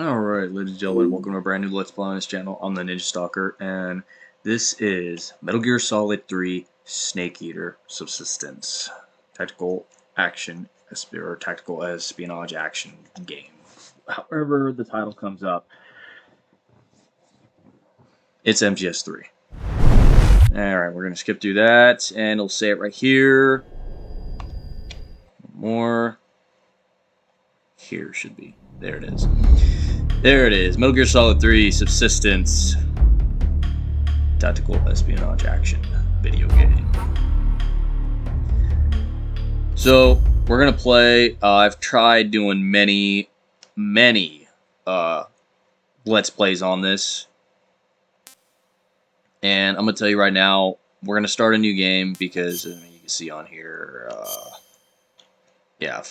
Alright, ladies and gentlemen, welcome to a brand new Let's Play on this channel. I'm the Ninja Stalker, and this is Metal Gear Solid 3 Snake Eater Subsistence. Tactical action, or tactical espionage action game. However the title comes up, it's MGS3. Alright, we're going to skip through that, and it'll say it right here. More. Here should be. There it is. There it is. Metal Gear Solid 3 Subsistence. Tactical espionage action video game. So, we're going to play. I've tried doing many Let's Plays on this. And I'm going to tell you right now, we're going to start a new game because, you can see on here, yeah,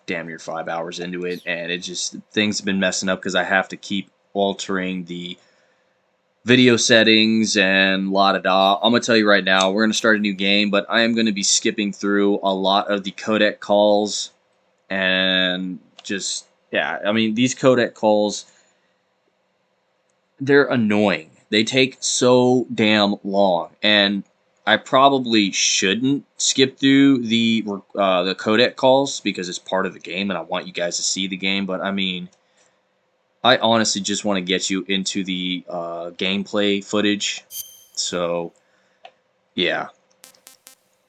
damn near 5 hours into it, and it just, things have been messing up because I have to keep altering the video settings and la-da-da. I'm going to tell you right now, we're going to start a new game, but I am going to be skipping through a lot of the codec calls, and just, yeah, I mean, these codec calls, they're annoying. They take so damn long, and I probably shouldn't skip through the codec calls because it's part of the game and I want you guys to see the game. But I mean, I honestly just want to get you into the gameplay footage. So, yeah.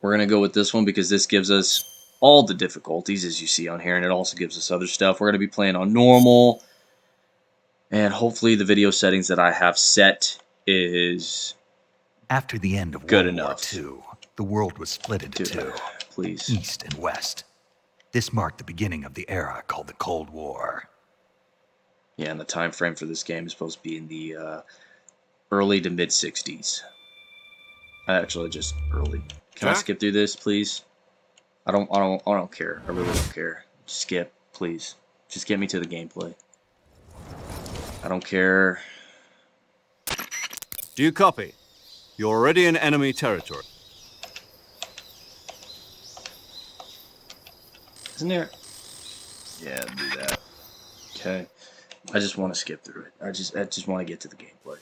We're going to go with this one because this gives us all the difficulties as you see on here. And it also gives us other stuff. We're going to be playing on normal. And hopefully the video settings that I have set is... After the end of World War II, the world was split into two, please. East and West. This marked the beginning of the era called the Cold War. Yeah, and the time frame for this game is supposed to be in the early to mid 60s. Actually, just early. Can I skip through this, please? I don't care. I really don't care. Skip, please. Just get me to the gameplay. I don't care. Do you copy? You're already in enemy territory. Isn't there? Yeah, do that. Okay. I just want to skip through it. I just want to get to the gameplay.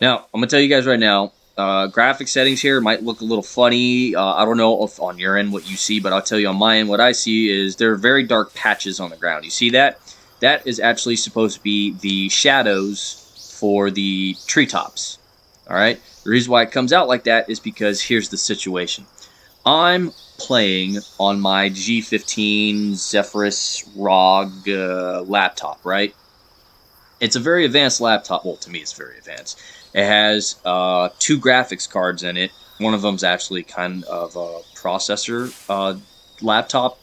Now, I'm gonna tell you guys right now. Graphic settings here might look a little funny. I don't know if on your end what you see, but I'll tell you on my end what I see is there are very dark patches on the ground. You see that? That is actually supposed to be the shadows for the treetops. All right. The reason why it comes out like that is because here's the situation. I'm playing on my G15 Zephyrus ROG laptop, right? It's a very advanced laptop. Well, to me, it's very advanced. It has 2 graphics cards in it. One of them's actually kind of a processor laptop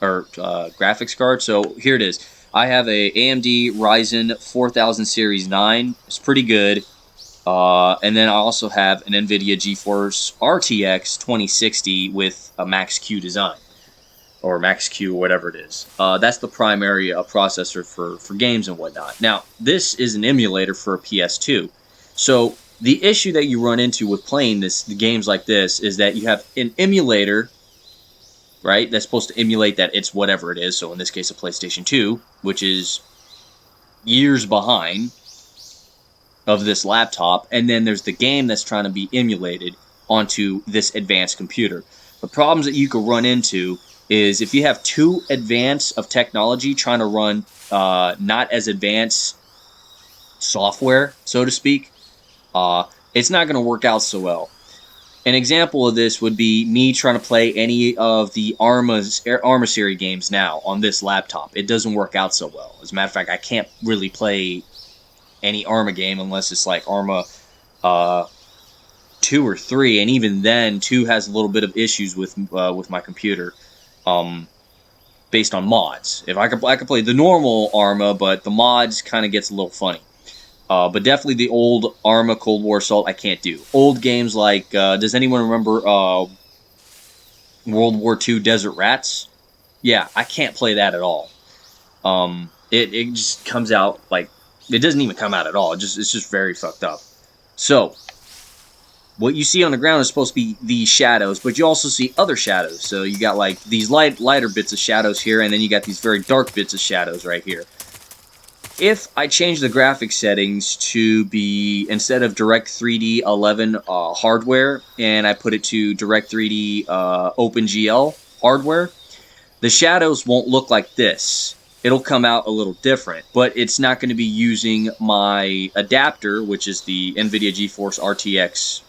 or graphics card. So here it is. I have a AMD Ryzen 4000 Series 9. It's pretty good. And then I also have an NVIDIA GeForce RTX 2060 with a Max-Q design. Or Max-Q, whatever it is. That's the primary processor for games and whatnot. Now, this is an emulator for a PS2. So, the issue that you run into with playing the games like this is that you have an emulator, right, that's supposed to emulate that it's whatever it is. So, in this case, a PlayStation 2, which is years behind of this laptop, and then there's the game that's trying to be emulated onto this advanced computer. The problems that you could run into is if you have too advanced of technology trying to run not as advanced software, so to speak, it's not going to work out so well. An example of this would be me trying to play any of the Arma series games now on this laptop. It doesn't work out so well. As a matter of fact, I can't really play any Arma game unless it's like Arma 2 or 3, and even then 2 has a little bit of issues with my computer based on mods. If I could play the normal Arma, but the mods kind of gets a little funny. But definitely the old Arma Cold War Assault I can't do. Old games like does anyone remember World War II Desert Rats? Yeah, I can't play that at all. It just comes out like it doesn't even come out at all. It's just very fucked up. So, what you see on the ground is supposed to be these shadows, but you also see other shadows. So you got like these lighter bits of shadows here, and then you got these very dark bits of shadows right here. If I change the graphic settings to be, instead of Direct3D 11 hardware, and I put it to Direct3D OpenGL hardware, the shadows won't look like this. It'll come out a little different, but it's not going to be using my adapter, which is the NVIDIA GeForce RTX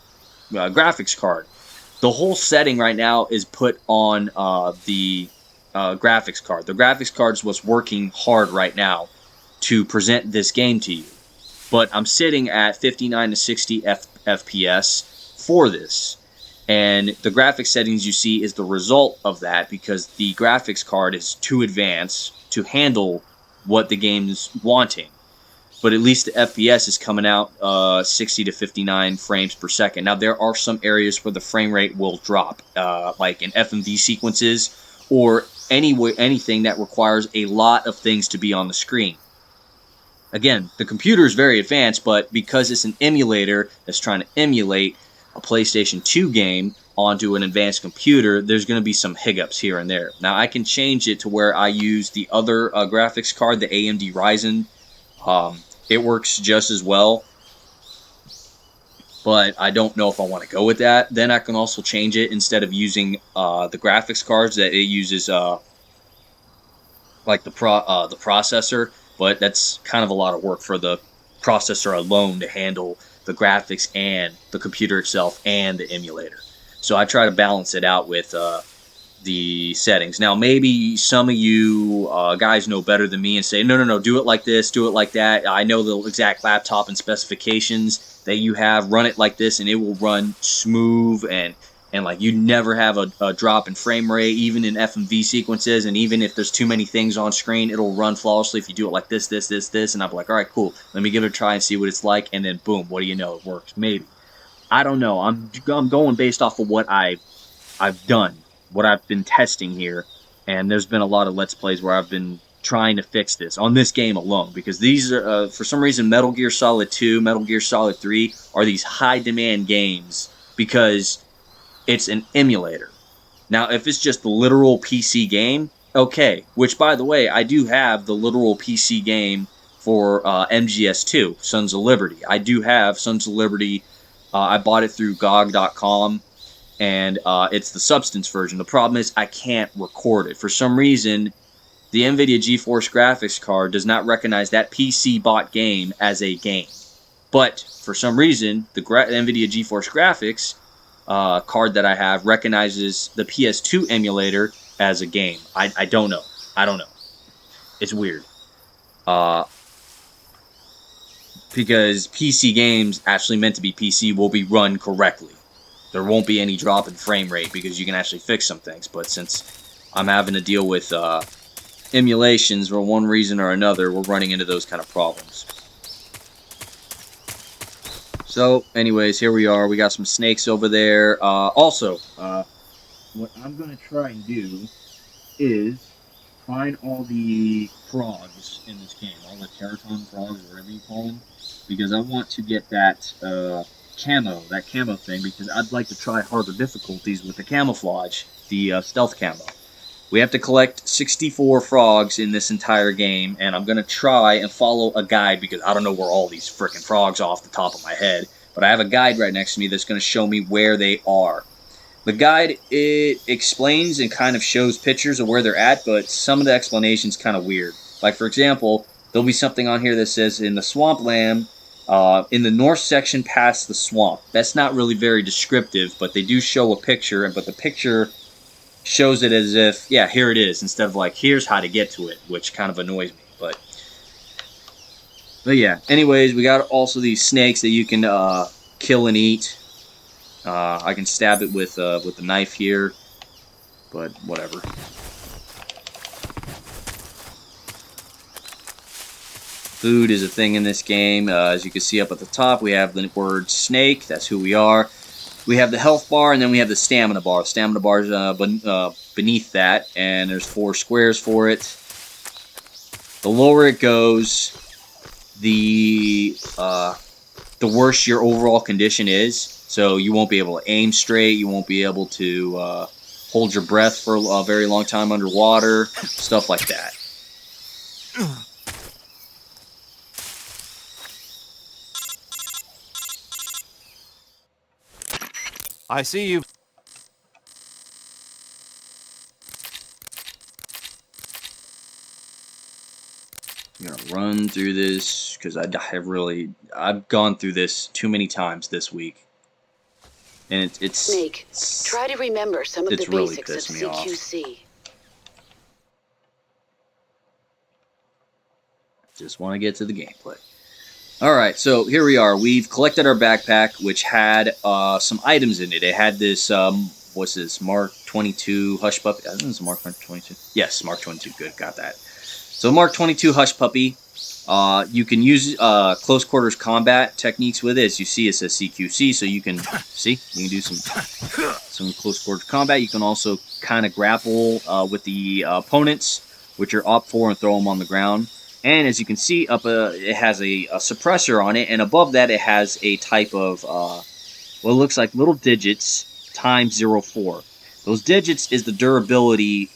graphics card. The whole setting right now is put on the graphics card. The graphics card is what's working hard right now to present this game to you. But I'm sitting at 59 to 60 FPS for this. And the graphics settings you see is the result of that, because the graphics card is too advanced to handle what the game's wanting. But at least the FPS is coming out 60 to 59 frames per second. Now, there are some areas where the frame rate will drop, like in FMV sequences or anything that requires a lot of things to be on the screen. Again, the computer is very advanced, but because it's an emulator that's trying to emulate a PlayStation 2 game onto an advanced computer, there's going to be some hiccups here and there. Now, I can change it to where I use the other graphics card, the AMD Ryzen. It works just as well, but I don't know if I want to go with that. Then I can also change it, instead of using the graphics cards, that it uses like the processor, but that's kind of a lot of work for the processor alone to handle the graphics and the computer itself and the emulator. So I try to balance it out with the settings. Now, maybe some of you guys know better than me and say, no, do it like this, do it like that. I know the exact laptop and specifications that you have. Run it like this and it will run smooth, and like you never have a drop in frame rate, even in FMV sequences, and even if there's too many things on screen, it'll run flawlessly if you do it like this, and I'll be like, all right, cool, let me give it a try and see what it's like, and then boom, what do you know, it works. Maybe. I don't know. I'm going based off of what I've done, what I've been testing here, and there's been a lot of Let's Plays where I've been trying to fix this on this game alone, because these are, for some reason, Metal Gear Solid 2, Metal Gear Solid 3 are these high-demand games because it's an emulator. Now, if it's just the literal PC game, okay, which, by the way, I do have the literal PC game for MGS2, Sons of Liberty. I do have Sons of Liberty. I bought it through GOG.com, and it's the Subsistence version. The problem is I can't record it. For some reason, the NVIDIA GeForce graphics card does not recognize that PC bought game as a game. But for some reason, the NVIDIA GeForce graphics card that I have recognizes the PS2 emulator as a game. I don't know. I don't know. It's weird. Because PC games actually meant to be PC will be run correctly. There won't be any drop in frame rate because you can actually fix some things. But since I'm having to deal with emulations for one reason or another, we're running into those kind of problems. So, anyways, here we are. We got some snakes over there. Also, what I'm going to try and do is find all the frogs in this game, all the Keraton frogs, or whatever you call them, because I want to get that camo thing, because I'd like to try harder difficulties with the camouflage, the stealth camo. We have to collect 64 frogs in this entire game, and I'm going to try and follow a guide, because I don't know where all these frickin' frogs are off the top of my head, but I have a guide right next to me that's going to show me where they are. The guide, it explains and kind of shows pictures of where they're at, but some of the explanation's kind of weird. Like, for example, there'll be something on here that says, in the swampland, in the north section past the swamp. That's not really very descriptive, but they do show a picture, but the picture shows it as if, yeah, here it is, instead of like, here's how to get to it, which kind of annoys me. But yeah, anyways, we got also these snakes that you can kill and eat. I can stab it with the knife here, but whatever. Food is a thing in this game. As you can see up at the top, we have the word snake. That's who we are. We have the health bar, and then we have the stamina bar. The stamina bar is beneath that, and there's 4 squares for it. The lower it goes, the worse your overall condition is. So you won't be able to aim straight. You won't be able to hold your breath for a very long time underwater. Stuff like that. I see you. I'm gonna run through this because I've gone through this too many times this week, and Snake, try to remember some of the it's really basics of pissed me off. CQC. Just want to get to the gameplay. All right, so here we are. We've collected our backpack, which had some items in it. It had this, what's this, Mark 22 Hush Puppy. I think it's Mark 22. Yes, Mark 22. Good, got that. So Mark 22 Hush Puppy. You can use close quarters combat techniques with it. As you see, it says CQC, so you can do some close quarters combat. You can also kind of grapple with the opponents, which are up for, and throw them on the ground. And as you can see, it has a suppressor on it, and above that it has a type of what looks like little digits times 0.4. Those digits is the durability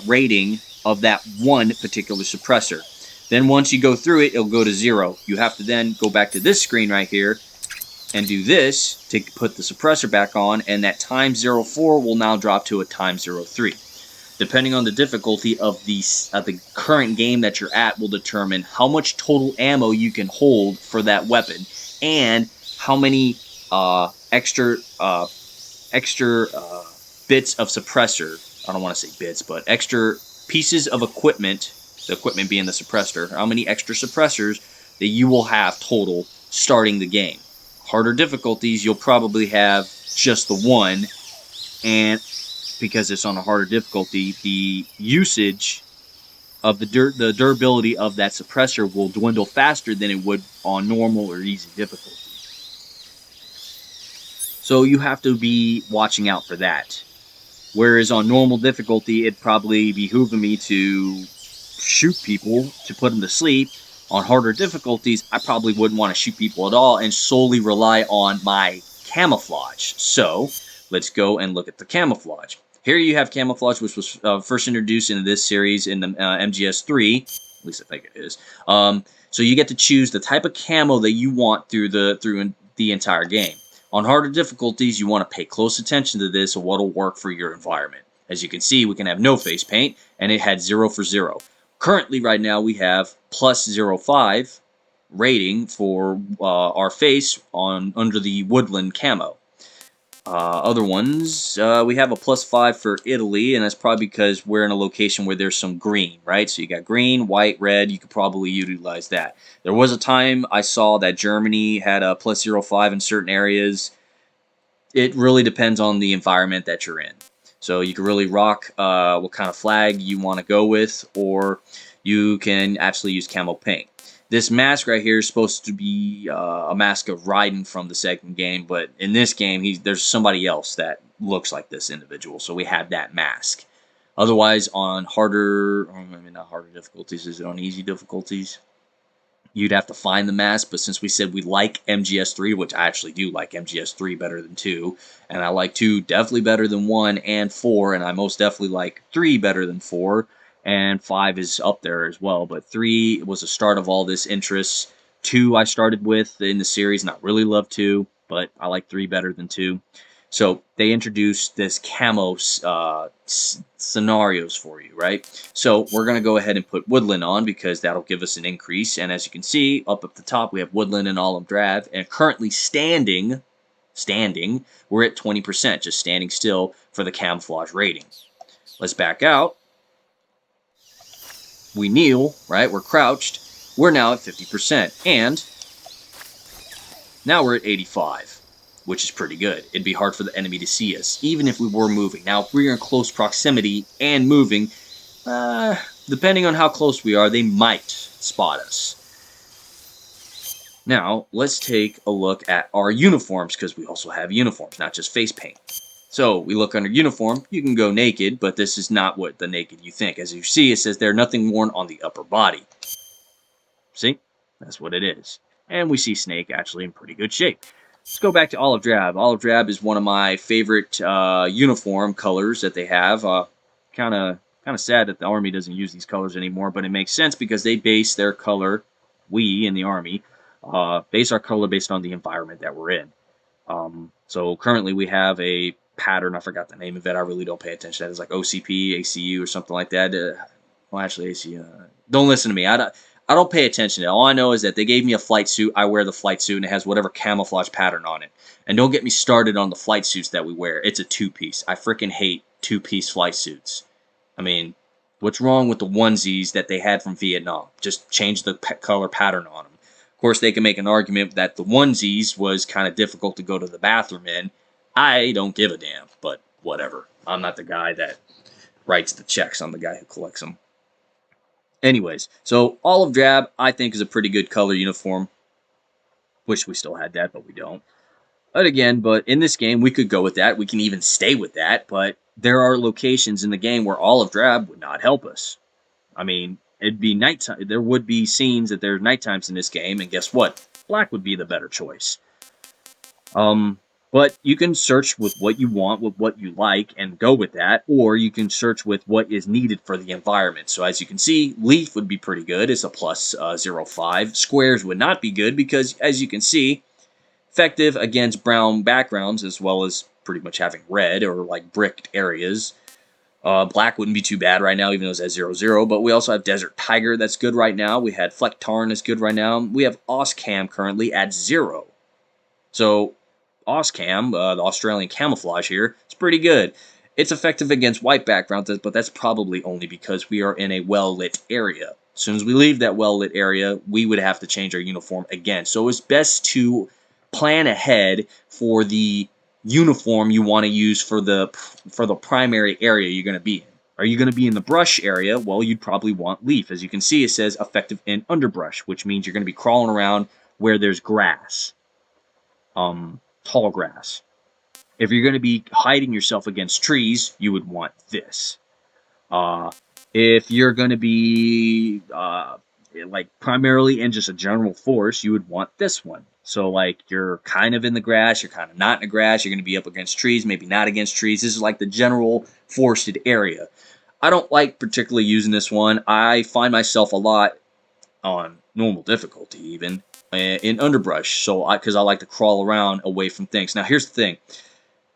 rating of that one particular suppressor. Then once you go through it, it'll go to 0. You have to then go back to this screen right here and do this to put the suppressor back on, and that times 0.4 will now drop to a times 0.3. Depending on the difficulty of the current game that you're at will determine how much total ammo you can hold for that weapon and how many extra bits of suppressor. I don't want to say bits, but extra pieces of equipment, the equipment being the suppressor, how many extra suppressors that you will have total starting the game. Harder difficulties, you'll probably have just the one, and because it's on a harder difficulty, the usage of the durability of that suppressor will dwindle faster than it would on normal or easy difficulty. So you have to be watching out for that. Whereas on normal difficulty, it'd probably behoove me to shoot people to put them to sleep. On harder difficulties, I probably wouldn't want to shoot people at all and solely rely on my camouflage. So let's go and look at the camouflage. Here you have camouflage, which was first introduced into this series in the MGS3. At least I think it is. So you get to choose the type of camo that you want through the entire game. On harder difficulties, you want to pay close attention to this and what will work for your environment. As you can see, we can have no face paint, and it had 0 for 0. Currently, right now, we have plus 0.5 rating for our face under the woodland camo. Other ones, we have a plus 5 for Italy, and that's probably because we're in a location where there's some green, right? So you got green, white, red. You could probably utilize that. There was a time I saw that Germany had a plus 0.5 in certain areas. It really depends on the environment that you're in. So you can really rock what kind of flag you want to go with, or you can actually use camo paint. This mask right here is supposed to be a mask of Raiden from the second game, but in this game, there's somebody else that looks like this individual, so we have that mask. Otherwise, on harder, or maybe not harder difficulties, is it on easy difficulties? You'd have to find the mask, but since we said we like MGS3, which I actually do like MGS3 better than 2, and I like 2 definitely better than 1 and 4, and I most definitely like 3 better than 4, and 5 is up there as well, but 3 was the start of all this interest. 2 I started with in the series, not really love 2, but I like 3 better than 2. So they introduced this camo scenarios for you, right? So we're going to go ahead and put woodland on because that'll give us an increase. And as you can see, up at the top, we have woodland and olive drab. And currently standing, we're at 20%, just standing still for the camouflage rating. Let's back out. We kneel, right? We're crouched. We're now at 50%. And now we're at 85. Which is pretty good. It'd be hard for the enemy to see us, even if we were moving. Now, if we're in close proximity and moving, depending on how close we are, they might spot us. Now, let's take a look at our uniforms, because we also have uniforms, not just face paint. So, we look under uniform. You can go naked, but this is not what the naked you think. As you see, it says there nothing worn on the upper body. See? That's what it is. And we see Snake actually in pretty good shape. Let's go back to olive drab. Olive drab is one of my favorite uniform colors that they have. Kind of sad that the Army doesn't use these colors anymore, but it makes sense because they base their color, we in the Army, base our color based on the environment that we're in. So currently we have a pattern. I forgot the name of it. I really don't pay attention to that. It's like OCP, ACU, or something like that. Well, actually, ACU. Don't listen to me. I don't pay attention to it. All I know is that they gave me a flight suit. I wear the flight suit, and it has whatever camouflage pattern on it. And don't get me started on the flight suits that we wear. It's a two-piece. I freaking hate two-piece flight suits. I mean, what's wrong with the onesies that they had from Vietnam? Just change the color pattern on them. Of course, they can make an argument that the onesies was kind of difficult to go to the bathroom in. I don't give a damn, but whatever. I'm not the guy that writes the checks. I'm the guy who collects them. Anyways, so olive drab, I think, is a pretty good color uniform. Wish we still had that, but we don't. But in this game, we could go with that. We can even stay with that, but there are locations in the game where olive drab would not help us. I mean, it'd be nighttime. There would be scenes that there's night times in this game, and guess what? Black would be the better choice. But you can search with what you want, with what you like, and go with that, or you can search with what is needed for the environment. So as you can see, leaf would be pretty good. It's a plus 0.5. Squares would not be good because, as you can see, effective against brown backgrounds as well as pretty much having red or like bricked areas. Black wouldn't be too bad right now, even though it's at 0.0. But we also have Desert Tiger that's good right now. We had Fleck Tarn that's good right now. We have Oscam currently at 0. So Oscam, the Australian camouflage here, is pretty good. It's effective against white backgrounds, but that's probably only because we are in a well-lit area. As soon as we leave that well-lit area, we would have to change our uniform again. So it's best to plan ahead for the uniform you want to use for the primary area you're going to be in. Are you going to be in the brush area? Well, you'd probably want leaf. As you can see, it says effective in underbrush, which means you're going to be crawling around where there's grass, tall grass. If you're going to be hiding yourself against trees, you would want this. If you're going to be like primarily in just a general forest, you would want this one. So like you're kind of in the grass, you're kind of not in the grass, you're going to be up against trees, maybe not against trees. This is like the general forested area. I don't like particularly using this one. I find myself a lot on normal difficulty even in underbrush, so because I like to crawl around away from things. Now here's the thing.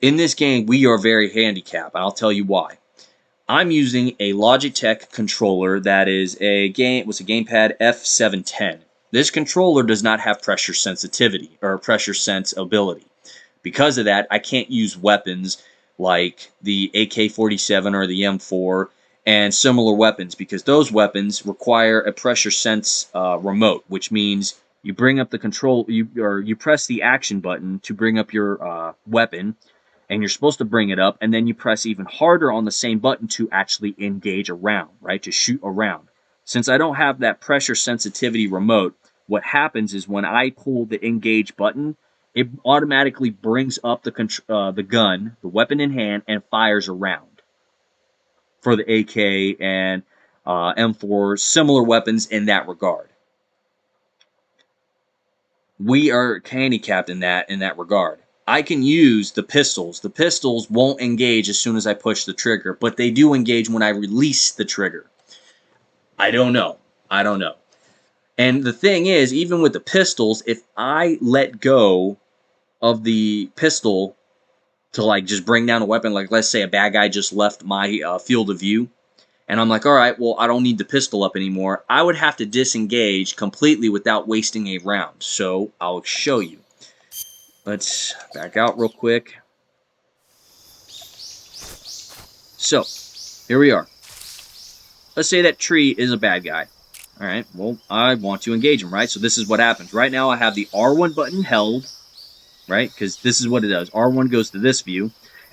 In this game, we are very handicapped, and I'll tell you why. I'm using a Logitech controller that is a gamepad F710. This controller does not have pressure sensitivity or pressure sense ability. Because of that, I can't use weapons like the AK-47 or the M4 and similar weapons because those weapons require a pressure sense remote, which means you bring up the control, you press the action button to bring up your weapon, and you're supposed to bring it up, and then you press even harder on the same button to actually engage a round, right, to shoot a round. Since I don't have that pressure sensitivity remote, what happens is when I pull the engage button, it automatically brings up the gun, the weapon in hand, and fires a round for the AK and M4, similar weapons in that regard. We are handicapped in that regard. I can use the pistols. The pistols won't engage as soon as I push the trigger, but they do engage when I release the trigger. I don't know. And the thing is, even with the pistols, if I let go of the pistol to like just bring down a weapon, like let's say a bad guy just left my field of view, and I'm like, all right, well, I don't need the pistol up anymore, I would have to disengage completely without wasting a round. So I'll show you. Let's back out real quick. So, here we are. Let's say that tree is a bad guy. Alright, well, I want to engage him, right? So this is what happens. Right now I have the R1 button held, right? Because this is what it does. R1 goes to this view,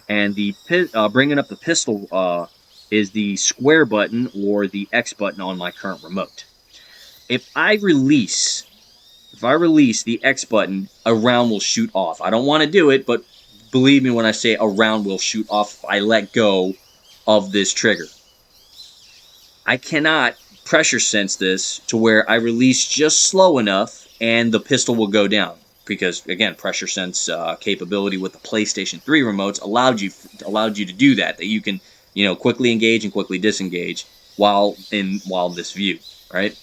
and the bringing up the pistol is the square button or the X button on my current remote. If I release the X button, a round will shoot off. I don't want to do it, but believe me when I say a round will shoot off if I let go of this trigger. I cannot pressure sense this to where I release just slow enough and the pistol will go down. Because, again, pressure sense capability with the PlayStation 3 remotes allowed you to do that you can, quickly engage and quickly disengage while in this view, right?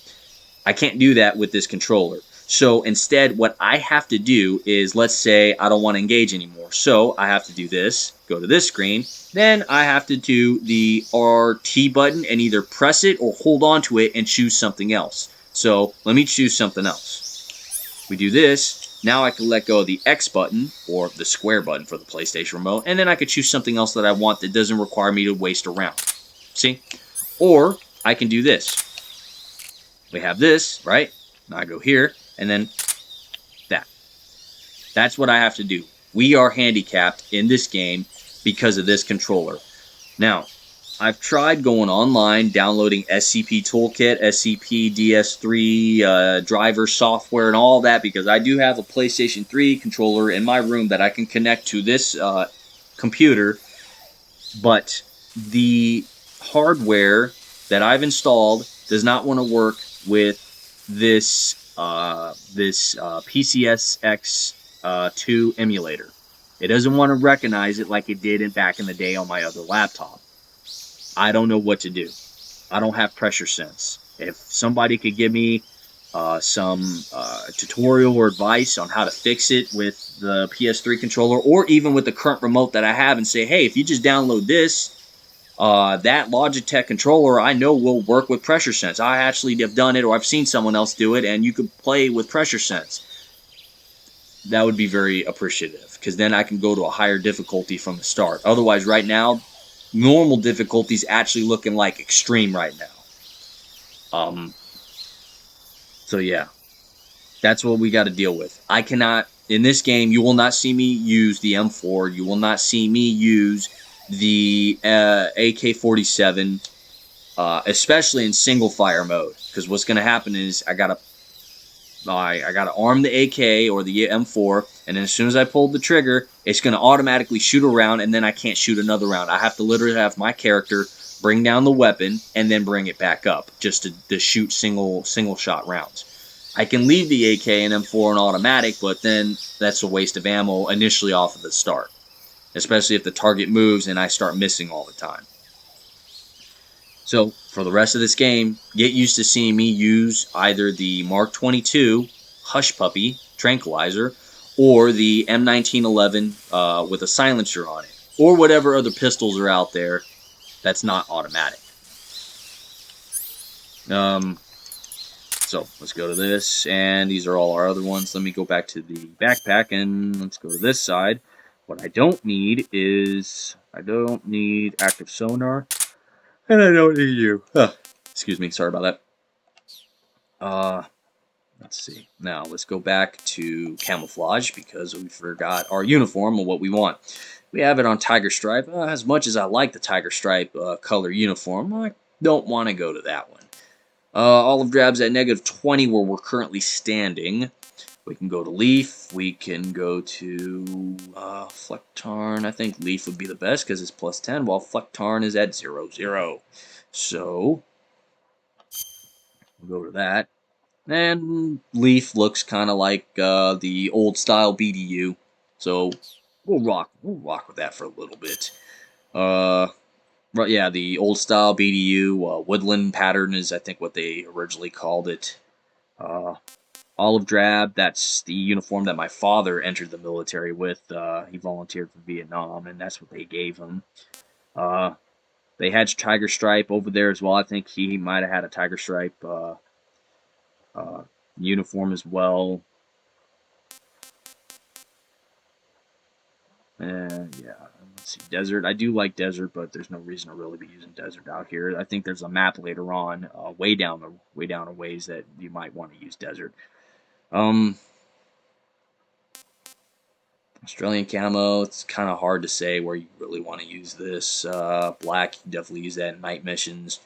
I can't do that with this controller. So instead, what I have to do is, let's say I don't want to engage anymore. So I have to do this, go to this screen. Then I have to do the RT button and either press it or hold on to it and choose something else. So let me choose something else. We do this. Now I can let go of the X button, or the square button for the PlayStation remote, and then I could choose something else that I want that doesn't require me to waste a round. See? Or I can do this. We have this, right? Now I go here, and then that. That's what I have to do. We are handicapped in this game because of this controller. Now, I've tried going online, downloading SCP Toolkit, SCP DS3 driver software, and all that, because I do have a PlayStation 3 controller in my room that I can connect to this computer, but the hardware that I've installed does not want to work with this PCSX2 emulator. It doesn't want to recognize it like it did back in the day on my other laptop. I don't know what to do. I don't have pressure sense. If somebody could give me some tutorial or advice on how to fix it with the PS3 controller, or even with the current remote that I have, and say, hey, if you just download this, that Logitech controller I know will work with pressure sense. I actually have done it, or I've seen someone else do it, and you could play with pressure sense. That would be very appreciative, because then I can go to a higher difficulty from the start. Otherwise, right now, normal difficulty is actually looking like extreme right now. So yeah, that's what we got to deal with. I cannot, in this game, you will not see me use the M4. You will not see me use the AK-47, especially in single fire mode. Because what's going to happen is I gotta arm the AK or the M4, and then as soon as I pull the trigger, it's going to automatically shoot a round, and then I can't shoot another round. I have to literally have my character bring down the weapon and then bring it back up just to shoot single shot rounds. I can leave the AK and M4 in automatic, but then that's a waste of ammo initially off of the start, especially if the target moves and I start missing all the time. So, for the rest of this game, get used to seeing me use either the Mark 22 Hush Puppy Tranquilizer or the M1911 with a silencer on it, or whatever other pistols are out there that's not automatic. So, let's go to this, and these are all our other ones. Let me go back to the backpack, and let's go to this side. What I don't need is, I don't need active sonar. And I don't need you. Excuse me, sorry about that. Let's see. Now, let's go back to camouflage, because we forgot our uniform and what we want. We have it on Tiger Stripe. As much as I like the Tiger Stripe color uniform, I don't want to go to that one. Olive Drab's at -20 where we're currently standing. We can go to Leaf. We can go to Flecktarn. I think Leaf would be the best because it's +10, while Flecktarn is at 0-0. So, we'll go to that. And Leaf looks kind of like the old style BDU. So, we'll rock with that for a little bit. Right, yeah, the old style BDU, woodland pattern is, I think, what they originally called it. Olive Drab, that's the uniform that my father entered the military with. He volunteered for Vietnam, and that's what they gave him. They had Tiger Stripe over there as well. I think he might have had a Tiger Stripe uniform as well. Yeah, let's see, Desert. I do like Desert, but there's no reason to really be using Desert out here. I think there's a map later on, way down a ways, that you might want to use Desert. Australian camo, it's kind of hard to say where you really want to use this. Black, you definitely use that in night missions.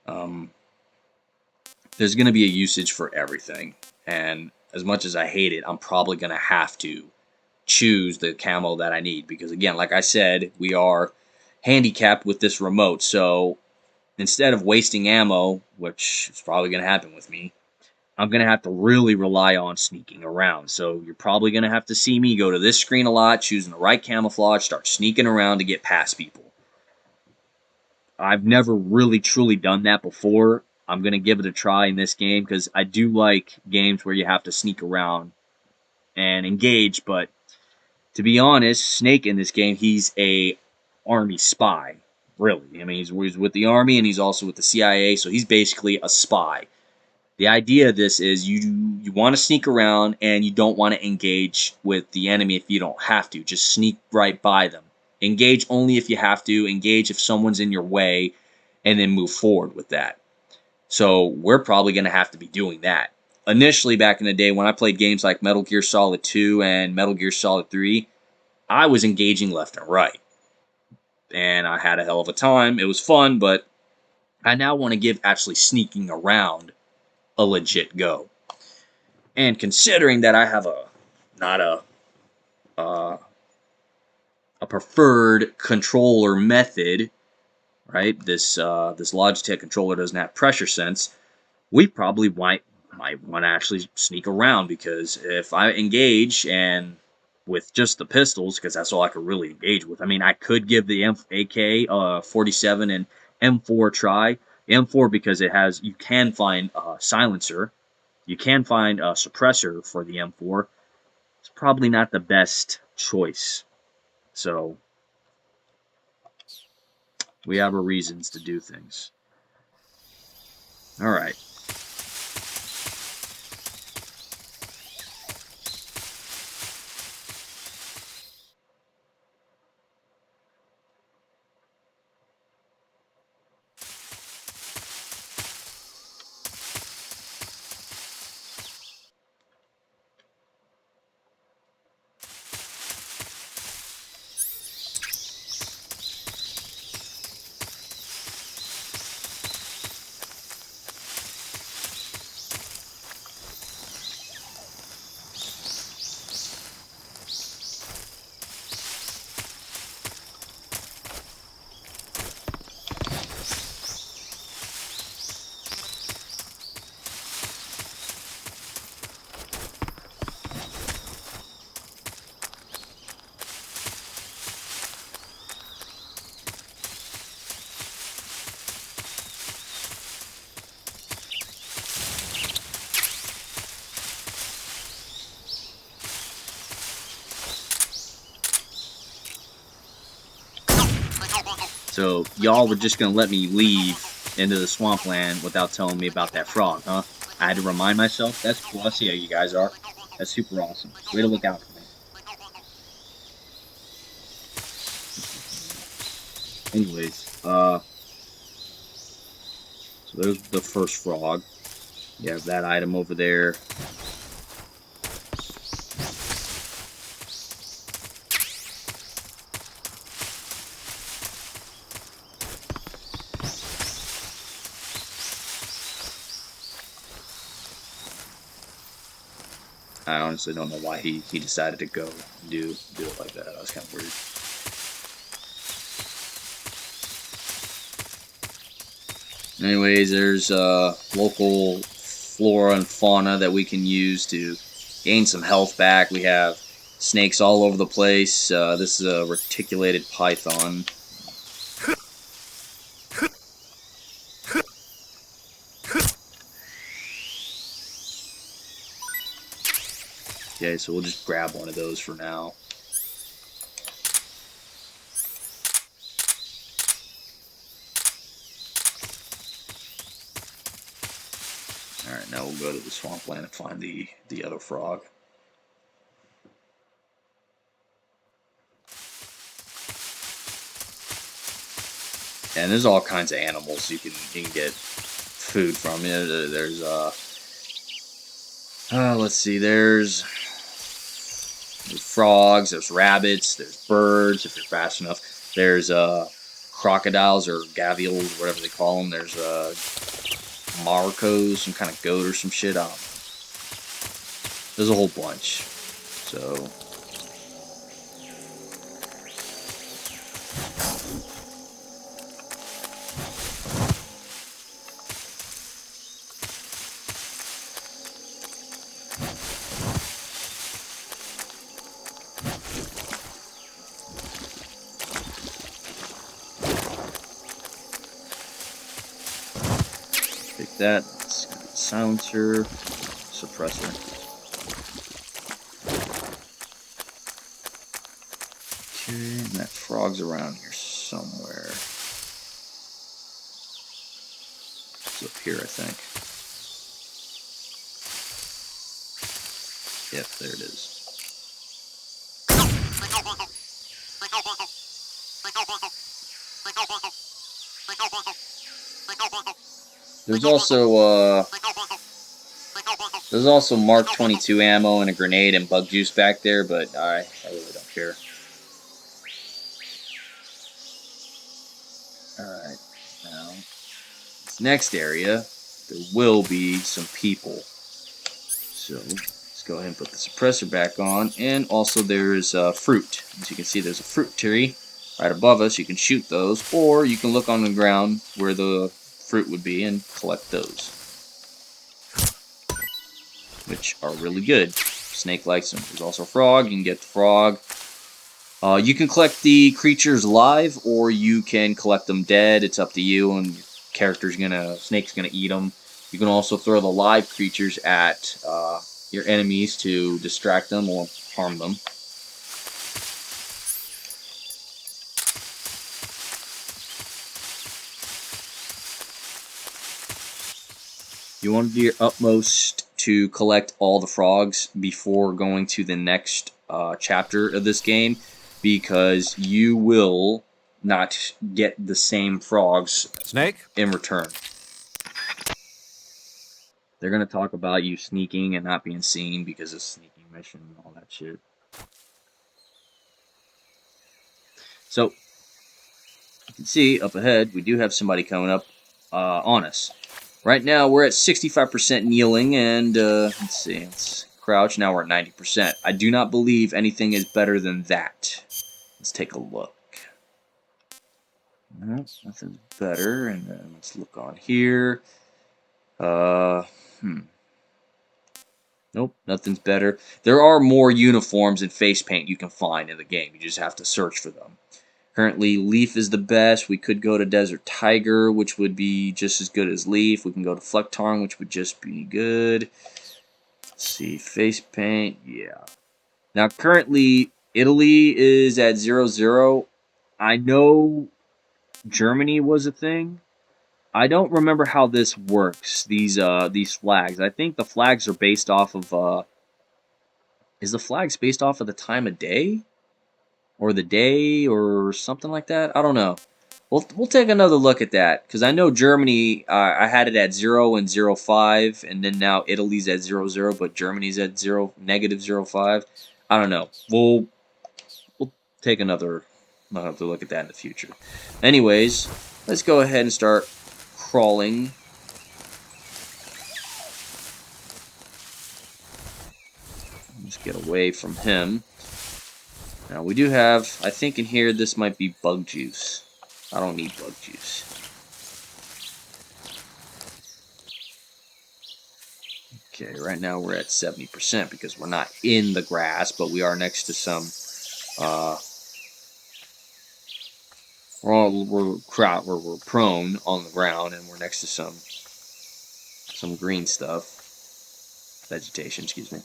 There's going to be a usage for everything, and as much as I hate it, I'm probably going to have to choose the camo that I need, because again, like I said, we are handicapped with this remote, so instead of wasting ammo, which is probably going to happen with me, I'm going to have to really rely on sneaking around. So you're probably going to have to see me go to this screen a lot, choosing the right camouflage, start sneaking around to get past people. I've never really truly done that before. I'm going to give it a try in this game because I do like games where you have to sneak around and engage. But to be honest, Snake in this game, he's a army spy. Really, I mean, he's with the army and he's also with the CIA, so he's basically a spy. The idea of this is you want to sneak around and you don't want to engage with the enemy if you don't have to. Just sneak right by them. Engage only if you have to. Engage if someone's in your way, and then move forward with that. So we're probably going to have to be doing that. Initially, back in the day, when I played games like Metal Gear Solid 2 and Metal Gear Solid 3, I was engaging left and right. And I had a hell of a time. It was fun, but I now want to give actually sneaking around a legit go. And considering that I have not a preferred controller method, right? This Logitech controller doesn't have pressure sense. We probably might want to actually sneak around, because if I engage and with just the pistols, because that's all I could really engage with. I mean, I could give the AK 47 and M4 a try. The M4 because you can find a silencer, you can find a suppressor for the M4. It's probably not the best choice. So we have our reasons to do things. All right. So y'all were just gonna let me leave into the swampland without telling me about that frog, huh? I had to remind myself. That's cool. I see how you guys are. That's super awesome. Way to look out for me. Anyways, so there's the first frog. You have that item over there. I honestly don't know why he decided to go do it like that. That was kind of weird. Anyways, there's local flora and fauna that we can use to gain some health back. We have snakes all over the place. This is a reticulated python. Okay, so we'll just grab one of those for now. Alright, now we'll go to the swampland and find the other frog. And there's all kinds of animals you can get food from. There's let's see, there's frogs, there's rabbits, there's birds if you're fast enough. There's crocodiles or gavials, whatever they call them. There's marcos, some kind of goat or some shit. I don't know. There's a whole bunch. So Pick that. It's gonna be the silencer, suppressor. Okay, and that frog's around here somewhere. It's up here, I think. Yep, there it is. There's also Mark 22 ammo and a grenade and bug juice back there, but I really don't care. Alright, now, this next area, there will be some people. So, let's go ahead and put the suppressor back on, and also there's fruit. As you can see, there's a fruit tree right above us. You can shoot those, or you can look on the ground where the fruit would be and collect those, which are really good. Snake likes them. There's also a frog. You can get the frog. You can collect the creatures live, or you can collect them dead. It's up to you, and your snake's gonna eat them. You can also throw the live creatures at your enemies to distract them or harm them. You want to do your utmost to collect all the frogs before going to the next chapter of this game, because you will not get the same frogs Snake? in return. They're going to talk about you sneaking and not being seen because of sneaking mission and all that shit. So, you can see up ahead, we do have somebody coming up on us. Right now, we're at 65% kneeling, and let's see, let's crouch. Now we're at 90%. I do not believe anything is better than that. Let's take a look. No, nothing's better, and then let's look on here. Nope, nothing's better. There are more uniforms and face paint you can find in the game. You just have to search for them. Currently, Leaf is the best. We could go to Desert Tiger, which would be just as good as Leaf. We can go to Flectarn, which would just be good. Let's see, face paint, yeah. Now, currently, Italy is at 0-0. I know Germany was a thing. I don't remember how this works, these flags. I think the flags are based off of, is the flags based off of the time of day? Or the day, or something like that? I don't know. We'll take another look at that, because I know Germany, I had it at 0 and 0.5, and then now Italy's at 0-0, but Germany's at -0.5. I don't know. We'll take another look at that in the future. Anyways, let's go ahead and start crawling. Let's get away from him. Now, we do have, I think in here, this might be bug juice. I don't need bug juice. Okay, right now we're at 70% because we're not in the grass, but we are next to some, we're prone on the ground, and we're next to some green stuff. Vegetation, excuse me.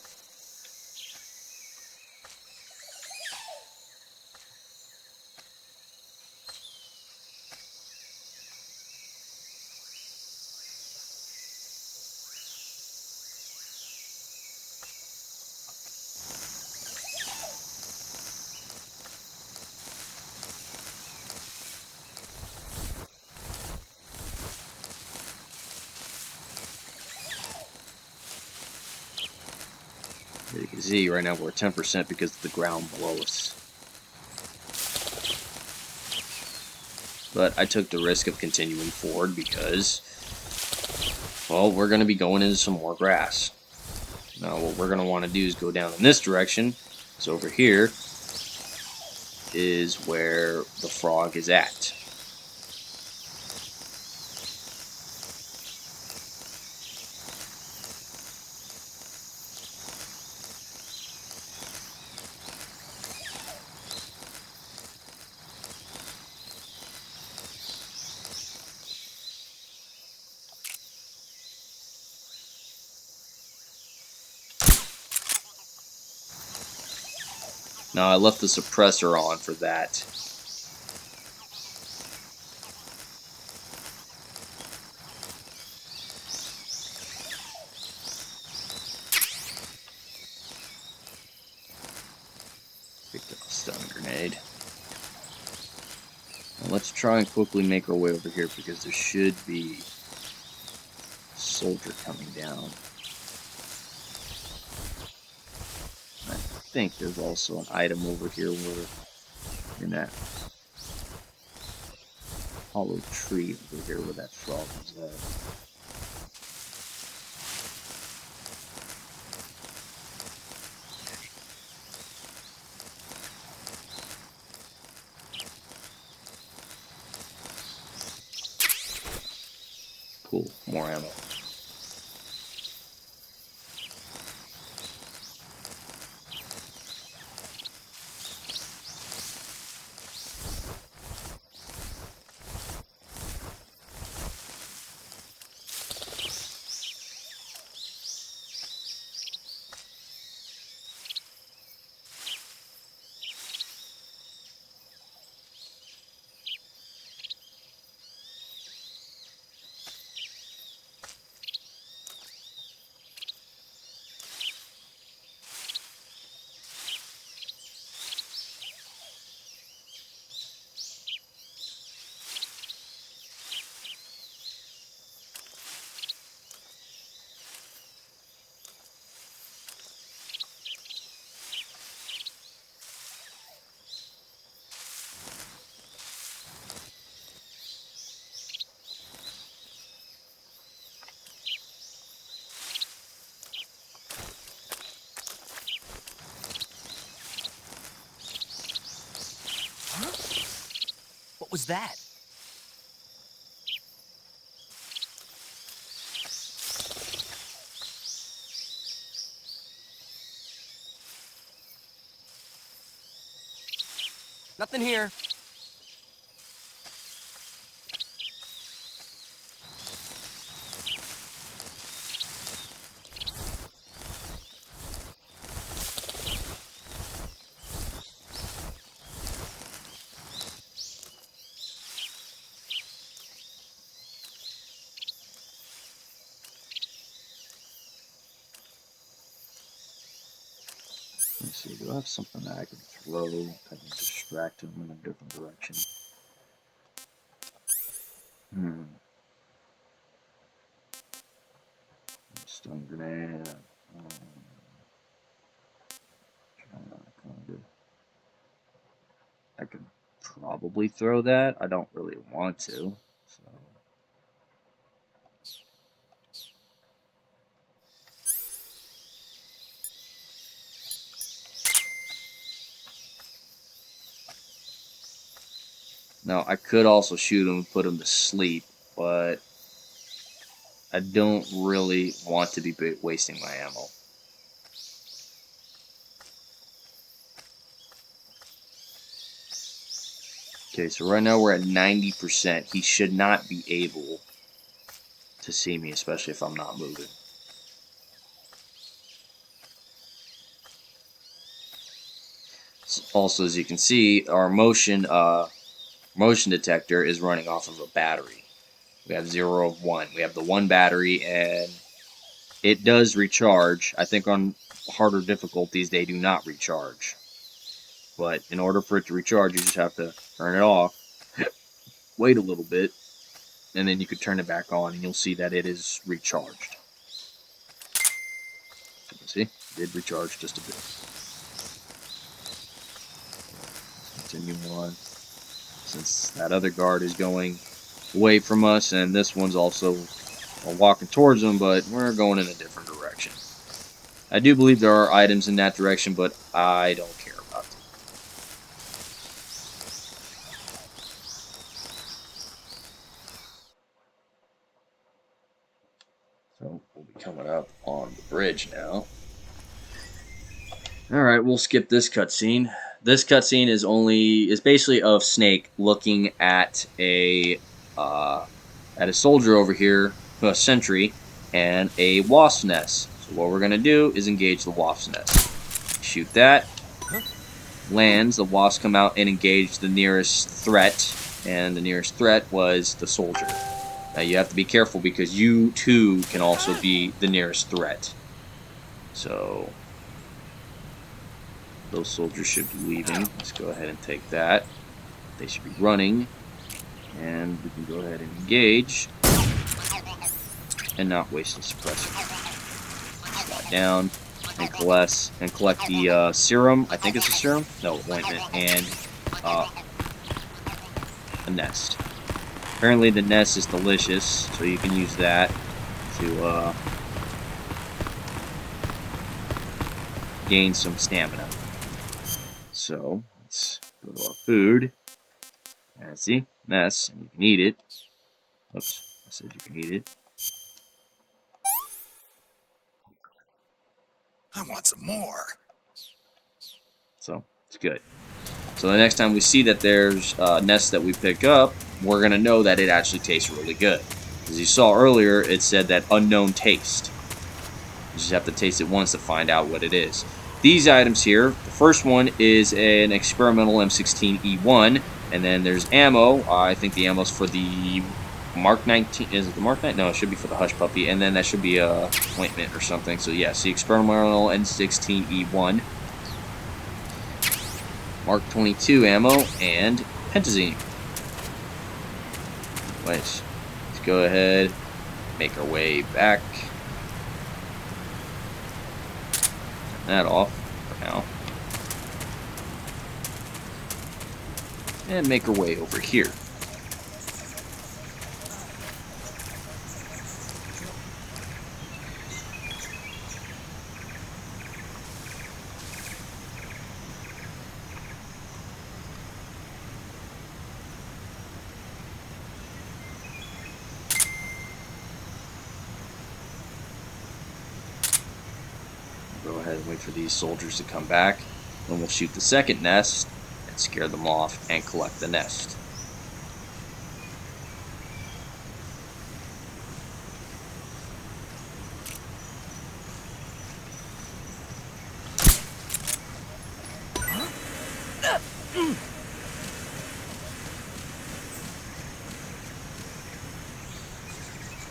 As you can see, right now we're at 10% because of the ground below us. But I took the risk of continuing forward because, well, we're going to be going into some more grass. Now, what we're going to want to do is go down in this direction. So over here is where the frog is at. Now, I left the suppressor on for that. Picked up the stun grenade. Now let's try and quickly make our way over here because there should be a soldier coming down. I think there's also an item over here where in that hollow tree over here where that frog was at. Cool, more ammo. What was that? Nothing here. Let's see, do I have something that I can throw that can distract him in a different direction? Stun grenade. I could probably throw that. I don't really want to. So. Now, I could also shoot him and put him to sleep, but I don't really want to be wasting my ammo. Okay, so right now we're at 90%. He should not be able to see me, especially if I'm not moving. Also, as you can see, our motion detector is running off of a battery. We have 0 of 1. We have the 1 battery, and it does recharge. I think on harder difficulties, they do not recharge. But in order for it to recharge, you just have to turn it off, wait a little bit, and then you can turn it back on, and you'll see that it is recharged. You can see, it did recharge just a bit. Let's continue on. Since that other guard is going away from us, and this one's also walking towards them, but we're going in a different direction. I do believe there are items in that direction, but I don't care about them. So we'll be coming up on the bridge now. Alright, we'll skip this cutscene. This cutscene is basically of Snake looking at a soldier over here, a sentry, and a wasp nest. So what we're gonna do is engage the wasp nest. Shoot that. lands, the wasps come out and engage the nearest threat, and the nearest threat was the soldier. Now you have to be careful because you too can also be the nearest threat. So those soldiers should be leaving. Let's go ahead and take that. They should be running, and we can go ahead and engage and not waste a suppressor. Slide down and collect the serum. I think it's a serum. No, ointment and a nest. Apparently the nest is delicious, so you can use that to gain some stamina. So let's go to our food. And see, nest, and you can eat it. Oops, I said you can eat it. I want some more. So it's good. So the next time we see that there's nests that we pick up, we're going to know that it actually tastes really good. As you saw earlier, it said that unknown taste. You just have to taste it once to find out what it is. These items here, the first one is an experimental M16E1, and then there's ammo. I think the ammo's for the Mark 19. Is it the Mark 9? No, it should be for the Hush Puppy, and then that should be a ointment or something. So yes, the experimental M16E1. Mark 22 ammo, and pentazine. Let's go ahead, make our way back. Turn that off for now. And make our way over here. Go ahead and wait for these soldiers to come back. Then we'll shoot the second nest and scare them off and collect the nest.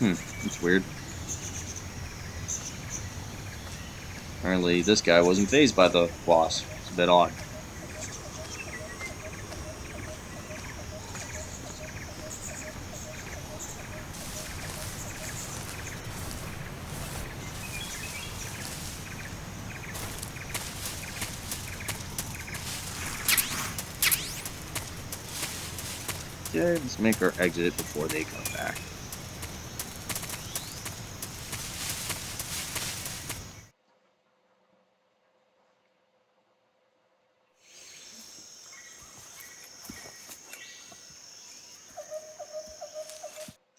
That's weird. Apparently this guy wasn't fazed by the wasp. It's a bit odd. Okay, let's make our exit before they come back.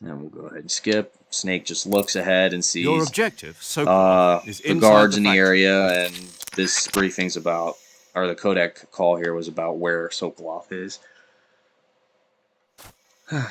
And we'll go ahead and skip. Snake just looks ahead and Your sees objective, so far, is the inside guards the in the factory. area, and this briefing's about, or the Kodak call here was about where Sokolov is. Okay.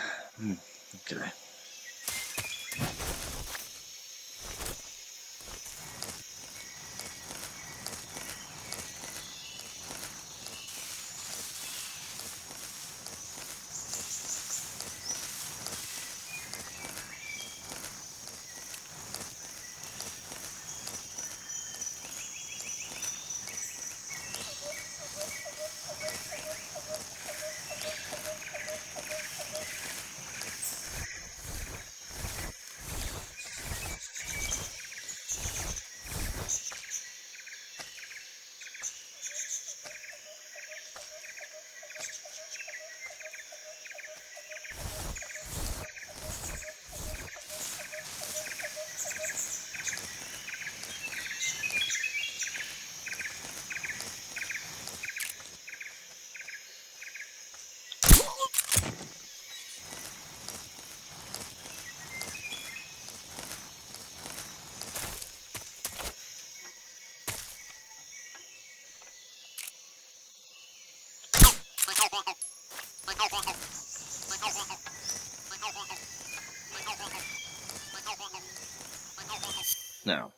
Now,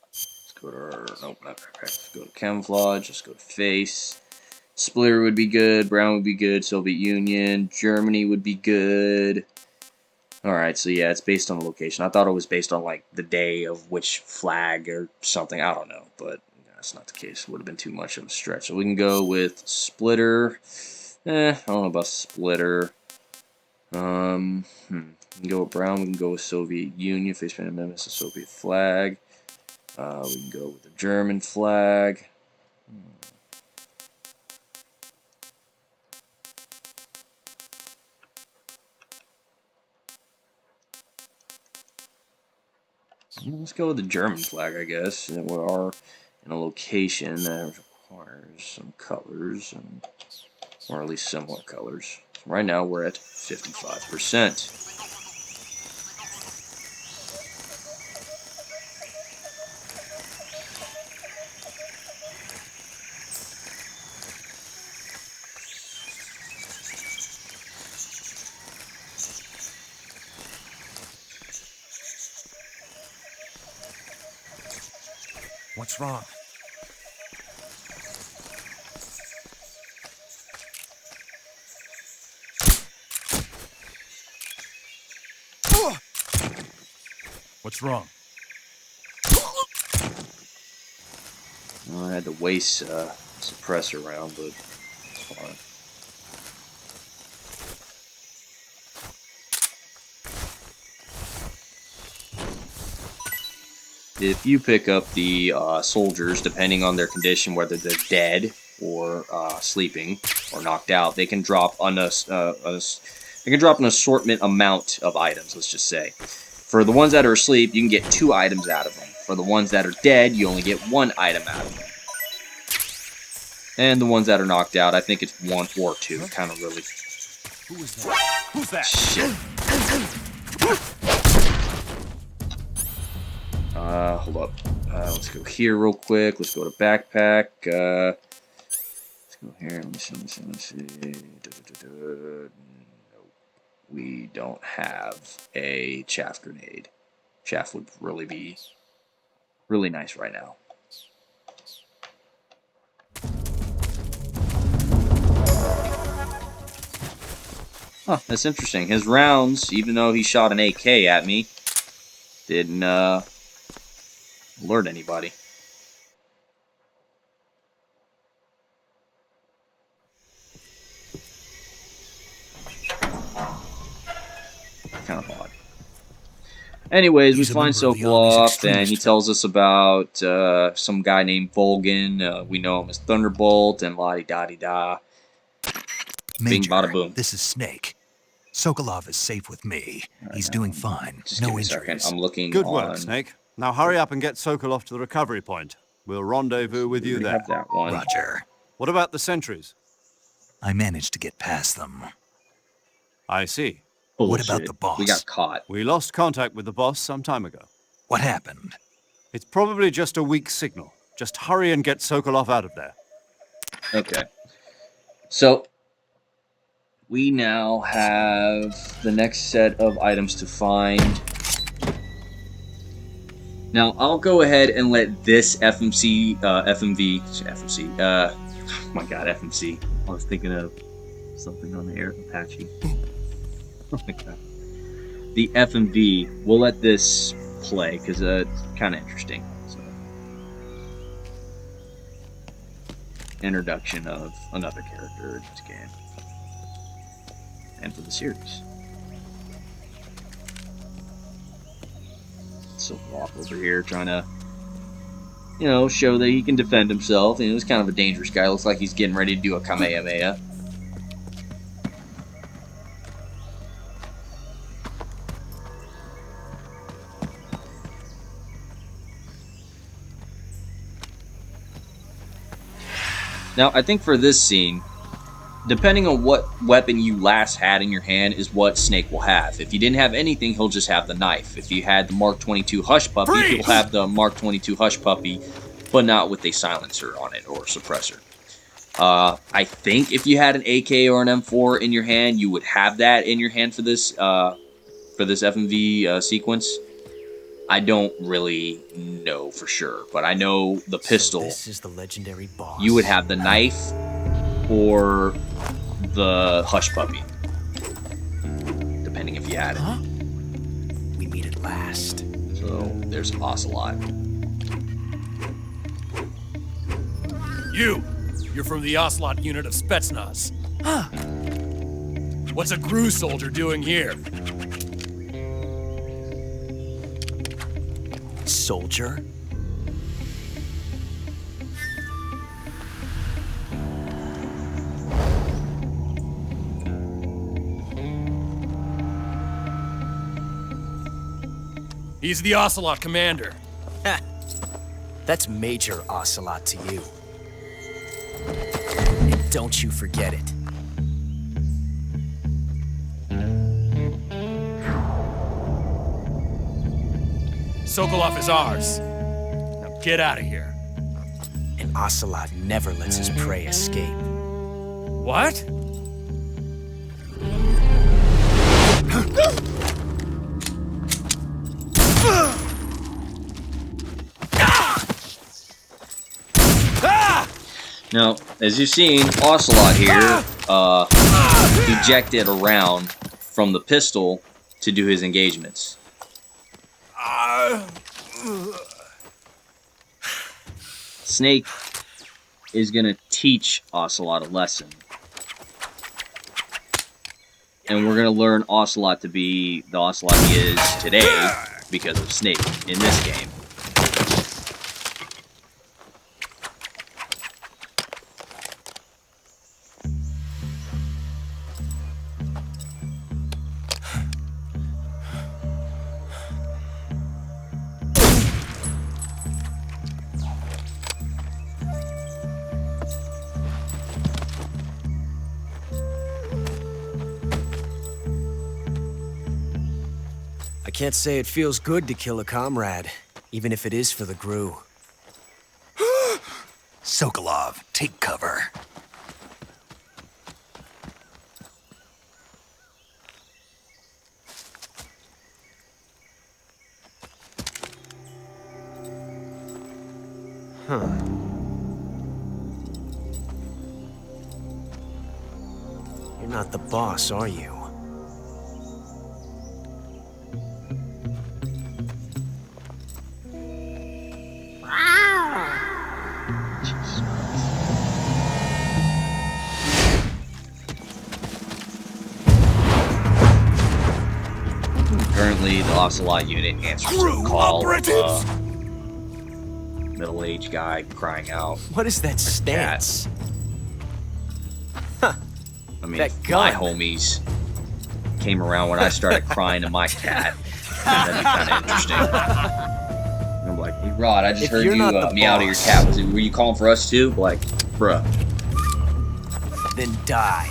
let's go to our, nope, not backpack. Let's go to camouflage, let's go to face. Splitter would be good. Brown would be good. Soviet Union. Germany would be good. Alright, so yeah, it's based on the location. I thought it was based on, like, the day of which flag or something. I don't know, but that's not the case. It would have been too much of a stretch. So we can go with Splitter. I don't know about Splitter. We can go with Brown. We can go with Soviet Union. Facepaint amendments, the Soviet flag. We can go with the German flag. Let's go with the German flag, I guess. And we are in a location that requires some colors, or at least similar colors. So right now we're at 55%. What's wrong? What's wrong? Well, I had to waste suppressor round, but it's fine. If you pick up the soldiers, depending on their condition, whether they're dead or sleeping or knocked out, they can drop an assortment amount of items. Let's just say, for the ones that are asleep, you can get 2 items out of them. For the ones that are dead, you only get 1 item out of them. And the ones that are knocked out, I think it's 1 or 2. Kind of really. Who is that? Who's that? Shit. Hold up. Let's go here real quick. Let's go to backpack. Let's go here. Let me see. Nope. We don't have a chaff grenade. Chaff would really be really nice right now. Huh, that's interesting. His rounds, even though he shot an AK at me, didn't alert anybody. Kind of odd. Anyways, we find Sokolov, and he tells us about some guy named Volgan. We know him as Thunderbolt, and la-di-da-di-da. Bing, bada, boom. This is Snake. Sokolov is safe with me. He's doing fine. Just No give me a second. injuries. I'm looking Good on... work, Snake. Now hurry up and get Sokolov to the recovery point. We'll rendezvous with you We there. have that one. Roger. What about the sentries? I managed to get past them. I see. What about Bullshit. the boss? We got caught. We lost contact with the boss some time ago. What happened? It's probably just a weak signal. Just hurry and get Sokolov out of there. Okay. So, we now have the next set of items to find. Now, I'll go ahead and let this FMC, oh my god, FMC. I was thinking of something on the air, Apache. Oh my god. The FMV, we'll let this play, because it's kind of interesting. So, introduction of another character in this game. And for the series. Sokolov over here trying to, show that he can defend himself. He's kind of a dangerous guy. Looks like he's getting ready to do a Kamehameha. Now, I think for this scene, depending on what weapon you last had in your hand is what Snake will have. If you didn't have anything, he'll just have the knife. If you had the Mark 22 Hush Puppy, he'll have the Mark 22 Hush Puppy, but not with a silencer on it or suppressor. I think if you had an AK or an M4 in your hand, you would have that in your hand for this FMV sequence. I don't really know for sure, but I know the pistol. So this is the legendary boss. You would have the knife or the Hush Puppy, depending if you had it. Huh? We meet at last. So there's Ocelot. You're from the Ocelot unit of Spetsnaz. Huh. What's a GRU soldier doing here? Soldier? He's the Ocelot commander. Ha! That's Major Ocelot to you. And don't you forget it. Sokolov is ours. Now get out of here. And Ocelot never lets his prey escape. What? Now, as you've seen, Ocelot here ejected a round from the pistol to do his engagements. Snake is going to teach Ocelot a lesson. And we're going to learn Ocelot to be the Ocelot he is today because of Snake in this game. I can't say it feels good to kill a comrade, even if it is for the GRU. Sokolov, take cover. Huh. You're not the boss, are you? Currently, the Ocelot unit answers a call of a middle-aged guy crying out. What is that stance? I mean, That my gun. homies came around when I started crying to my cat. That'd be kind of interesting. And I'm like, hey, Rod, I just If heard you're you not the meow to your boss. cat. Were you calling for us too? Like, bruh. Then die.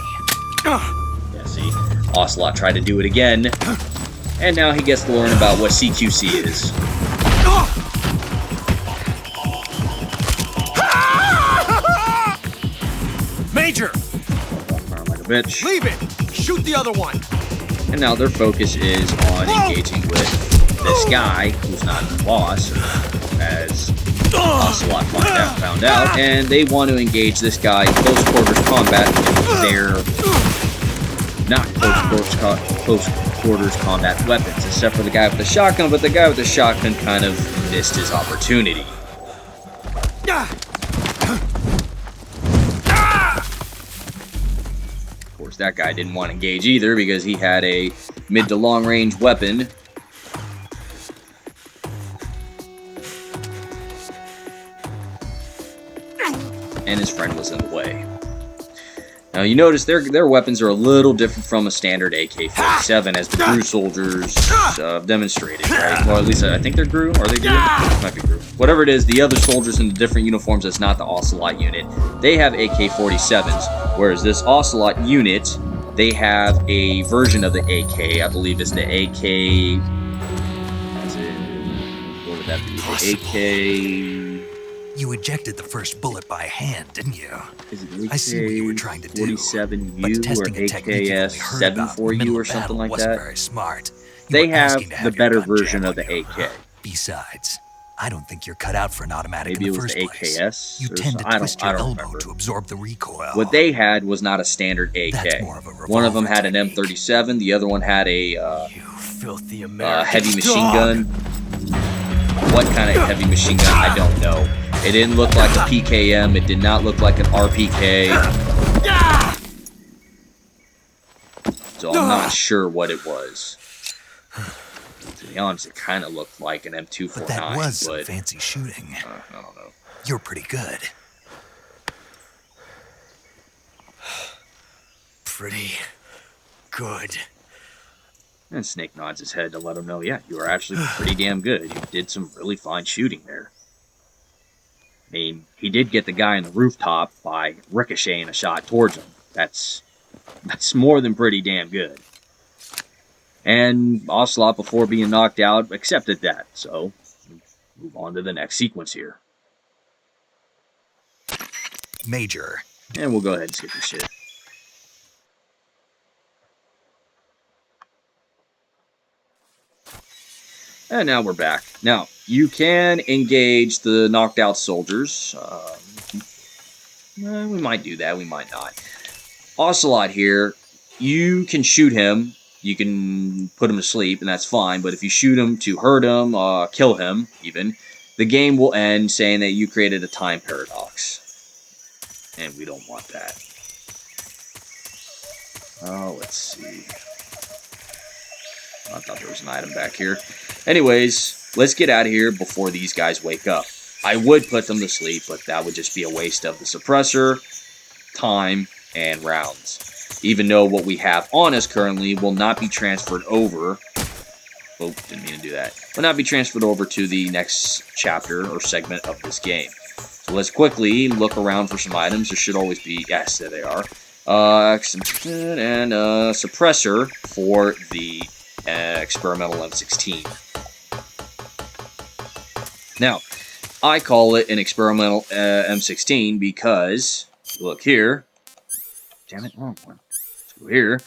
Yeah, see? Ocelot tried to do it again. And now he gets to learn about what CQC is. Major! Walk around like a bitch. Leave it! Shoot the other one! And now their focus is on engaging with this guy, who's not the boss, as Ocelot found out, and they want to engage this guy in close quarters combat with their not close quarters combat weapons, except for the guy with the shotgun, but the guy with the shotgun kind of missed his opportunity. Of course, that guy didn't want to engage either because he had a mid to long range weapon. And his friend was in the way. Now you notice their weapons are a little different from a standard AK-47, as the GRU soldiers demonstrated, right? Well, at least I think they're GRU. Are they GRU? Might be GRU. Whatever it is, the other soldiers in the different uniforms that's not the Ocelot unit, they have AK-47s, whereas this Ocelot unit, they have a version of the AK. I believe it's the AK... What would that be? The AK... You ejected the first bullet by hand, didn't you? Is it I see what you were trying to do. 47U But or testing a technique you've only heard about in the AKS-74U middle or of something battle like wasn't that? very smart. You They were have asking to the your better gun version jam of the on you. AK. Besides, I don't think you're cut out for an automatic Maybe in it the was first the place. AKS. You Or tend to I twist don't your elbow remember. to absorb the recoil. What they had was not a standard AK. That's more of a One of them revolver had an technique. M37. The other one had a You filthy American heavy machine dog. gun. What kind of heavy machine gun? I don't know. It didn't look like a PKM. It did not look like an RPK. So I'm not sure what it was. To be honest, it kind of looked like an M249. But that was some but, fancy shooting. I don't know. You're pretty good. Pretty good. And Snake nods his head to let him know, yeah, you were actually pretty damn good. You did some really fine shooting there. I mean, he did get the guy on the rooftop by ricocheting a shot towards him. That's more than pretty damn good. And Ocelot, before being knocked out, accepted that. So, move on to the next sequence here. Major. And we'll go ahead and skip this shit. And now we're back. Now, you can engage the knocked out soldiers. We might do that, we might not. Ocelot here, you can shoot him. You can put him to sleep, and that's fine. But if you shoot him to hurt him, kill him, even, the game will end saying that you created a time paradox. And we don't want that. Oh, let's see. I thought there was an item back here. Anyways, let's get out of here before these guys wake up. I would put them to sleep, but that would just be a waste of the suppressor, time, and rounds. Even though what we have on us currently will not be transferred over. Oh, didn't mean to do that. Will not be transferred over to the next chapter or segment of this game. So let's quickly look around for some items. There should always be... Yes, there they are. And a suppressor for the experimental M16. Now, I call it an experimental M16 because, look here. Damn it, wrong one. So here,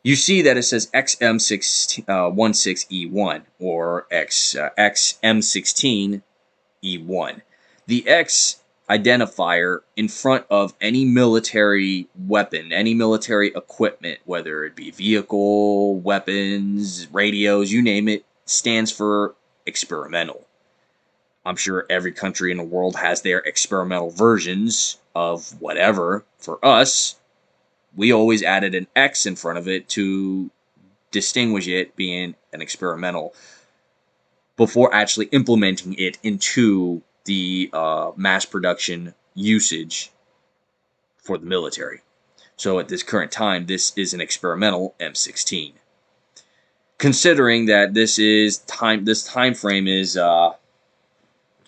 you see that it says XM16E1 or XM16E1. The X identifier in front of any military weapon, any military equipment, whether it be vehicle, weapons, radios, you name it, stands for experimental. I'm sure every country in the world has their experimental versions of whatever. For us, we always added an X in front of it to distinguish it being an experimental before actually implementing it into the mass production usage for the military. So at this current time, this is an experimental M16. Considering that this time frame is the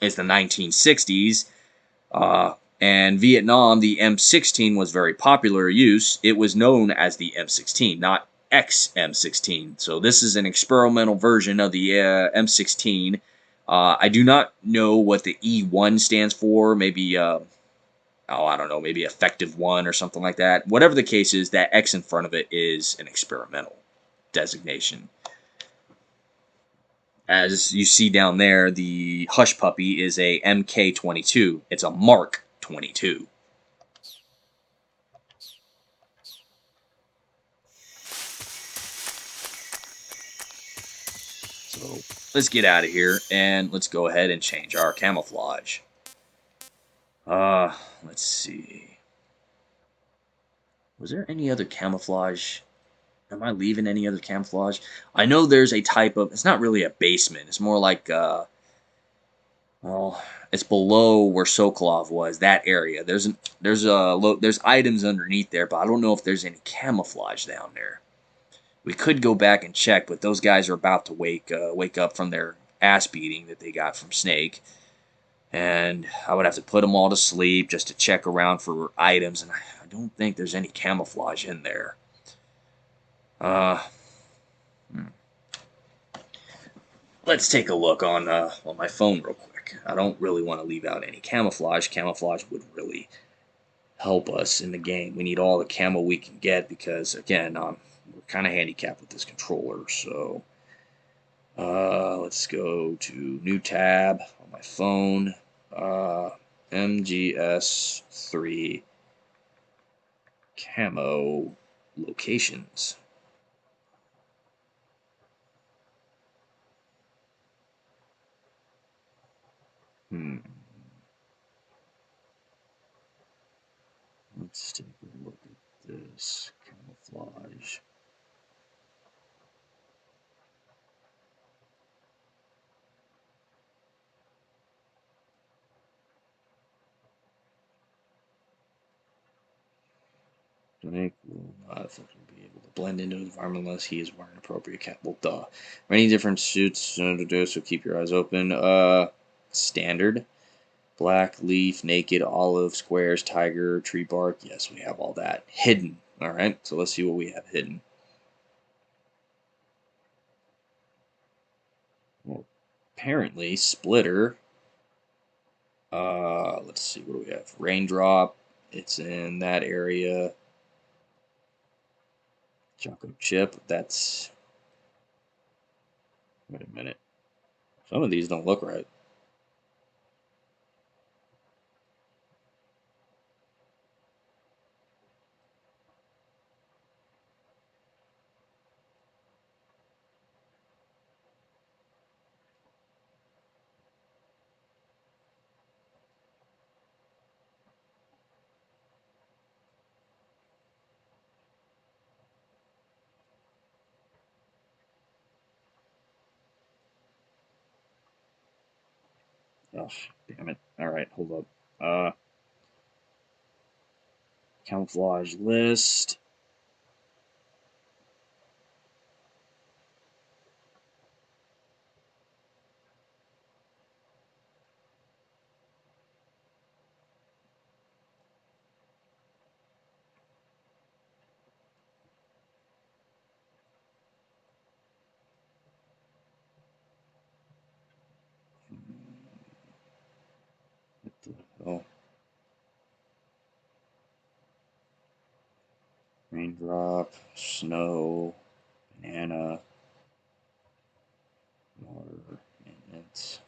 1960s, and Vietnam, the M16 was very popular use. It was known as the M16, not XM16. So this is an experimental version of the M16. I do not know what the E1 stands for. Maybe, I don't know, maybe effective one or something like that. Whatever the case is, that X in front of it is an experimental designation. As you see down there, the Hush Puppy is a MK22. It's a Mark 22. So let's get out of here and let's go ahead and change our camouflage. Let's see. Was there any other camouflage? Am I leaving any other camouflage? I know there's a type of... It's not really a basement. It's more like... well, it's below where Sokolov was. That area. There's items underneath there, but I don't know if there's any camouflage down there. We could go back and check, but those guys are about to wake up from their ass beating that they got from Snake. And I would have to put them all to sleep just to check around for items, and I don't think there's any camouflage in there. Let's take a look on my phone real quick. I don't really want to leave out any camouflage. Camouflage would really help us in the game. We need all the camo we can get because, again, we're kind of handicapped with this controller. So, let's Let's go to new tab on my phone. MGS3 camo locations. Let's take a look at this camouflage. Drake will not effectively be able to blend into the environment unless he is wearing appropriate cap. Well, duh. Many different suits, so keep your eyes open. Standard. Black, leaf, naked, olive, squares, tiger, tree bark. Yes, we have all that. Hidden. Alright, so let's see what we have hidden. Well, apparently, splitter. Let's see, what do we have? Raindrop. It's in that area. Choco chip. That's... Wait a minute. Some of these don't look right. Oh, damn it. Alright, hold up. Camouflage list. What the hell? Raindrop, snow, banana, water, maintenance.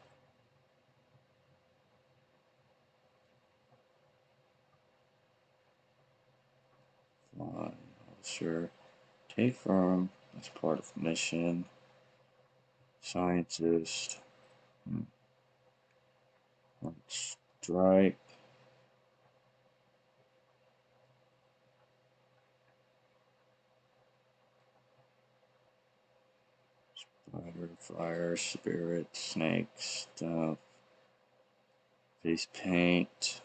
Flying officer. Take from as part of mission. Scientist. Stripe. Spider, fire, spirit, snake, stuff. Face paint.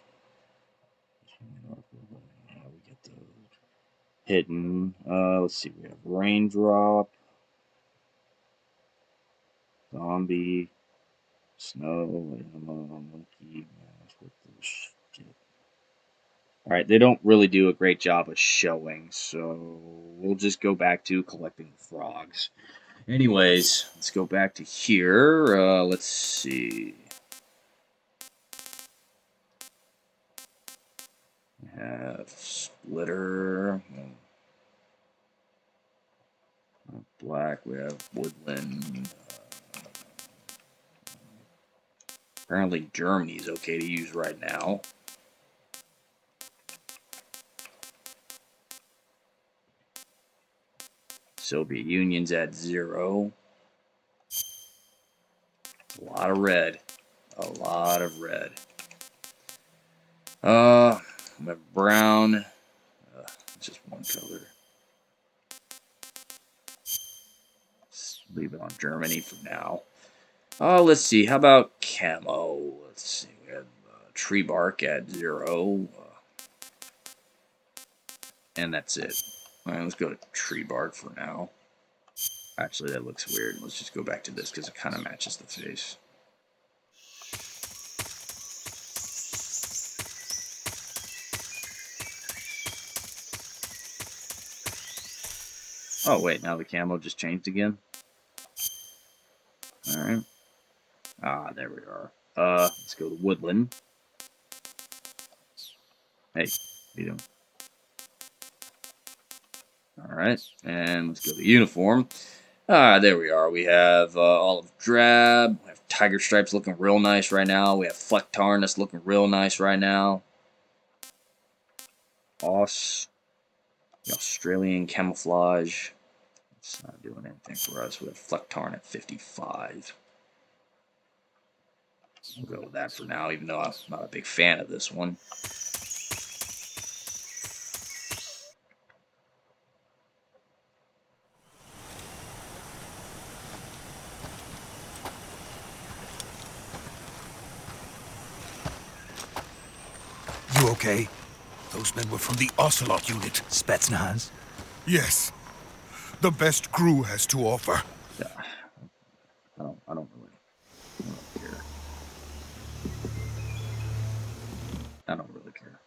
Yeah, we get those. Hidden. Let's see. We have raindrop, zombie, snow, animal, monkey, mask. What the shit? All right, they don't really do a great job of showing, so we'll just go back to collecting frogs. Anyways, let's go back to here. Let's see. We have splitter. Black. We have woodland. Apparently Germany's okay to use right now. Soviet Union's at 0. A lot of red. A lot of red. We have brown. Just one color. Let's leave it on Germany for now. Let's see. How about camo? Let's see. We have tree bark at 0. And that's it. Alright, let's go to tree bark for now. Actually, that looks weird. Let's just go back to this because it kind of matches the face. Oh, wait. Now the camo just changed again? Alright. Ah, there we are. Let's go to woodland. Hey, what are you doing? Alright, and let's go to uniform. There we are. We have olive drab. We have tiger stripes looking real nice right now. We have fleck tarn that's looking real nice right now. Australian camouflage. It's not doing anything for us. We have fleck tarn at 55. We'll go with that for now, even though I'm not a big fan of this one. You okay? Those men were from the Ocelot unit. Spetsnaz? Yes. The best crew has to offer. Yeah, I don't really care. I don't really care.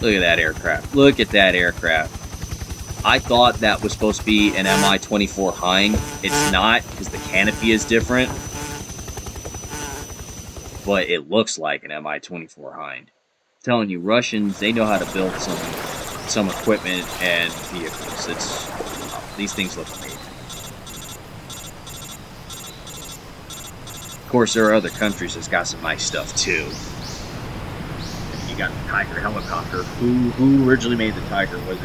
Look at that aircraft. Look at that aircraft. I thought that was supposed to be an Mi-24 Hind. It's not, because the canopy is different. But it looks like an Mi-24 Hind. I'm telling you, Russians, they know how to build some equipment and vehicles. These things look amazing. Of course, there are other countries that's got some nice stuff too. You got the Tiger helicopter. Who originally made the Tiger? Was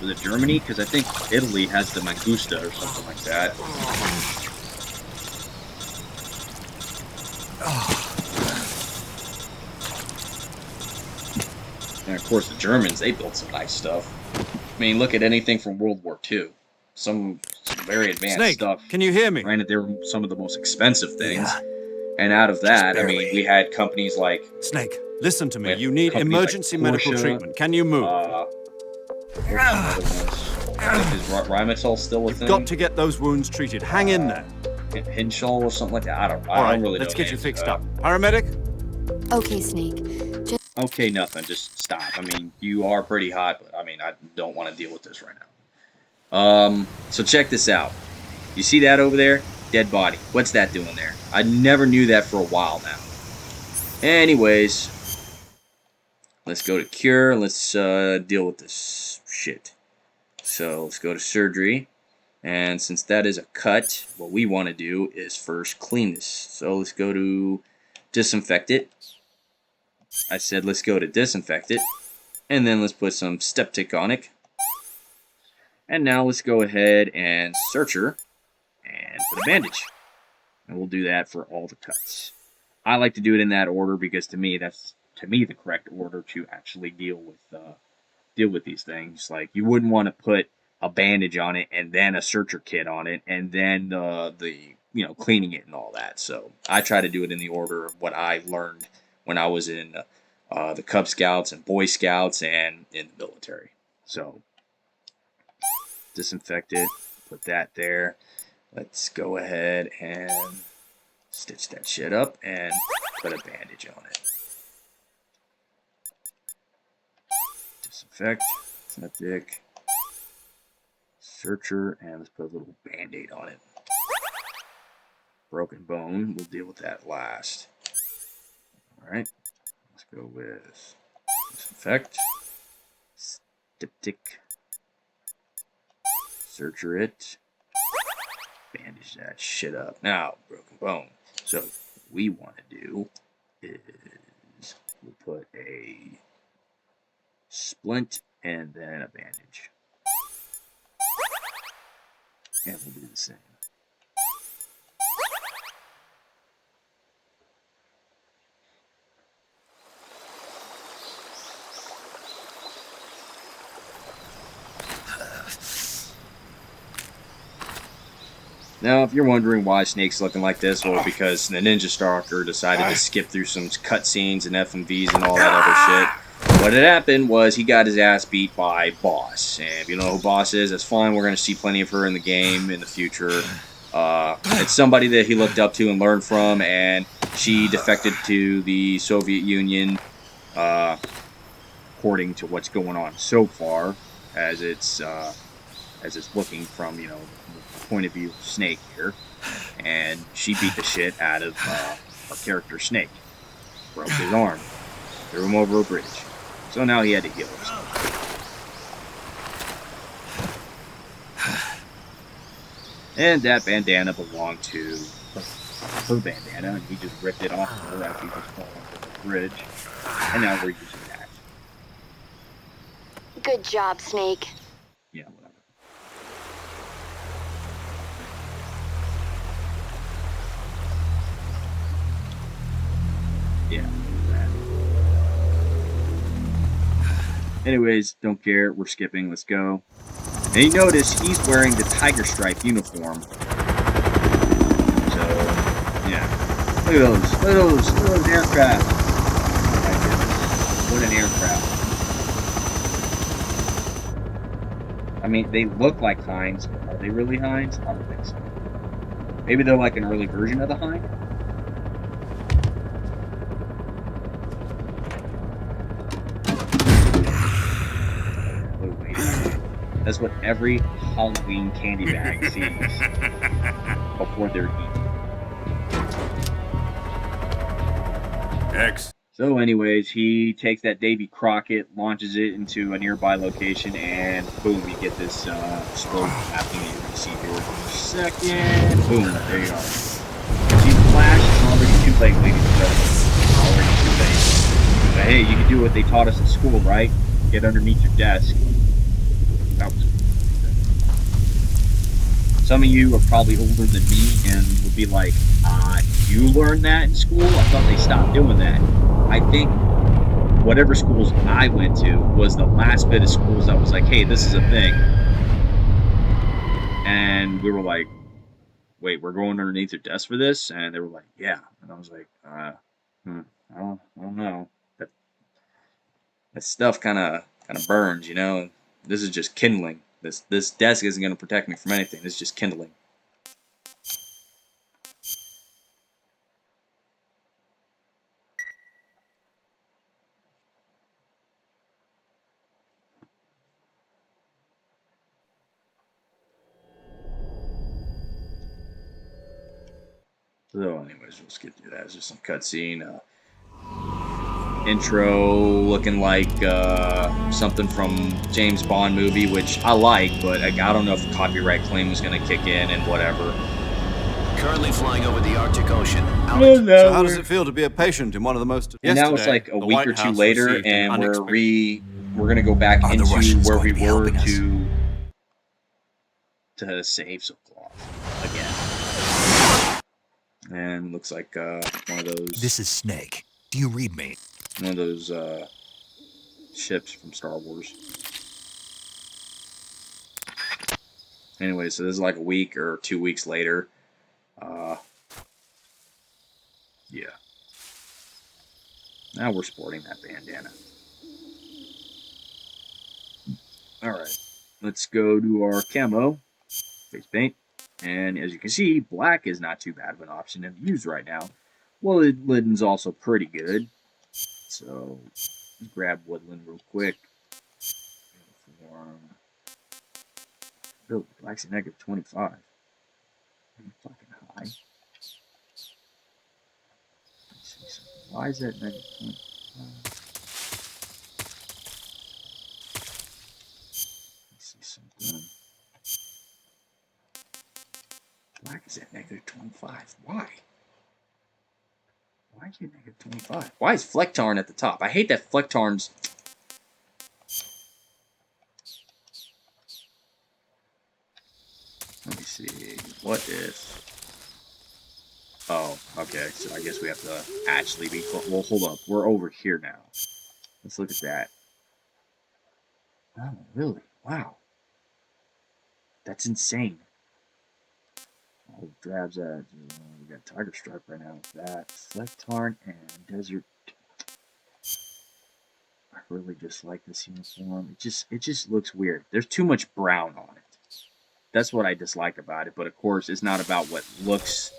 it Germany? Because I think Italy has the Mangusta or something like that. And of course, the Germans, they built some nice stuff. I mean, look at anything from World War II. Some very advanced Snake, stuff. can you hear me? Granted, they were some of the most expensive things. Yeah. And out of that, I barely. mean, we had companies like Snake, listen to me. With You need companies like emergency medical Porsche, treatment. Can you move? is Rhymacol still with them? Got to get those wounds treated. Hang in there. Hinshaw or something like that. I don't All right, really let's know get you names. fixed up. Paramedic? Okay, Snake. Just Okay, nothing. Just stop. I mean, you are pretty hot, but I mean, I don't want to deal with this right now. So check this out. You see that over there? Dead body. What's that doing there? I never knew that for a while now. Anyways, let's go to cure and let's deal with this shit. So let's go to surgery. And since that is a cut, what we want to do is first clean this. So let's go to disinfect it. I said let's go to disinfect it. And then let's put some Steptic. And now let's go ahead and suture and put a bandage. And we'll do that for all the cuts. I like to do it in that order because to me that's the correct order to actually deal with these things. Like you wouldn't want to put a bandage on it and then a suture kit on it and then the cleaning it and all that. So I try to do it in the order of what I learned when I was in the Cub Scouts and Boy Scouts and in the military. So disinfect it, put that there. Let's go ahead and stitch that shit up and put a bandage on it. Disinfect, septic, suture, and let's put a little band-aid on it. Broken bone, we'll deal with that last. Alright, let's go with disinfect, septic, suture it, bandage that shit up. Now, broken bone. So, what we want to do is we'll put a splint and then a bandage. And we'll do the same. Now, if you're wondering why Snake's looking like this, well, because the Ninja Stalker decided to skip through some cutscenes and FMVs and all that other shit. What had happened was he got his ass beat by Boss. And if you know who Boss is, that's fine. We're going to see plenty of her in the game in the future. It's somebody that he looked up to and learned from, and she defected to the Soviet Union, according to what's going on so far, as it's looking from, the point of view of Snake here. And she beat the shit out of our character Snake. Broke his arm. Threw him over a bridge. So now he had to heal himself. And that bandana belonged to her bandana, and he just ripped it off of her after he was falling over the bridge. And now we're using that. Good job, Snake. Yeah, whatever. Yeah, that. Anyways, don't care. We're skipping. Let's go. And you notice he's wearing the tiger stripe uniform. So, yeah. Look at those. Look at those. Look at those aircraft. Oh my goodness. What an aircraft. I mean, they look like Hinds, but are they really Hinds? I don't think so. Maybe they're like an early version of the Hind. Oh, wait. That's what every Halloween candy bag sees before they're eaten. X. So anyways, he takes that Davy Crockett, launches it into a nearby location, and boom, you get this explosion happening that you're going to see here in a second. Boom, there you are. See the flash? It's already too late, ladies and gentlemen. Already too late. But hey, you can do what they taught us in school, right? Get underneath your desk. That was Some of you are probably older than me and would be like, you learned that in school? I thought they stopped doing that. I think whatever schools I went to was the last bit of schools that was like, hey, this is a thing. And we were like, wait, we're going underneath your desk for this? And they were like, yeah. And I was like, I don't know. That stuff kind of burns, you know? This is just kindling. This desk isn't going to protect me from anything. This is just kindling. So anyways, we'll skip through that. It's just some cutscene. Intro looking like something from James Bond movie, which I like, but I don't know if the copyright claim was going to kick in and whatever. Currently flying over the Arctic Ocean. So how does it feel to be a patient in one of the most... And now it's like a week or two later, and we're going to go back into where we were to save Sokolov again. And looks like one of those... This is Snake. Do you read me? One of those ships from Star Wars. Anyway, so this is like a week or 2 weeks later. Yeah. Now we're sporting that bandana. Alright. Let's go to our camo. Face paint. And as you can see, black is not too bad of an option to use right now. Woodland's also pretty good. So, let's grab Woodland real quick. Really, black's a negative 25. Pretty fucking high. Let's see something. Why is that negative 25? Let's see something. Black is at negative 25. Why? Why is it negative 25? Why is Flecktarn at the top? I hate that Flecktarn's... Let me see. What if... Oh, okay. So I guess we have to actually be... Well, hold up. We're over here now. Let's look at that. Oh, really? Wow. That's insane. Oh, drabs at... We got Tiger Stripe right now with that. Flecktarn and Desert... I really dislike this uniform. It just looks weird. There's too much brown on it. That's what I dislike about it. But of course, it's not about what looks.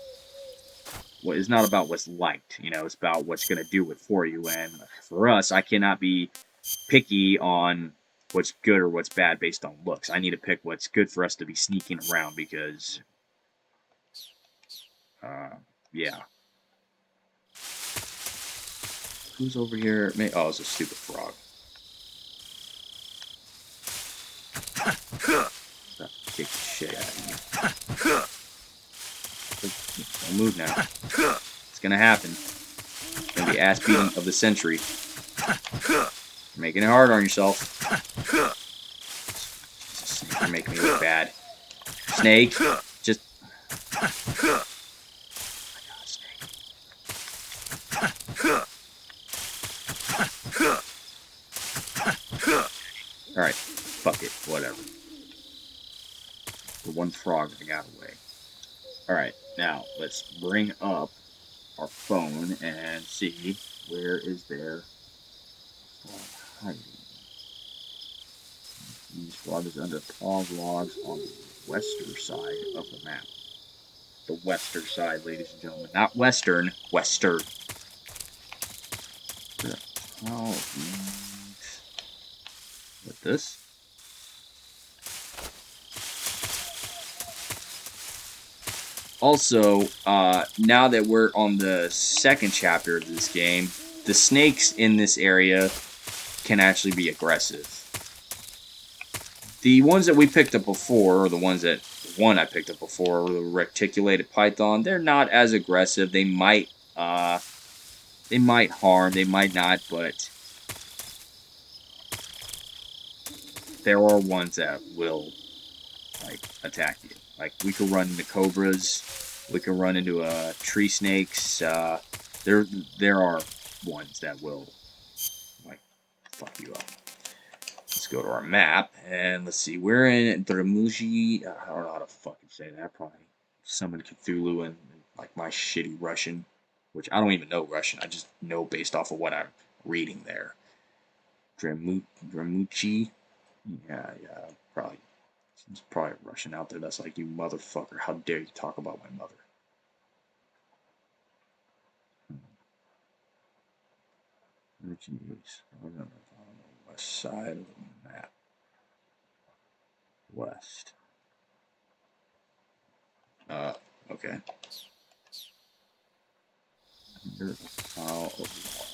Well, it's not about what's liked. You know, it's about what's gonna do it for you. And for us, I cannot be picky on what's good or what's bad based on looks. I need to pick what's good for us to be sneaking around because, yeah. Who's over here? Oh, it's a stupid frog. Stop kicking shit out of you. Don't move now. It's gonna happen. It's gonna be ass beating of the century. You're making it hard on yourself. Snake, you're making me look bad. Snake, just. Oh my God, Snake. Alright, fuck it, whatever. The one frog that got away. Alright, now let's bring up our phone and see where is there frog hiding. These frog is under frog logs on the western side of the map. The western side, ladies and gentlemen. Not western, western. Oh, with this? Also, now that we're on the second chapter of this game, the snakes in this area can actually be aggressive. The ones that we picked up before, or the one I picked up before, the reticulated python, they're not as aggressive. They might harm, they might not, but there are ones that will, like, attack you. Like, we could run into cobras, we could run into tree snakes. There are ones that will, like, fuck you up. Let's go to our map, and let's see. We're in Dramuji. I don't know how to fucking say that. Probably summoned Cthulhu and like my shitty Russian, which I don't even know Russian. I just know based off of what I'm reading there. Dramuchi. Yeah, probably. There's probably a Russian out there that's like, you motherfucker, how dare you talk about my mother. Jeez. On the west side of the map. West. Okay. Under a pile of logs.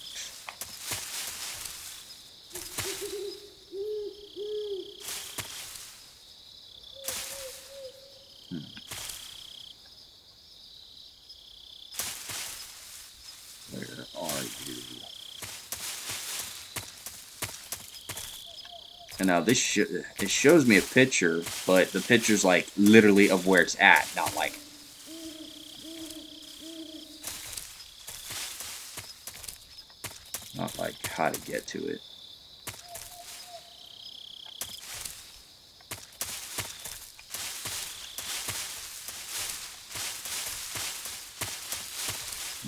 Where are you? And now this it shows me a picture, but the picture's like literally of where it's at, not like. Not like how to get to it.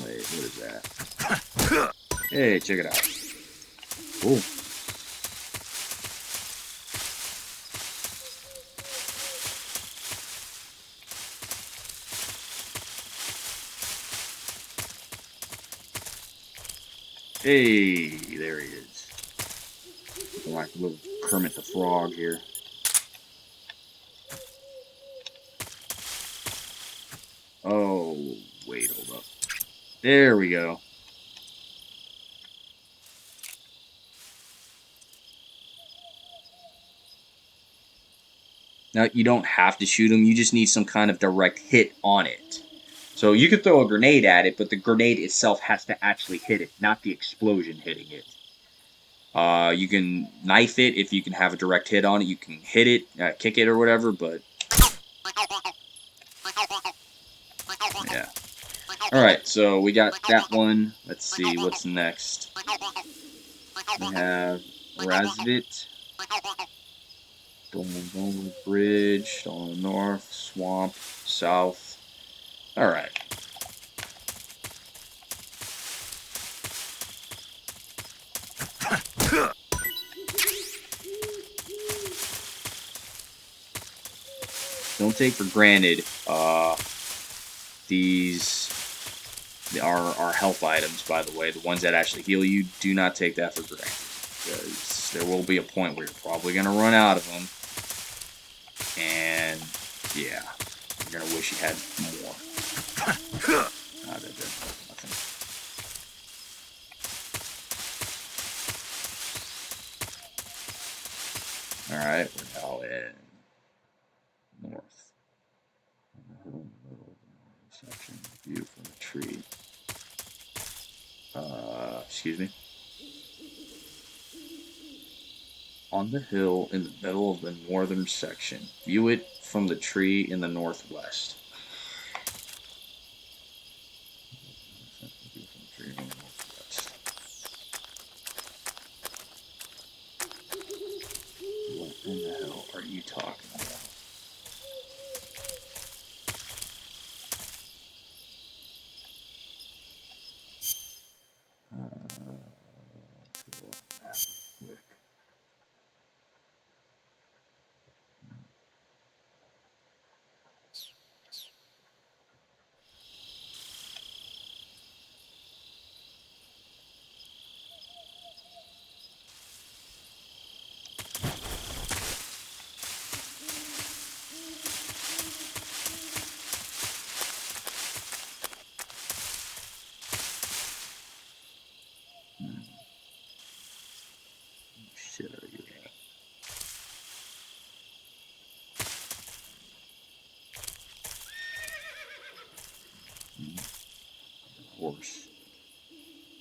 Wait, what is that? Hey, check it out. Cool. Hey, there he is. Like a little Kermit the Frog here. Oh, wait, hold up. There we go. Now, you don't have to shoot him. You just need some kind of direct hit on it. So you could throw a grenade at it, but the grenade itself has to actually hit it, not the explosion hitting it. You can knife it if you can have a direct hit on it. You can hit it, kick it or whatever, but... yeah. Alright, so we got that one. Let's see, what's next? We have Razvit. Stolen Bridge, Stolen North, Swamp, South. Alright. Don't take for granted these are health items, by the way. The ones that actually heal you, do not take that for granted. Because there will be a point where you're probably going to run out of them. And, yeah, you're going to wish you had more. That did nothing. Alright, we're now in north. Section view. excuse me. On the hill in the middle of the northern section. View it from the tree in the northwest. What in the hell are you talking about? Quick. Shit, are you at? Horse.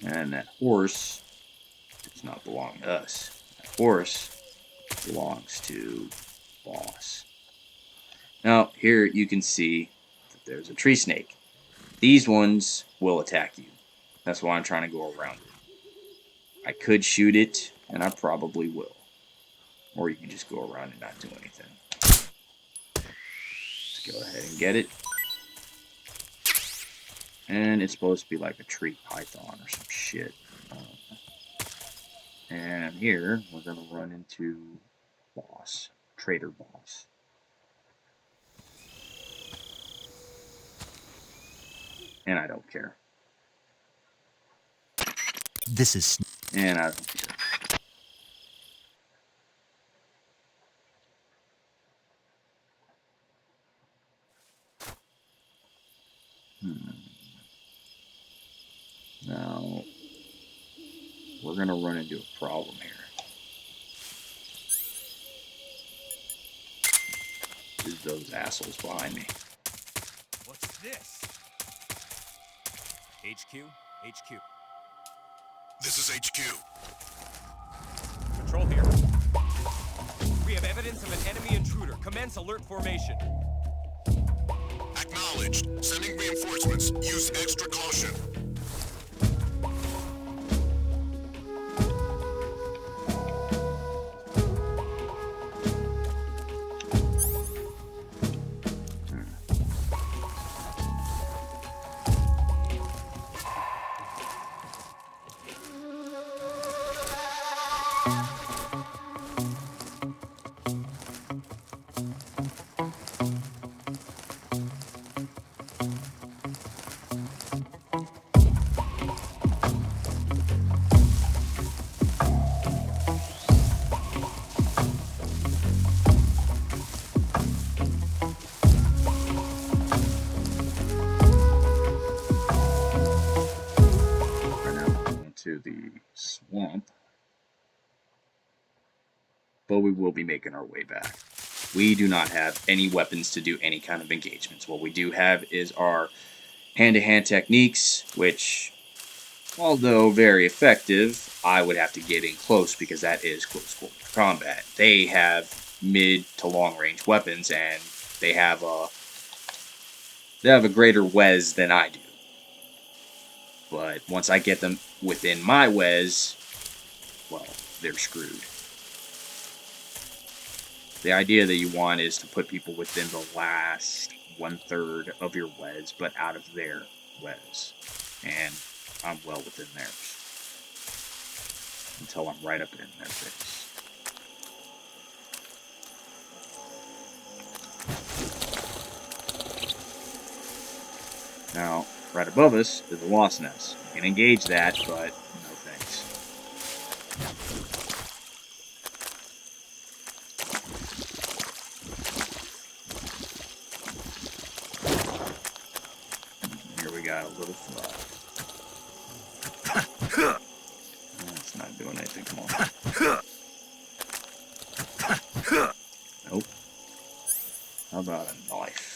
And that horse does not belong to us. That horse belongs to boss. Now, here you can see that there's a tree snake. These ones will attack you. That's why I'm trying to go around it. I could shoot it, and I probably will. Or you can just go around and not do anything. Let's go ahead and get it. And it's supposed to be like a tree python or some shit. And here, we're going to run into boss. Trader boss. And I don't care. This is And I don't care. Now, we're going to run into a problem here. Is those assholes behind me. What's this? HQ? HQ. This is HQ. Control here. We have evidence of an enemy intruder. Commence alert formation. Acknowledged. Sending reinforcements. Use extra caution. To the swamp, but we will be making our way back. We do not have any weapons to do any kind of engagements. What we do have is our hand-to-hand techniques, which, although very effective, I would have to get in close because that is close quarter combat. They have mid to long range weapons, and they have a greater Wes than I do. But once I get them within my Wes, well, they're screwed. The idea that you want is to put people within the last 1/3 of your Wes, but out of their Wes. And I'm well within theirs. Until I'm right up in their face. Now, right above us is a Lost Nest. You can engage that, but no thanks. Here we got a little fly. That's not doing anything. Come on. Nope. How about a knife?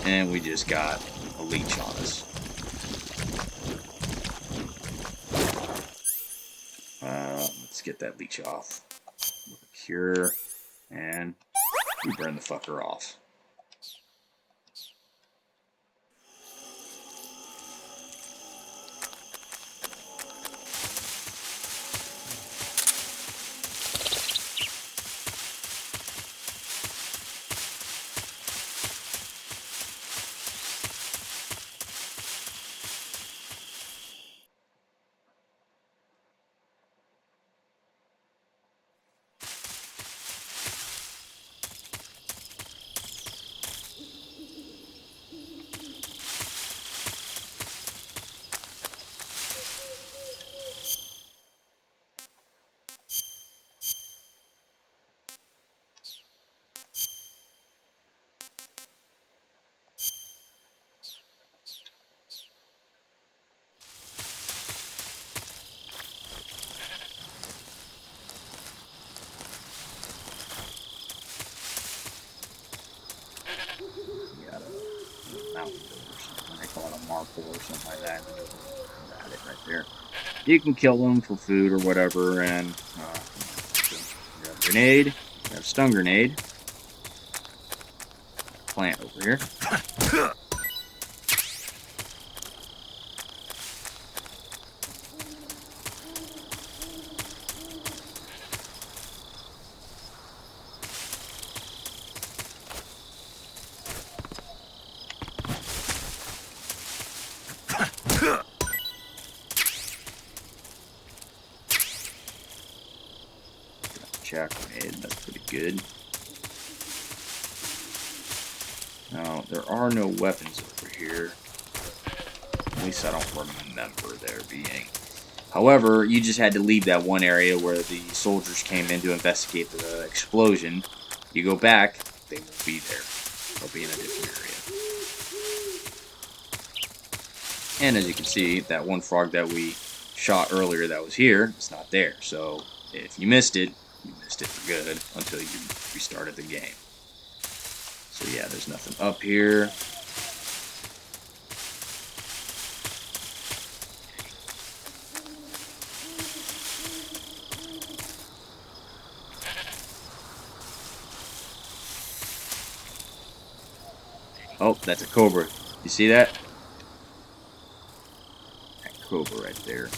And we just got a leech on us. Let's get that leech off. Cure. And we burn the fucker off. I call it a marple or something like that. Got it right there. You can kill them for food or whatever, and we have a grenade, we have a stun grenade, plant over here. Jack grenade, that's pretty good. Now, there are no weapons over here. At least I don't remember there being. However, you just had to leave that one area where the soldiers came in to investigate the explosion. You go back, they won't be there. They'll be in a different area. And as you can see, that one frog that we shot earlier that was here, it's not there. So, if you missed it for good until you restarted the game. So yeah, there's nothing up here. Oh, that's a cobra. You see that? That cobra right there.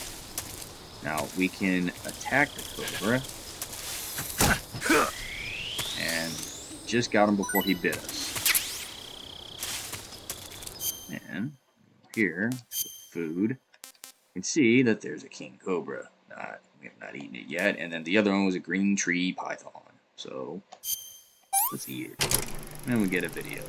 Now, we can attack the cobra. And just got him before he bit us. And here, food. You can see that there's a king cobra. We have not eaten it yet. And then the other one was a green tree python. So, let's eat it. And then we get a video.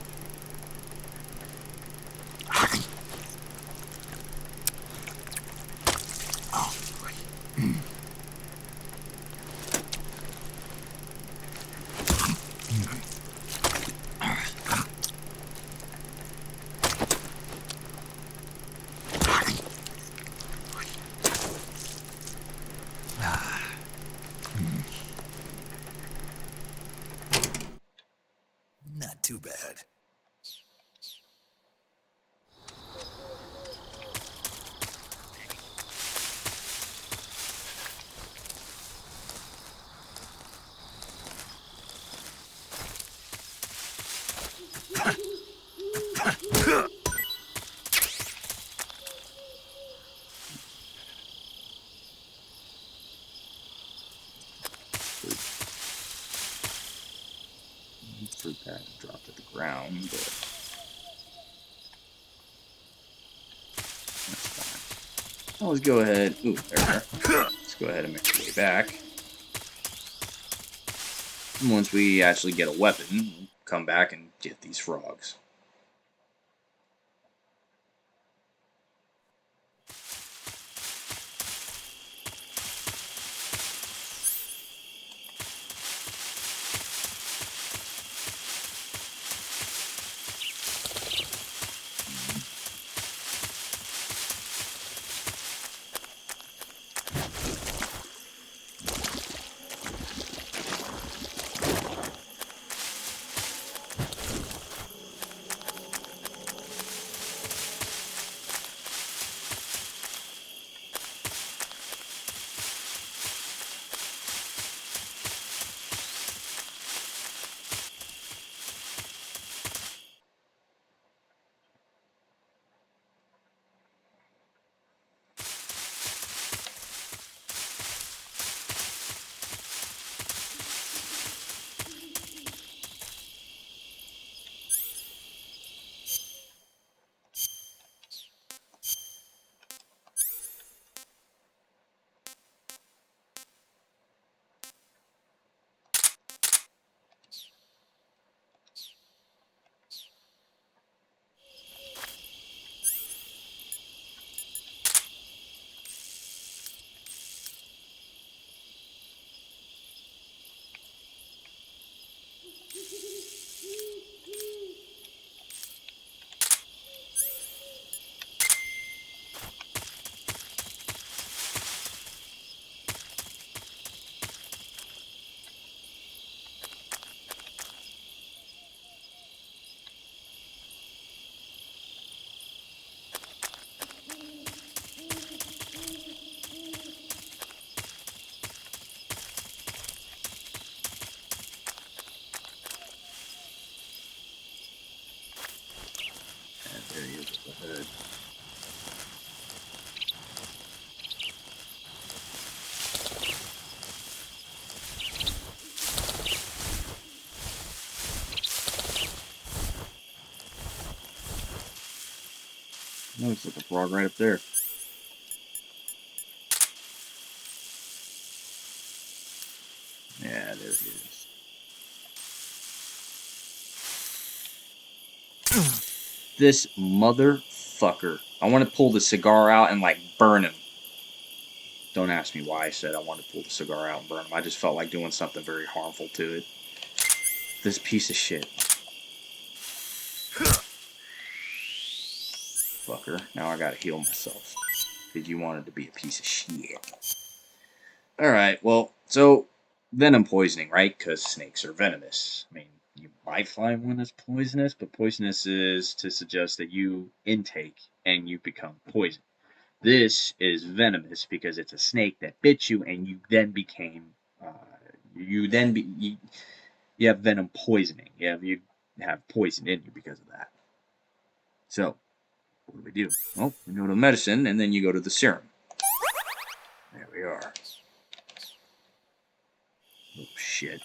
Not too bad. Fruit pad dropped to the ground, but that's fine. Well, let's go ahead. Ooh, there we are. Let's go ahead and make our way back. And once we actually get a weapon, we'll come back and get these frogs. Looks like a frog right up there. Yeah, there it is. This motherfucker. I want to pull the cigar out and like burn him. Don't ask me why I said I wanted to pull the cigar out and burn him. I just felt like doing something very harmful to it. This piece of shit. Fucker. Now I gotta heal myself. Because you wanted to be a piece of shit. Alright, well, so venom poisoning, right? Because snakes are venomous. I mean, you might find one that's poisonous, but poisonous is to suggest that you intake and you become poisoned. This is venomous because it's a snake that bit you and you then became, you have venom poisoning. You have poison in you because of that. So, what do we do? Well, we go to medicine and then you go to the serum. There we are. Oh, shit.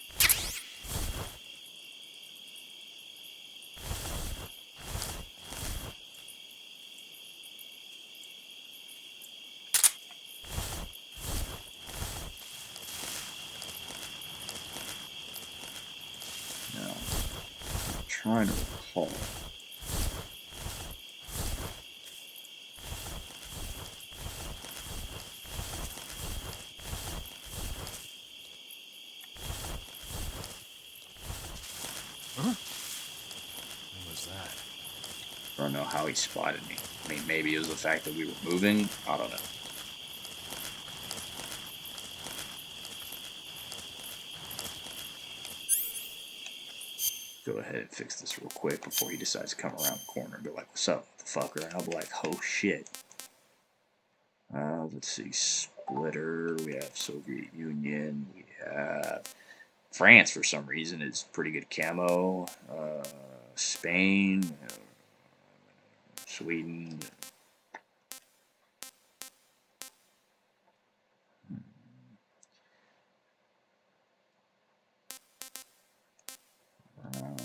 Now, I'm trying to recall. What was that? I don't know how he spotted me. I mean, maybe it was the fact that we were moving. I don't know. Go ahead and fix this real quick before he decides to come around the corner and be like, "What's up, fucker?" And I'll be like, "Oh shit." Let's see. Splitter. We have Soviet Union. We have France for some reason is pretty good camo. Spain. Sweden. Um,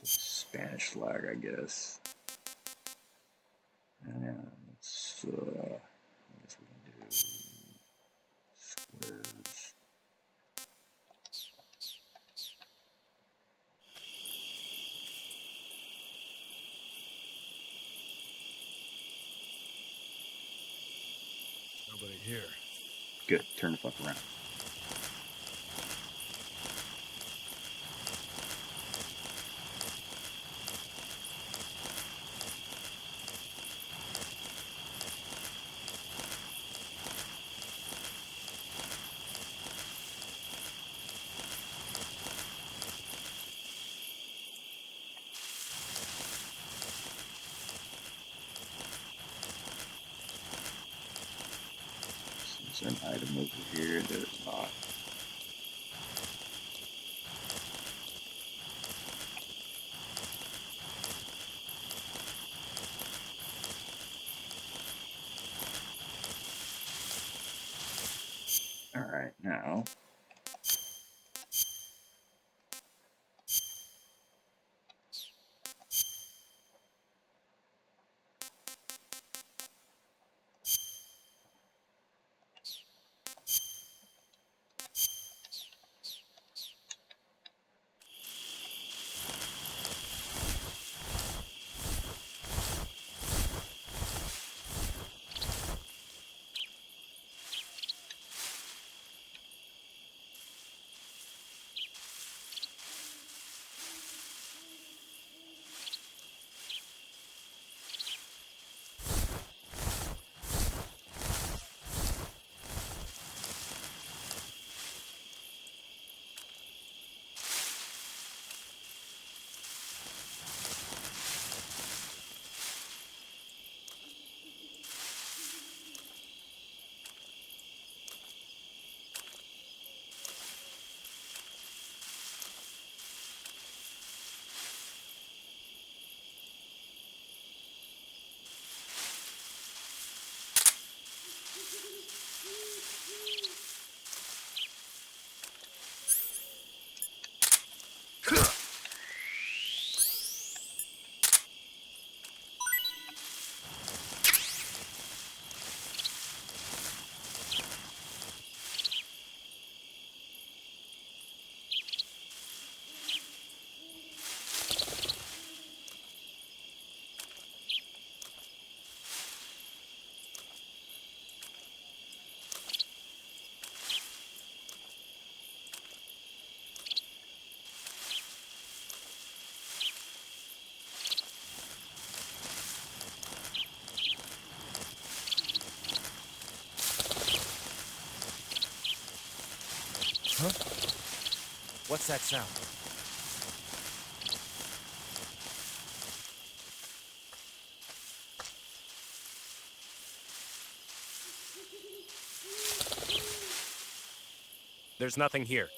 Spanish flag, I guess. And let's, I guess we can do squares. Nobody here. Good. Turn the fuck around. Is there an item over here? There's not. Alright, now. What's that sound? There's nothing here.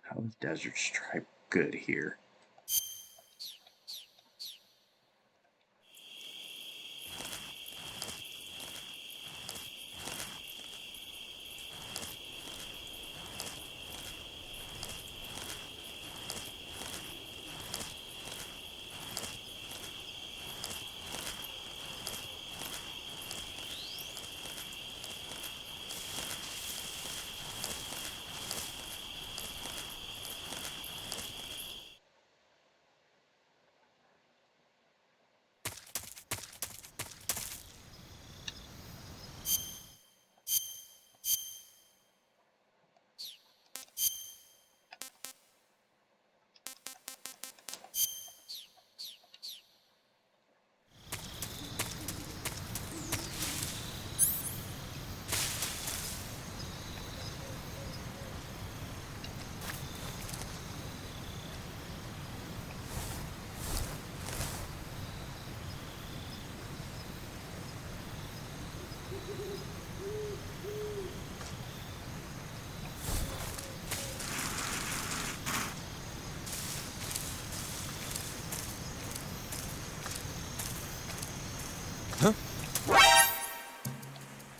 How is Desert Stripe good here?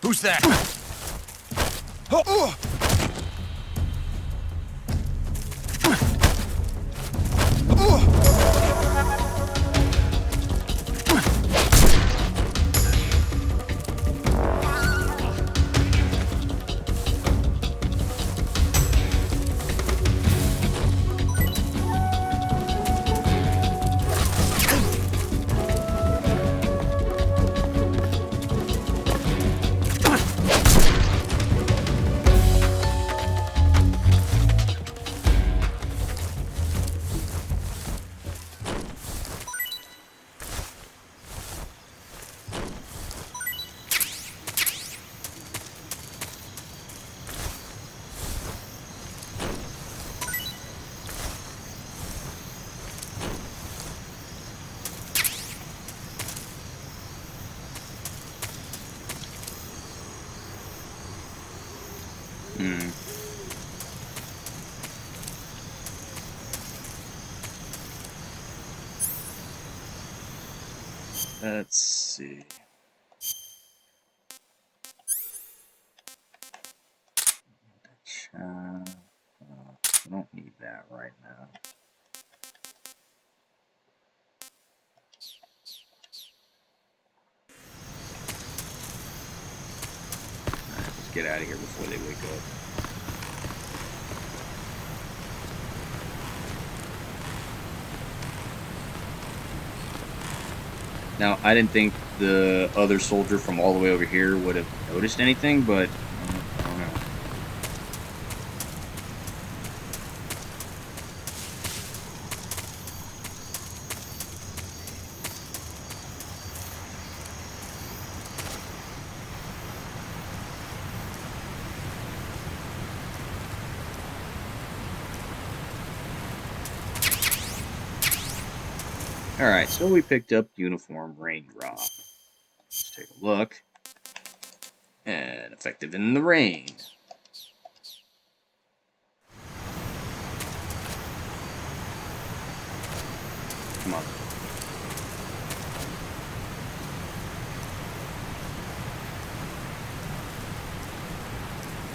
Who's that? Let's see. I don't need that right now. Alright, let's get out of here before they wake up. Now, I didn't think the other soldier from all the way over here would have noticed anything, but I don't know. Alright, so we picked up Uniform Raindrop. Let's take a look. And effective in the rain. Come on.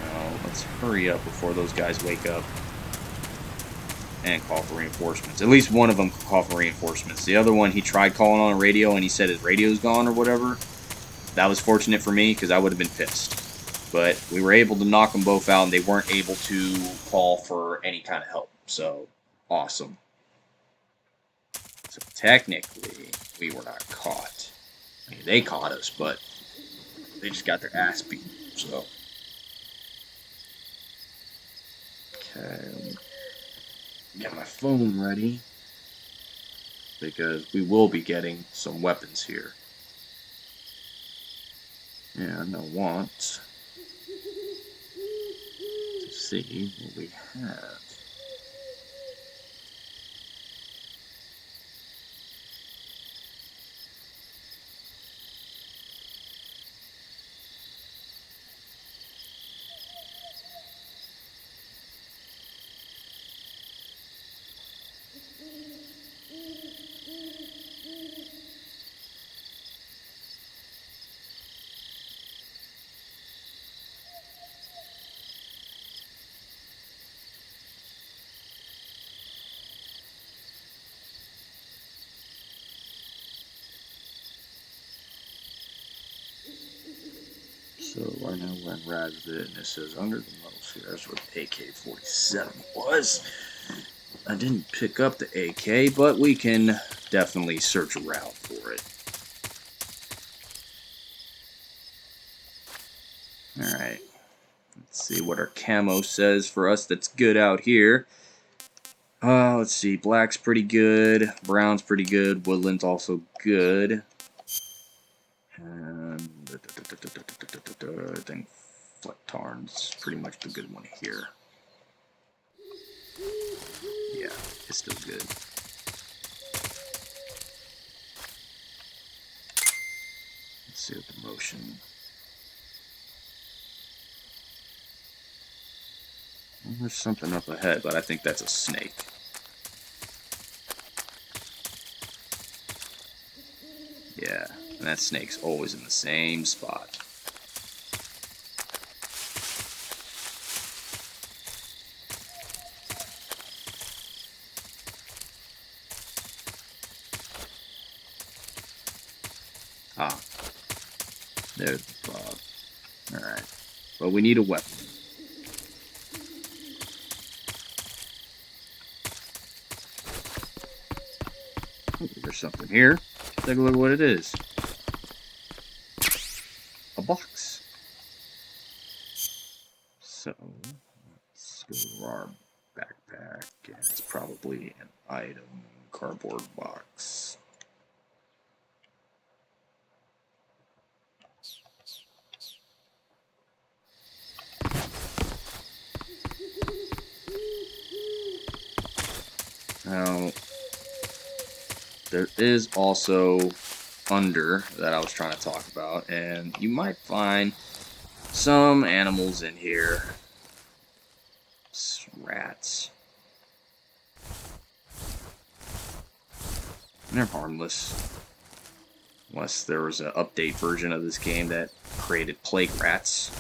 Now, let's hurry up before those guys wake up. and call for reinforcements. At least one of them could call for reinforcements. The other one, he tried calling on a radio and he said his radio's gone or whatever. That was fortunate for me because I would have been pissed. But we were able to knock them both out and they weren't able to call for any kind of help. So, awesome. So technically, we were not caught. I mean, they caught us, but they just got their ass beat. So, okay, get my phone ready because we will be getting some weapons here. And I want to see what we have. So right now we're in Rabbit, and it says under the models here. That's what the AK-47 was. I didn't pick up the AK, but we can definitely search around for it. Alright. Let's see what our camo says for us that's good out here. Let's see. Black's pretty good. Brown's pretty good. Woodland's also good. And I think Flecktarn's pretty much the good one here. Yeah, it's still good. Let's see what the motion. Well, there's something up ahead, but I think that's a snake. Yeah, and that snake's always in the same spot. Ah, there's the frog. Alright, but we need a weapon. Ooh, there's something here. Take a look at what it is. A box. So, let's go to our backpack, and it's probably an item cardboard box. Now, there is also under that I was trying to talk about, and you might find some animals in here. Rats. And they're harmless. Unless there was an update version of this game that created plague rats.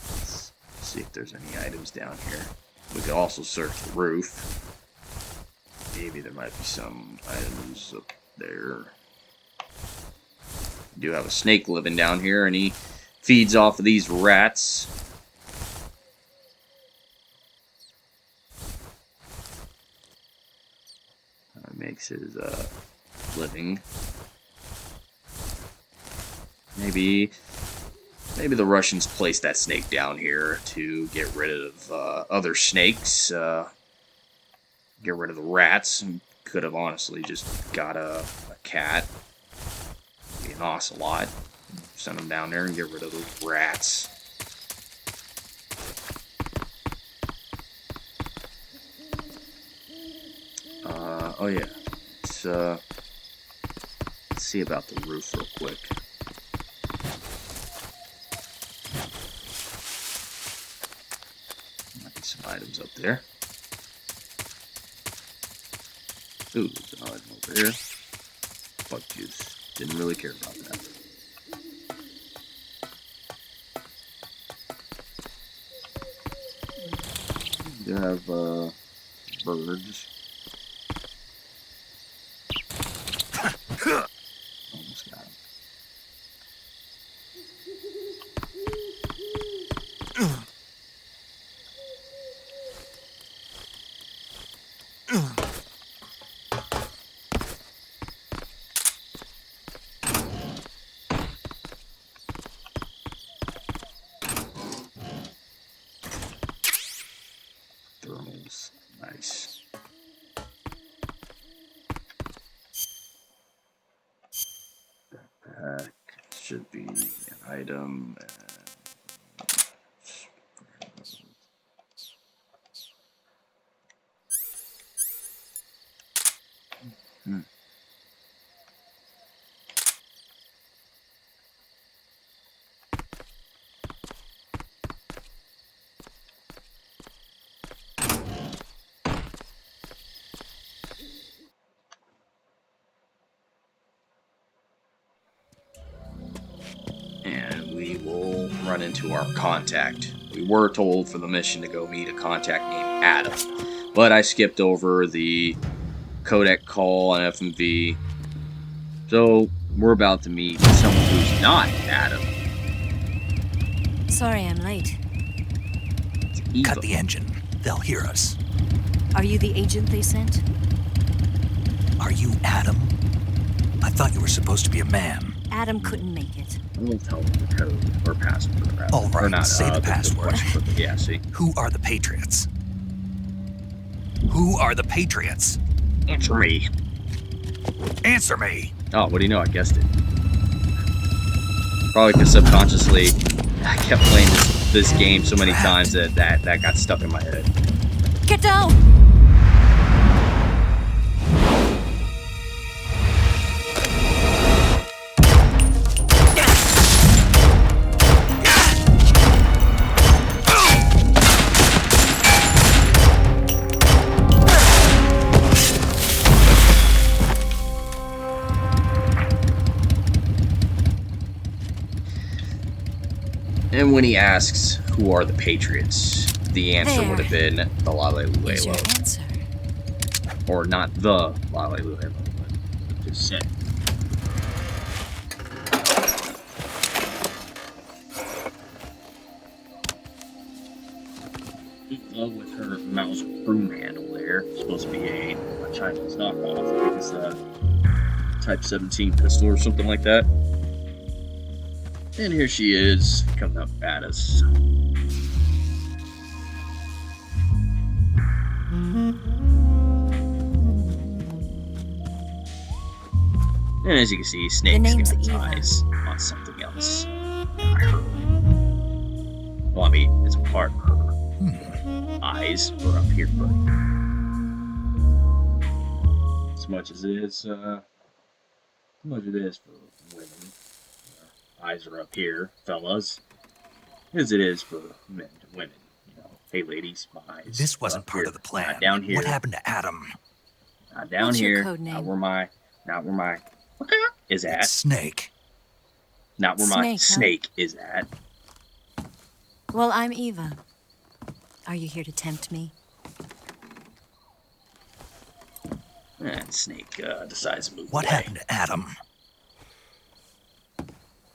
Let's see if there's any items down here. We could also search the roof. Maybe there might be some items up there. We do have a snake living down here, and he feeds off of these rats. Makes his living. Maybe the Russians placed that snake down here to get rid of other snakes, get rid of the rats. Could have honestly just got a cat, maybe an ocelot, send them down there and get rid of those rats. Oh yeah, let's see about the roof real quick. Might be some items up there. Ooh, there's an item over here. Bug juice. Didn't really care about that. You have birds. Almost got him. Thermals. Nice. Backpack should be an item. Hmm. And we will run into our contact. We were told for the mission to go meet a contact named Adam, but I skipped over the codec call on FMV. So we're about to meet someone who's not Adam. Sorry I'm late. It's Eva. Cut the engine. They'll hear us. Are you the agent they sent? Are you Adam? I thought you were supposed to be a man. Adam couldn't make it. I won't tell them the code or password. Rather. All right, Or not, say the password. Yeah, see. Who are the Patriots? Who are the Patriots? Answer me. Answer me! Oh, what do you know? I guessed it. Probably because subconsciously I kept playing this game so many times that got stuck in my head. Get down! And when he asks, who are the Patriots, the answer would have been the Is your Lalelu. answer? Or not the Lalelu, but just said. In love with her mouse broom handle there. Supposed to be a Chinese knockoff. I think it's a Type 17 pistol or something like that. And here she is, coming up at us. And as you can see, Snake's name's got his Eva. eyes on something else. Not her. Well, I mean, it's part of her. Eyes are up here, buddy. As much as it is, for women. Eyes are up here, fellas. As it is for men and women. You know, hey ladies, my eyes. This wasn't are up part here, of the plan. Not down here. What happened to Adam? Not down What's your here. code name? Not where my is at. It's Snake. Not where my Snake, huh? snake is at. Well, I'm Eva. Are you here to tempt me? And Snake decides to move What away. happened to Adam?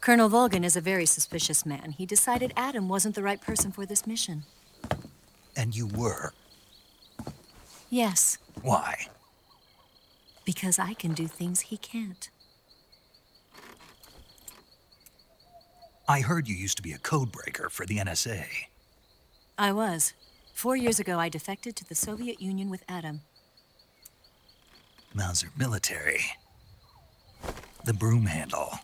Colonel Volgan is a very suspicious man. He decided Adam wasn't the right person for this mission. And you were. Yes, Why? because I can do things he can't. I heard you used to be a codebreaker for the NSA. I was. 4 years ago, I defected to the Soviet Union with Adam. Mauser military. The broom handle.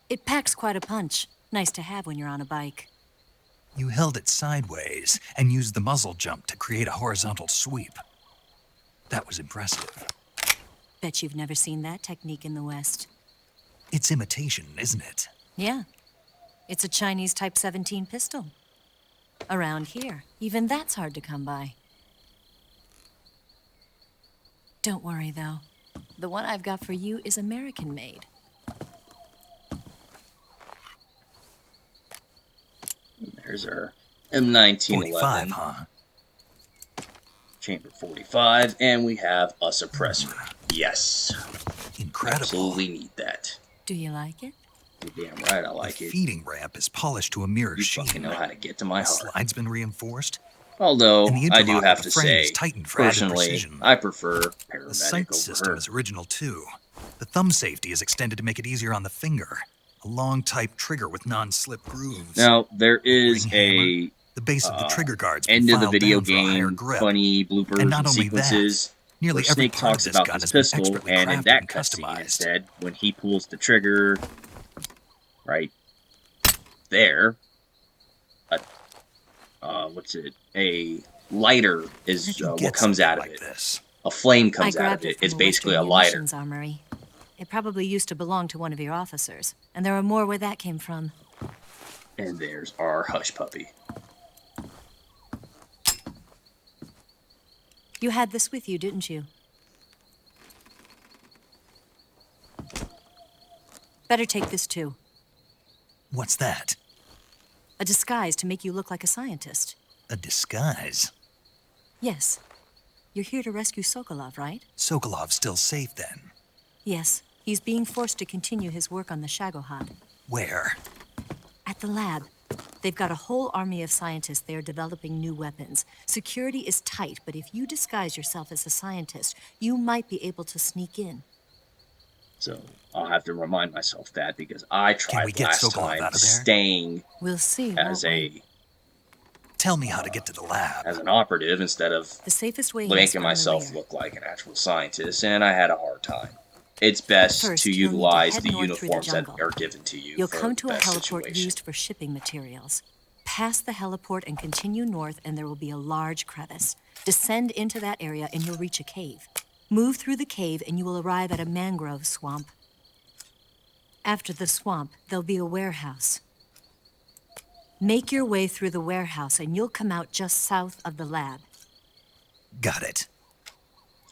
It packs quite a punch. Nice to have when you're on a bike. You held it sideways and used the muzzle jump to create a horizontal sweep. That was impressive. Bet you've never seen that technique in the West. It's imitation, isn't it? Yeah. It's a Chinese Type 17 pistol. Around here, even that's hard to come by. Don't worry, though. The one I've got for you is American-made. There's our M1911. 45, huh? Chamber 45, and we have a suppressor. Yes. Incredible. Absolutely need that. Do you like it? You're damn right I The like it. feeding ramp is polished to a mirror You sheen. fucking know how to get to my The heart. slide's been reinforced. Although, And the I do interlock have of to the frame say, is tightened for added personally, precision. I prefer The paramedic sight over system her. is original too. The thumb safety is extended to make it easier on the finger. A long type trigger with non-slip grooves. Now, there A is ring hammer. a The base of the trigger guard's been end of the filed video down for a higher game grip. funny And bloopers not and only that, sequences where nearly every Snake part of talks this about gun this has been pistol, expertly and in crafted that and cutscene customized. instead, when he pulls the trigger right there, a lighter Where'd is you what get comes something out of like it. this? A flame I comes out grabbed of it. it from It's a basically a Western lighter. munitions armory. It probably used to belong to one of your officers, and there are more where that came from. And there's our hush puppy. You had this with you, didn't you? Better take this too. What's that? A disguise to make you look like a scientist. A disguise? Yes. You're here to rescue Sokolov, right? Sokolov's still safe then. Yes. He's being forced to continue his work on the Shagohod. Where? At the lab. They've got a whole army of scientists there developing new weapons. Security is tight, but if you disguise yourself as a scientist, you might be able to sneak in. So I'll have to remind myself that because I we tried get last Sokolov time out of there? staying We'll see, as won't we? Tell me how to get to the lab. as an operative instead of The safest way is making from the myself rear. look like an actual scientist, and I had a hard time. It's best First, to you'll need to utilize head the north through the uniforms that jungle. are given to you. You'll for come the to a best heliport situation. used for shipping materials. Pass the heliport and continue north, and there will be a large crevice. Descend into that area, and you'll reach a cave. Move through the cave, and you will arrive at a mangrove swamp. After the swamp, there'll be a warehouse. Make your way through the warehouse, and you'll come out just south of the lab. Got it.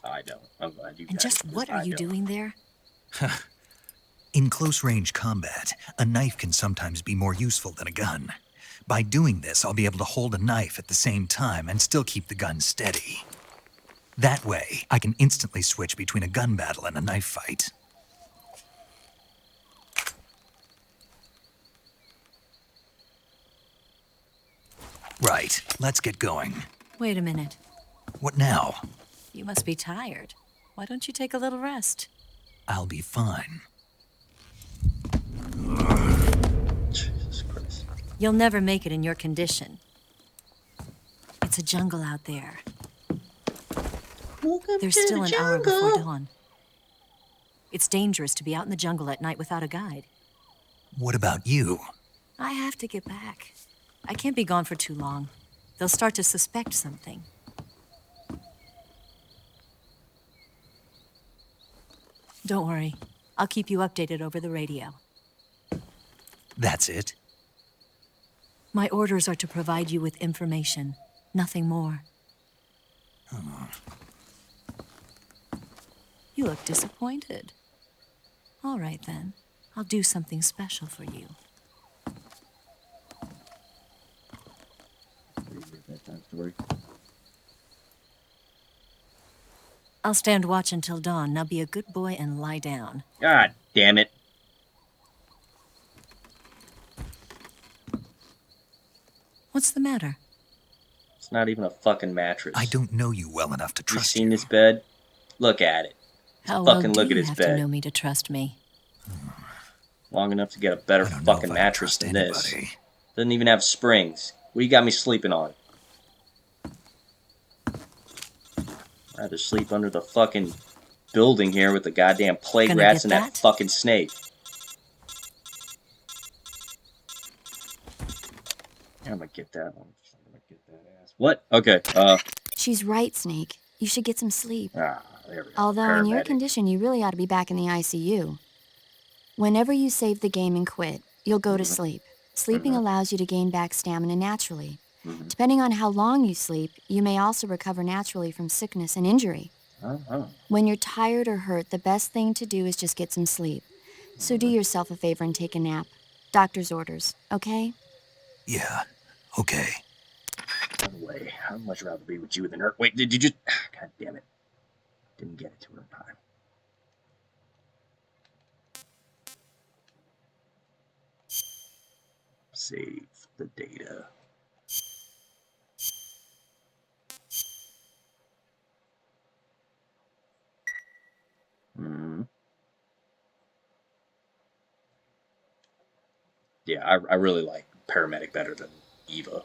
I don't. I'm glad you And got just it, 'cause what are I you don't. doing there? In close range combat, a knife can sometimes be more useful than a gun. By doing this, I'll be able to hold a knife at the same time and still keep the gun steady. That way, I can instantly switch between a gun battle and a knife fight. Right, let's get going. Wait a minute. What now? You must be tired. Why don't you take a little rest? I'll be fine. Jesus Christ. You'll never make it in your condition. It's a jungle out there. There's still an hour before dawn. It's dangerous to be out in the jungle at night without a guide. What about you? I have to get back. I can't be gone for too long. They'll start to suspect something. Don't worry. I'll keep you updated over the radio. That's it? My orders are to provide you with information, nothing more. You look disappointed. All right, then. I'll do something special for you. I'll stand watch until dawn. Now be a good boy and lie down. God damn it. What's the matter? It's not even a fucking mattress. I don't know you well enough to You trust seen you. this bed? Look at it. How fucking well look do at you his have bed. to know me to trust me? Long enough to get a better I don't know fucking if I can mattress trust than this. anybody. Doesn't even have springs. What do you got me sleeping on? I'd rather sleep under the fucking building here with the goddamn plague Gonna rats get and that that? fucking snake. Yeah, I'm gonna get that one. I'm gonna get that ass. What? Okay, She's right, Snake. You should get some sleep. there we go. Although, in your Paramedic. condition, you really ought to be back in the ICU. Whenever you save the game and quit, you'll go to sleep. Sleeping allows you to gain back stamina naturally. Depending on how long you sleep, you may also recover naturally from sickness and injury. When you're tired or hurt, the best thing to do is just get some sleep. So do yourself a favor and take a nap. Doctor's orders, okay? Yeah, okay. way. I'd much rather be with you than her. Wait, did you just... God damn it. Didn't get it to her in time. Save the data. Yeah, I really like Paramedic better than Eva.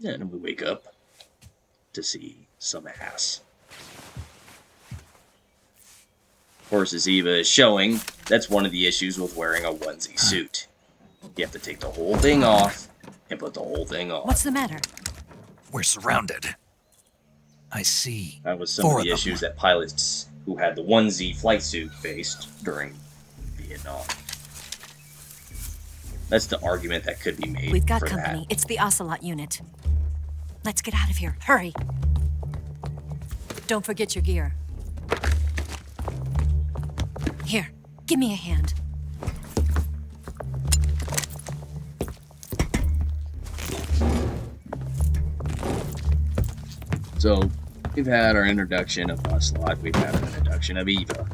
And we wake up to see some ass. Of course, as Eva is showing, that's one of the issues with wearing a onesie suit. You have to take the whole thing off and put the whole thing on. What's the matter? We're surrounded. I see. That was some of the issues that pilots who had the onesie flight suit faced during Vietnam. That's the argument that could be made. We've got for company. That. It's the Ocelot unit. Let's get out of here. Hurry. Don't forget your gear. Here, give me a hand. So, we've had our introduction of Ocelot. We've had our introduction of Eva.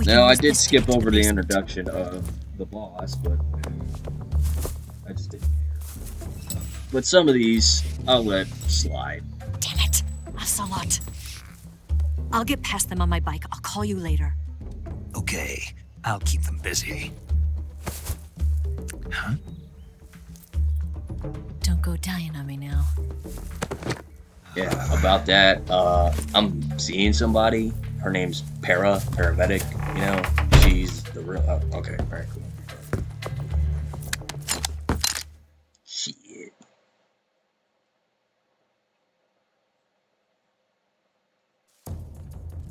Now, I did skip over the introduction of the boss, but I just didn't care. But some of these, I'll let slide. Damn it, Ocelot. I'll get past them on my bike. I'll call you later. Okay, I'll keep them busy. Huh? Don't go dying on me now. Yeah, about that, I'm seeing somebody. Her name's Paramedic, you know? She's the real... Oh, okay, alright, cool. Shit.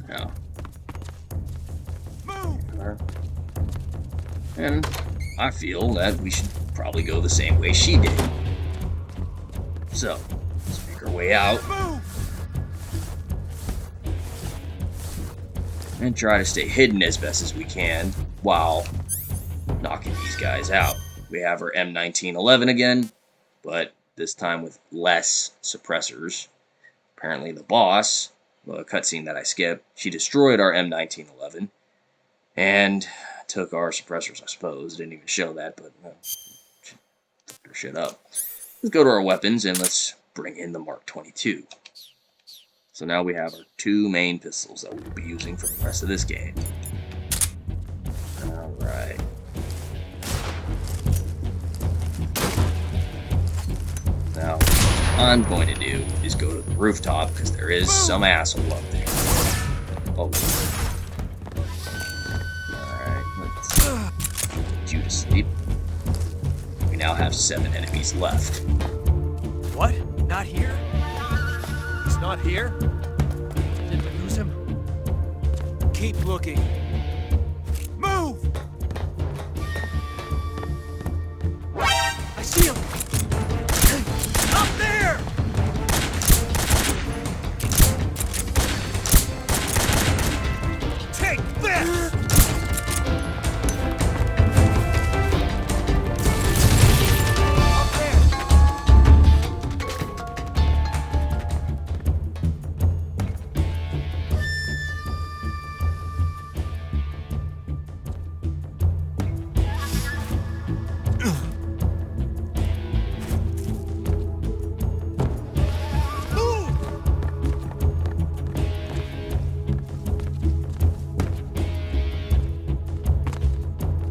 Now. Move! And I feel that we should probably go the same way she did. So, let's make our way out. And try to stay hidden as best as we can while knocking these guys out. We have our M1911 again, but this time with less suppressors. Apparently the boss, the cutscene that I skipped, she destroyed our M1911 and took our suppressors, I suppose. Didn't even show that, but she fucked her shit up. Let's go to our weapons and let's bring in the Mark 22. So now we have our two main pistols that we'll be using for the rest of this game. Alright. Now, what I'm going to do is go to the rooftop, because there is some asshole up there. Oh. Alright, let's put you to sleep. We now have 7 enemies left. What? Not here? He's not here? Did we lose him? Keep looking. Move! I see him! Up there! Take this!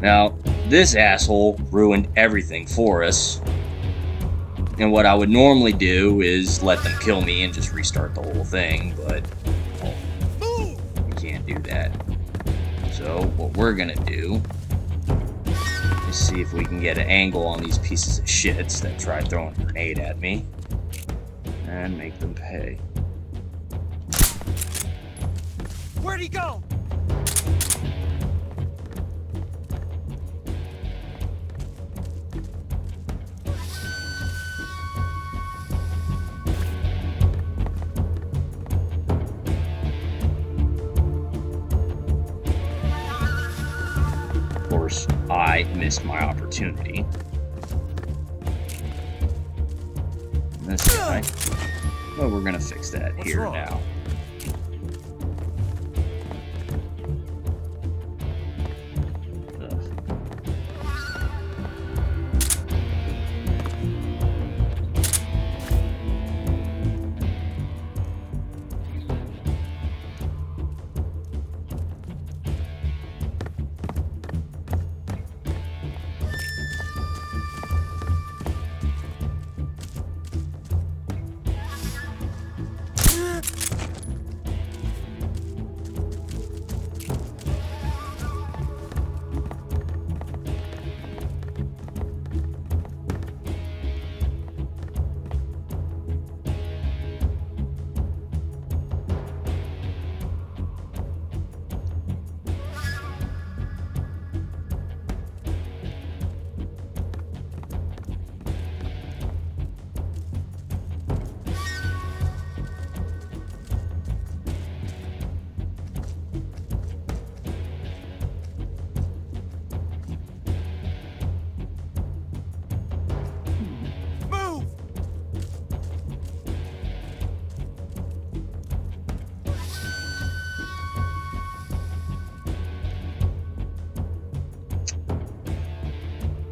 Now, this asshole ruined everything for us. And what I would normally do is let them kill me and just restart the whole thing, but well, we can't do that. So what we're gonna do is see if we can get an angle on these pieces of shits that try throwing a grenade at me and make them pay. Where'd he go? Of course, I missed my opportunity. And this guy. Well, we're gonna fix that What's here wrong? now. Ugh. Move!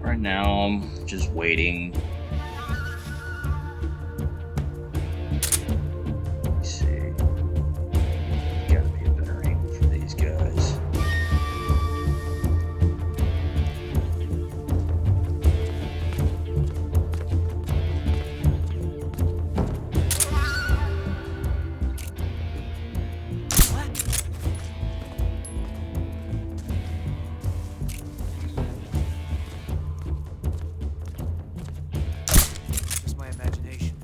Right now, I'm just waiting. Let's see. Gotta be a better angle for these guys. Just my imagination.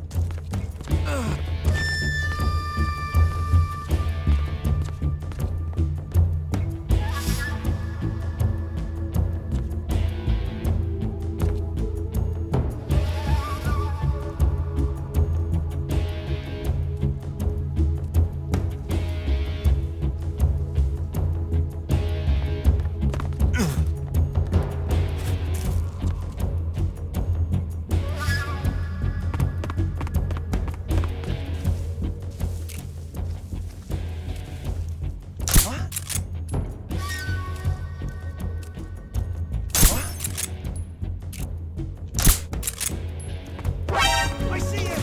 I see it!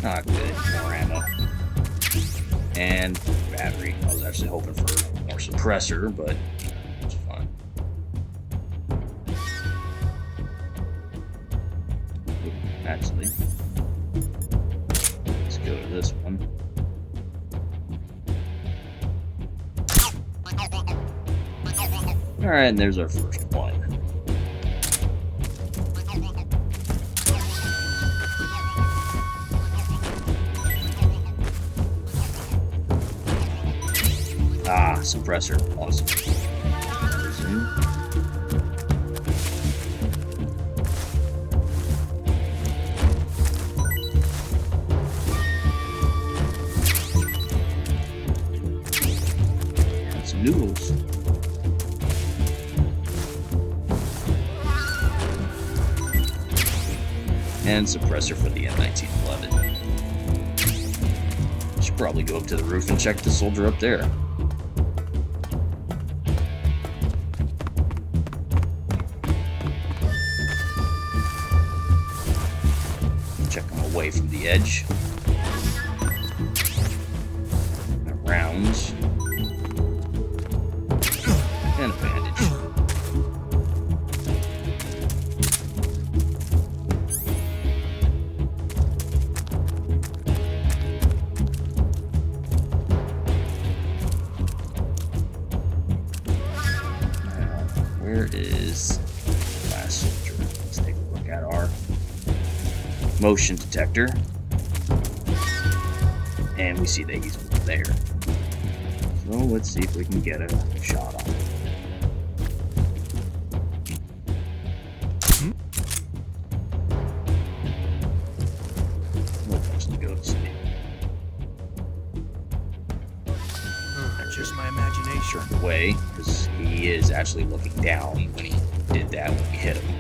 Not good. More ammo. And battery. I was actually hoping for more suppressor, but it's fine. Actually, let's go to this one. Alright, and there's our first one. Ah, suppressor. Awesome. Resume. Got some noodles. And suppressor for the M1911. Should probably go up to the roof and check the soldier up there. Check him away from the edge. Rounds. And a bandage. Where is the last soldier? Let's take a look at our motion detector. And we see that he's over there. So let's see if we can get a shot on him. We'll just go to sleep. Just my imagination. Turned away, because he is actually looking down when he did that when we hit him.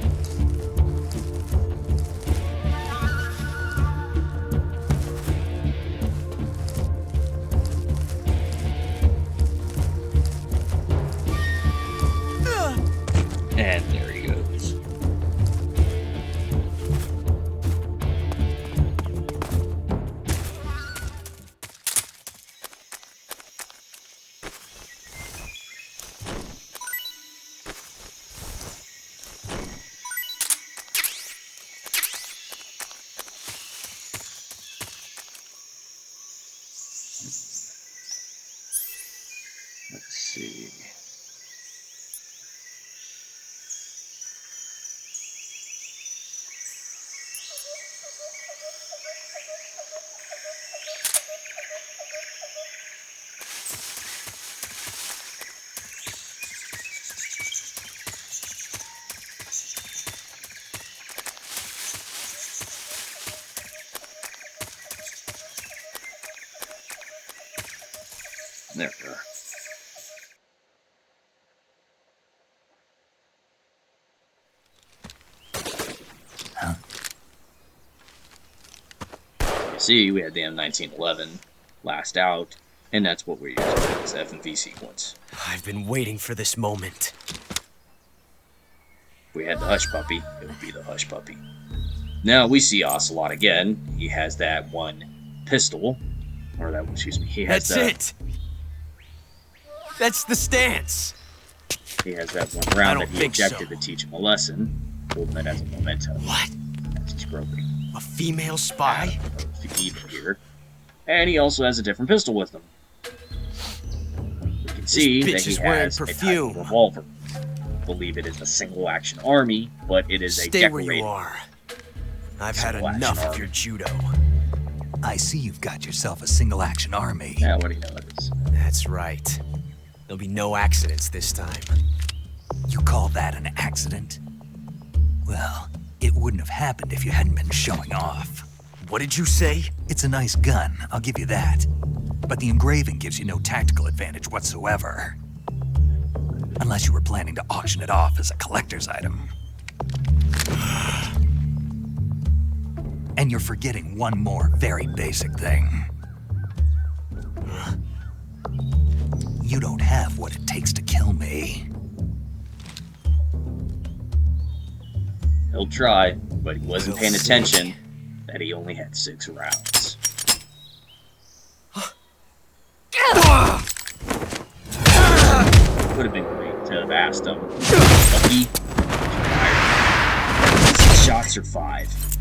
And there he goes. Let's see. There we are. You see, we had the M1911 last out, and that's what we're using for this F&V sequence. I've been waiting for this moment. If we had the Hush Puppy, it would be the Hush Puppy. Now we see Ocelot again. He has that one pistol, or that one, excuse me. He has That's it! That's the stance! He has that one round don't that he think ejected so. to teach him a lesson, holding it as a memento. What? As he's groping. A female spy? Evil here. And he also has a different pistol with him. We can see bitch that he is wearing has a perfume. tiny revolver. I believe it is a single-action army, but it is a Stay where decorated. you are. I've had Single-action enough of army. your judo. I see you've got yourself a single-action army. Yeah, what do you know it is? That's right. There'll be no accidents this time. You call that an accident? Well, it wouldn't have happened if you hadn't been showing off. What did you say? It's a nice gun, I'll give you that. But the engraving gives you no tactical advantage whatsoever. Unless you were planning to auction it off as a collector's item. And you're forgetting one more very basic thing. You don't have what it takes to kill me. He'll try, but he wasn't We'll paying see. attention that he only had 6 rounds. Would have been great to have asked him. Lucky. 6 shots or 5.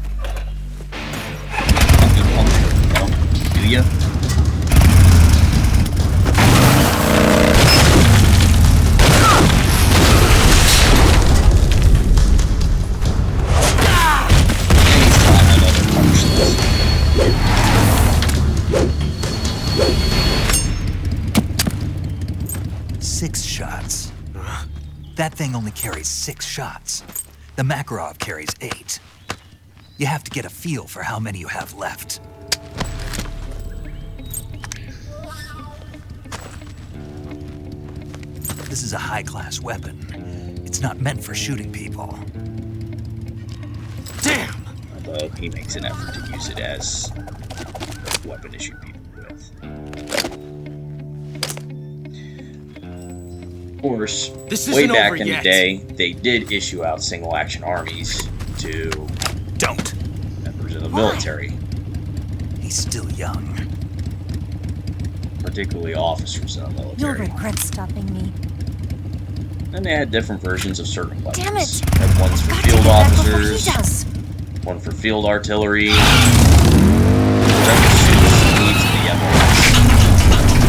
No, do ya? That thing only carries 6 shots. The Makarov carries 8. You have to get a feel for how many you have left. This is a high-class weapon. It's not meant for shooting people. Damn! Although he makes an effort to use it as a weapon to shoot people with. Of course, This way isn't back over in yet. the day, they did issue out single-action armies to Don't. members of the military, He's still young. particularly officers of the You'll military. regret stopping me. And they had different versions of certain weapons. Damn it! They had ones for Got to field get back before he officers, does. one for field artillery, whatever suits the needs of the MLS.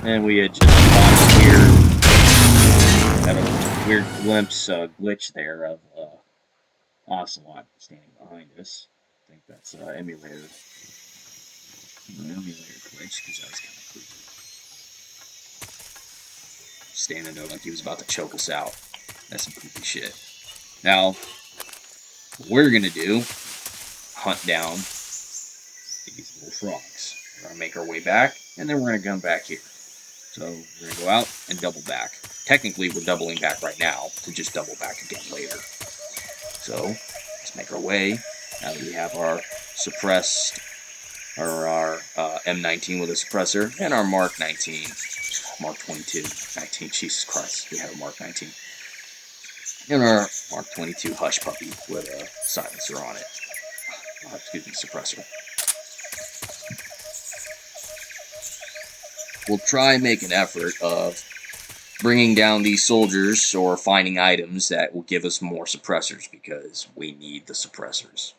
And we had just gone here, had a weird glitch there of Ocelot standing behind us. I think that's emulator. An emulator glitch, because that was kind of creepy. Standing there like he was about to choke us out. That's some creepy shit. Now, what we're gonna do, hunt down these little frogs. We're gonna make our way back, and then we're gonna come back here. So we're gonna go out and double back. Technically, we're doubling back right now to just double back again later. So let's make our way. Now that we have our suppressed, or our M19 with a suppressor, and our Mark 19, Mark 22, 19. Jesus Christ, we have a Mark 19, and our Mark 22 Hush Puppy with a silencer on it. Excuse me, suppressor. We'll try and make an effort of bringing down these soldiers or finding items that will give us more suppressors, because we need the suppressors.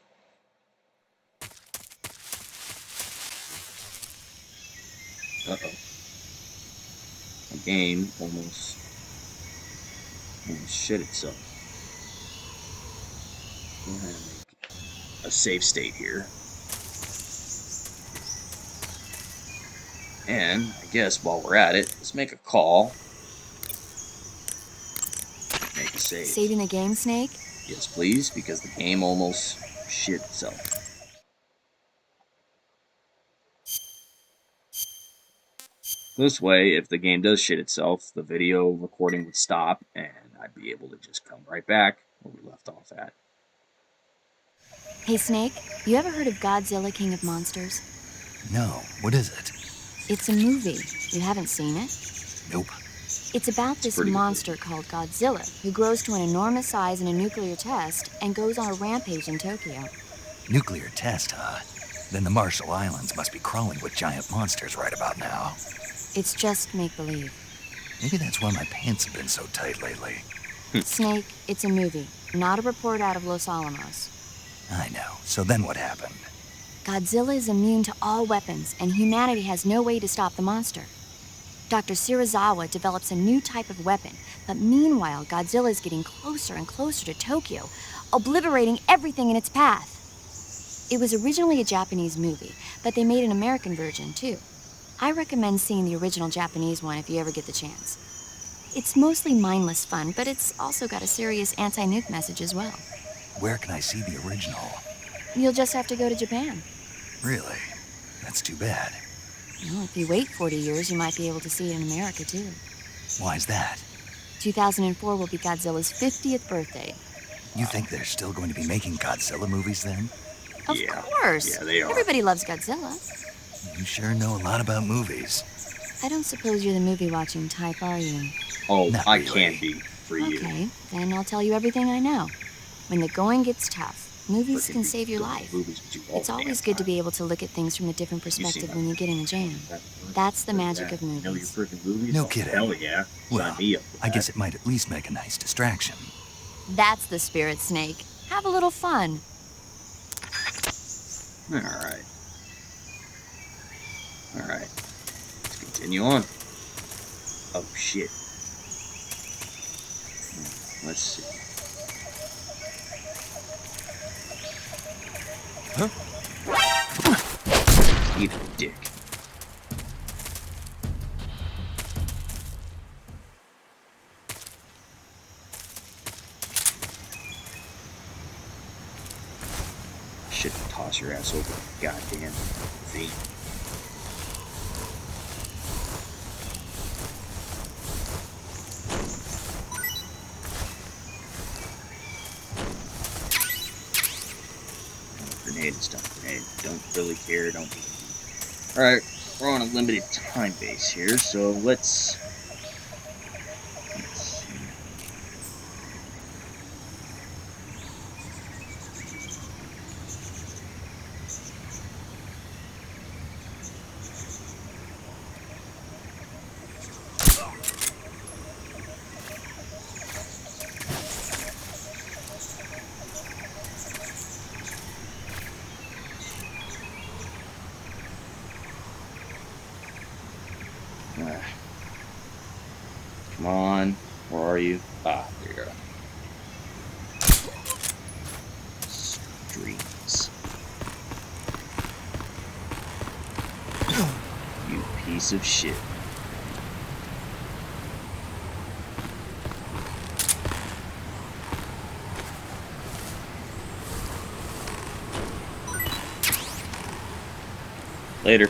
Uh-oh. The game almost shit itself. Go ahead and make a save state here. And I guess while we're at it, let's make a call. Make a save. Saving the game, Snake? Yes, please, because the game almost shit itself. This way, if the game does shit itself, the video recording would stop, and I'd be able to just come right back where we left off at. Hey, Snake, you ever heard of Godzilla King of Monsters? No, what is it? It's a movie. You haven't seen it? Nope. It's about this pretty good. monster called Godzilla, who grows to an enormous size in a nuclear test and goes on a rampage in Tokyo. Nuclear test, huh? Then the Marshall Islands must be crawling with giant monsters right about now. It's just make-believe. Maybe that's why my pants have been so tight lately. Snake, it's a movie, not a report out of Los Alamos. I know. So then what happened? Godzilla is immune to all weapons, and humanity has no way to stop the monster. Dr. Shirazawa develops a new type of weapon, but meanwhile, Godzilla is getting closer and closer to Tokyo, obliterating everything in its path. It was originally a Japanese movie, but they made an American version, too. I recommend seeing the original Japanese one if you ever get the chance. It's mostly mindless fun, but it's also got a serious anti-nuke message as well. Where can I see the original? You'll just have to go to Japan. Really? That's too bad. Well, if you wait 40 years, you might be able to see it in America, too. Why's that? 2004 will be Godzilla's 50th birthday. You think they're still going to be making Godzilla movies then? Of Yeah. course. Yeah, they are. Everybody loves Godzilla. You sure know a lot about movies. I don't suppose you're the movie-watching type, are you? Oh, Not I really. can be for you. Okay, then I'll tell you everything I know. When the going gets tough, movies But can you save your don't life. movies, but you all It's the always damn good to time. be able to look at things from a different perspective that. when you get in a jam. That- That's the that- magic of You know your movies. freaking movies? No Oh, kidding. Hell yeah. Well, Sign me up for I guess that. it might at least make a nice distraction. That's the spirit, Snake. Have a little fun. Alright. Alright. Let's continue on. Oh, shit. Let's see. Huh? Eat a dick. toss your ass over the goddamn thing. Grenade is done. Grenade. Don't really care. Don't. Alright, we're on a limited time base here, so let's see. Come on, where are you? Ah, there you are. Streams. You piece of shit. Later.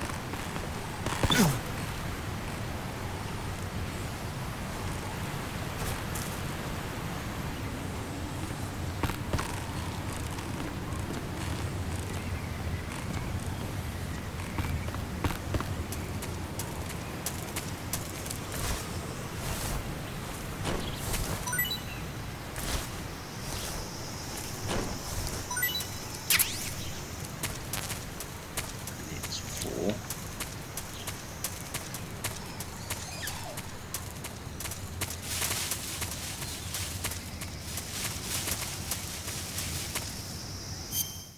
It's full.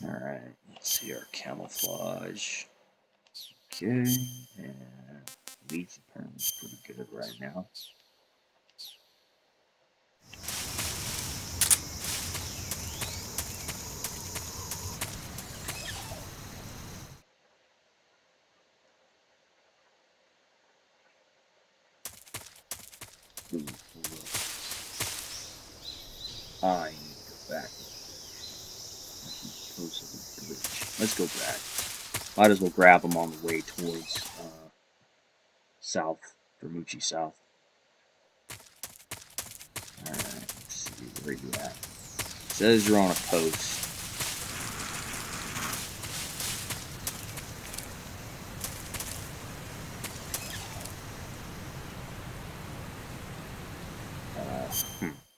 Alright, let's see our camouflage. Okay, and leads apparently pretty good right now. Ooh, I need to go back. Close to the bridge. Let's go back. Might as well grab them on the way towards south, Bermucci South. Alright, let's see, where you at? It says you're on a post.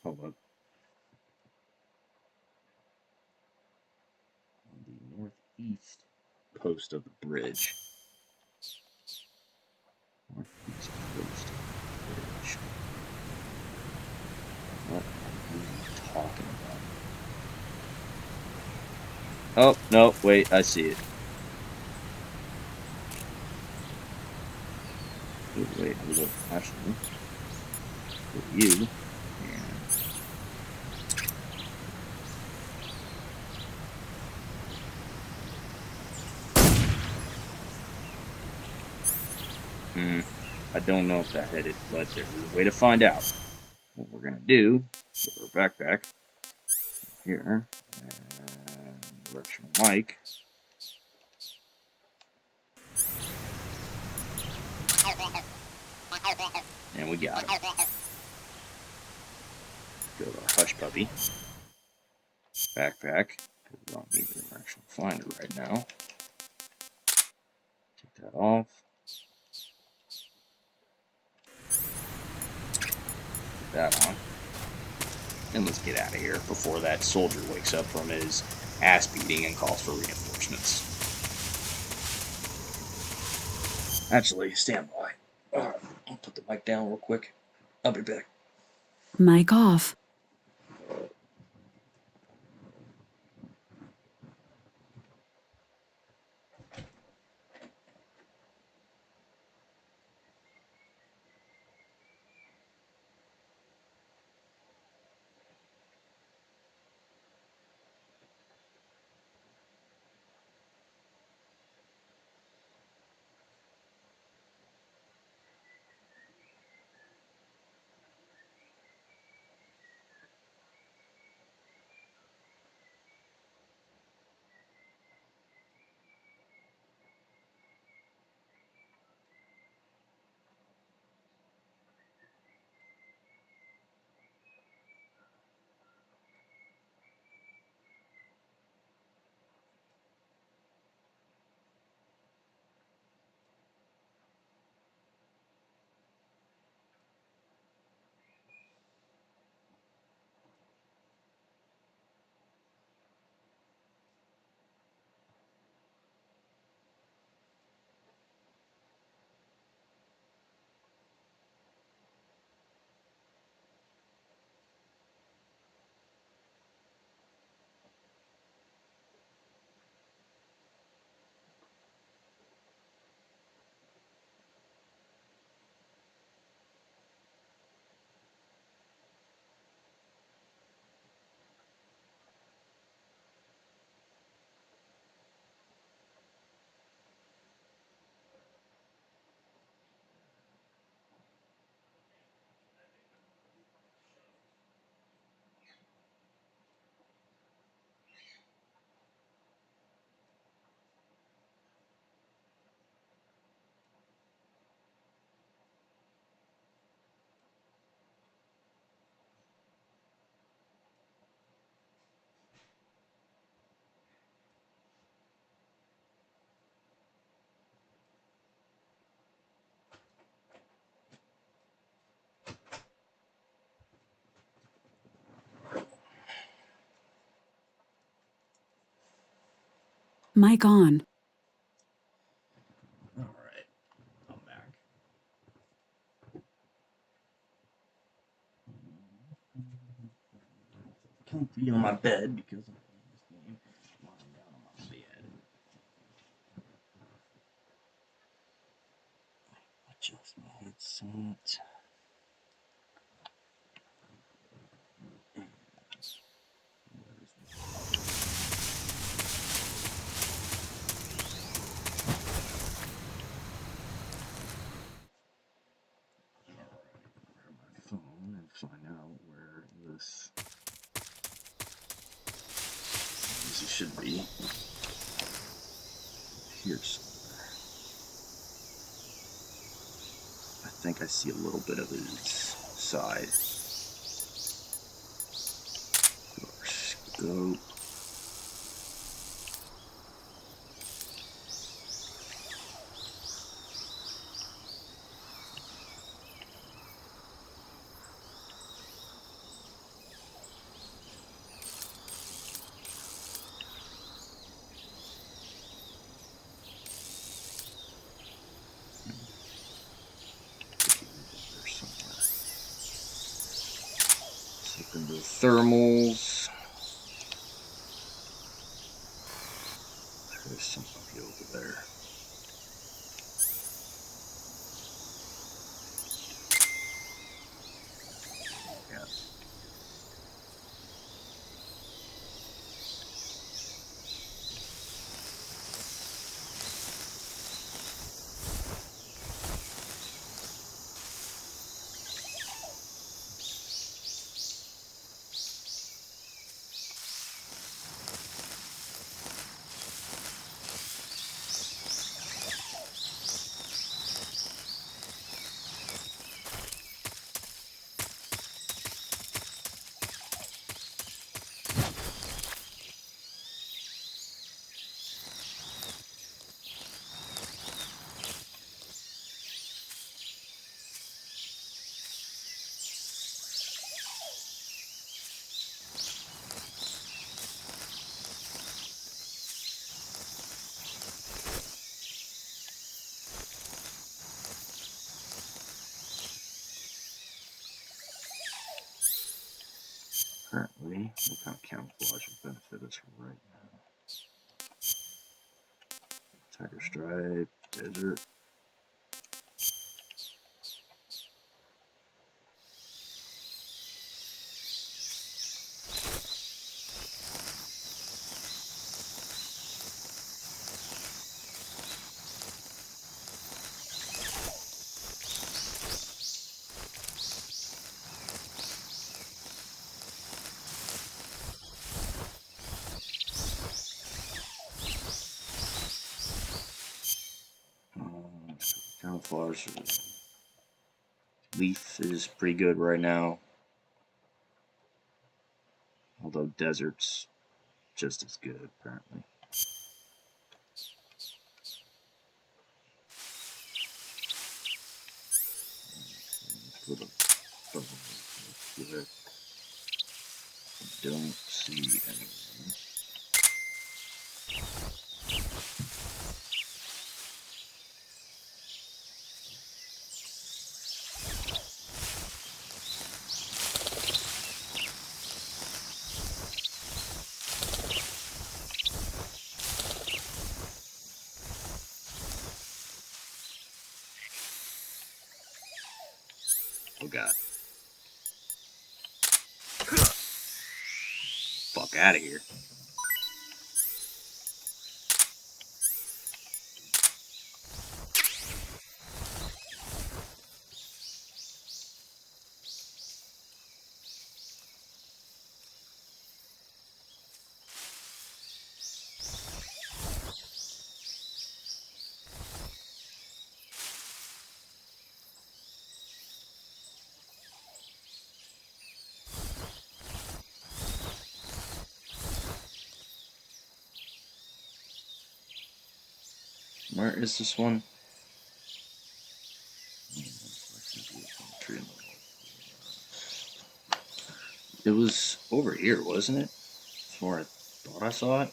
Hold up. On the northeast post of the bridge. Northeast post of the bridge. What are you talking about? Oh, no, wait, I see it. Oh, wait, hold up. Actually, for you, I don't know if that hit it, but there's a way to find out. What we're gonna do, put our backpack here, and directional mic. And we got it. Go to our hush puppy. Backpack. Because we don't need the directional finder right now. Take that off. Put that on. And let's get out of here before that soldier wakes up from his ass beating and calls for reinforcements. Actually, stand by. Alright, I'll put the mic down real quick. I'll be back. Mic off. Mic on. Alright, I'm back. Comfy on my bed because I'm playing this game. Lying down on my bed. Adjust my headset. Grab my phone and find out where this should be. Here somewhere. I think I see a little bit of his side. Our scope. There somewhere. Let's look into the thermals. There's somebody over there. Yeah. Apparently, what kind of camouflage will benefit us right now? Tiger stripe, desert. Camouflage. Leaf is pretty good right now. Although desert's just as good, apparently. Put a bubble here. Don't see anyone. Oh god. Fuck out of here. Where is this one? It was over here, wasn't it? That's where I thought I saw it.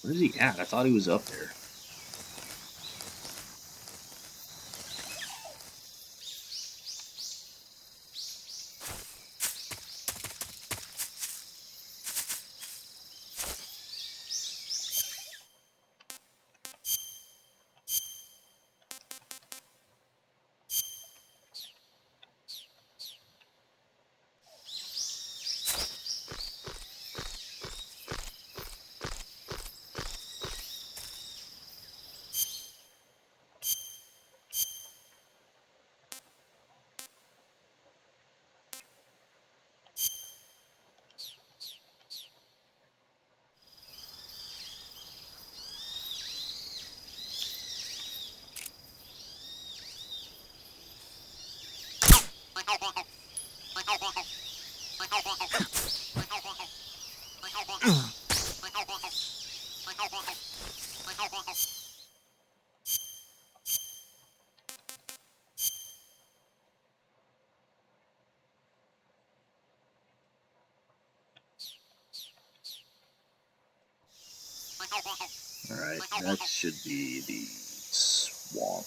Where's he at? I thought he was up there. Alright, that should be the swamp.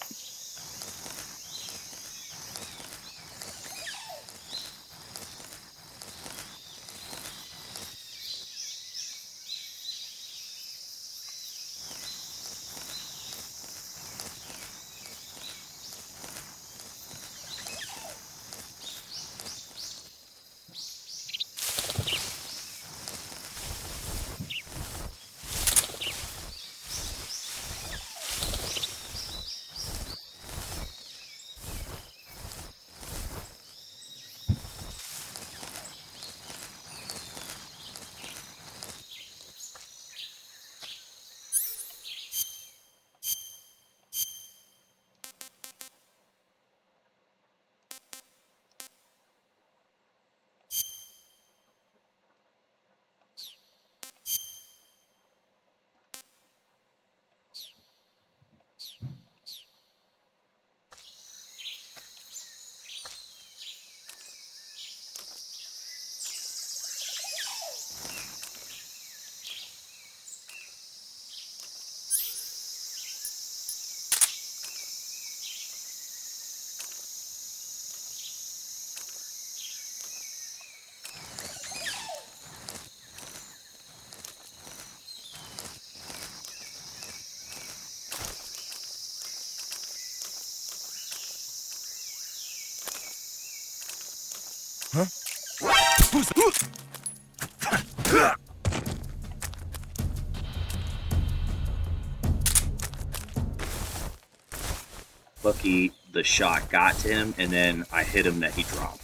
Lucky the shot got to him, and then I hit him that he dropped.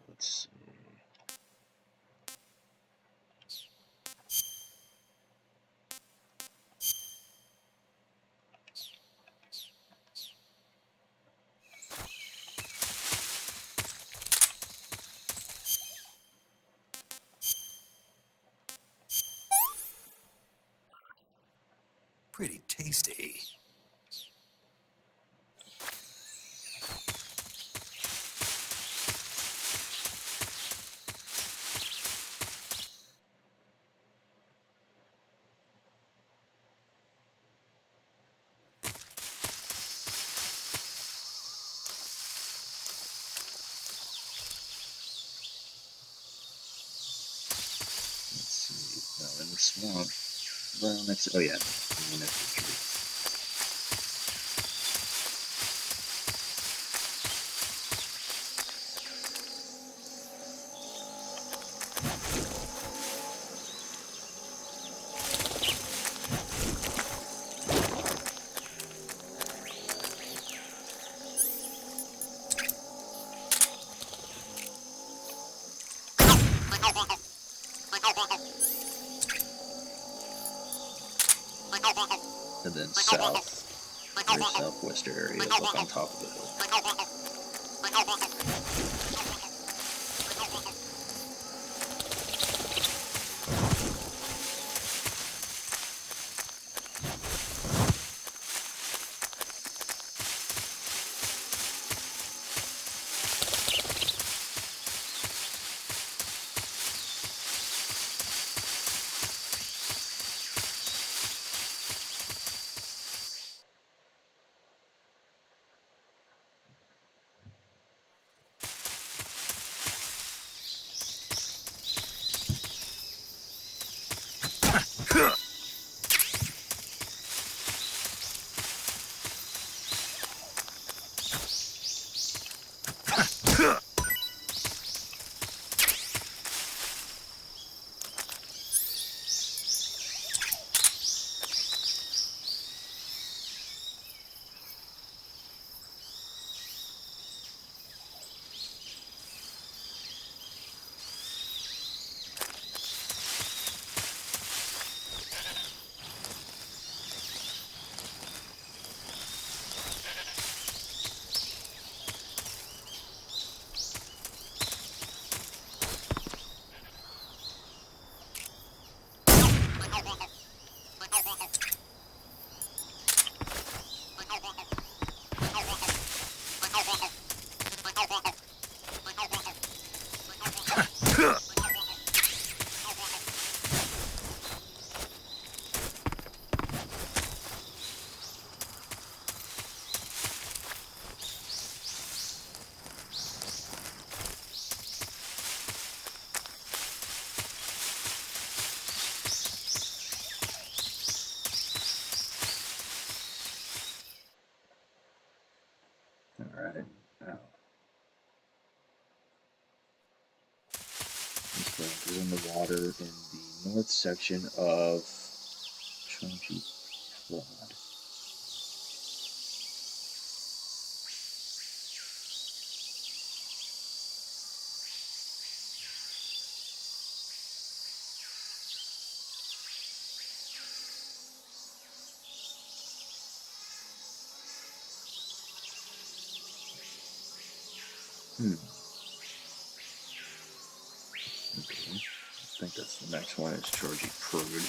Let's see. Pretty tasty. In the swamp. Well, next. Oh yeah, next to the tree. And then south, or southwest area, up on top of the hill. Alright, now let's go in the water in the north section of Choji Quad. Okay. I think that's the next one is Georgie Prude.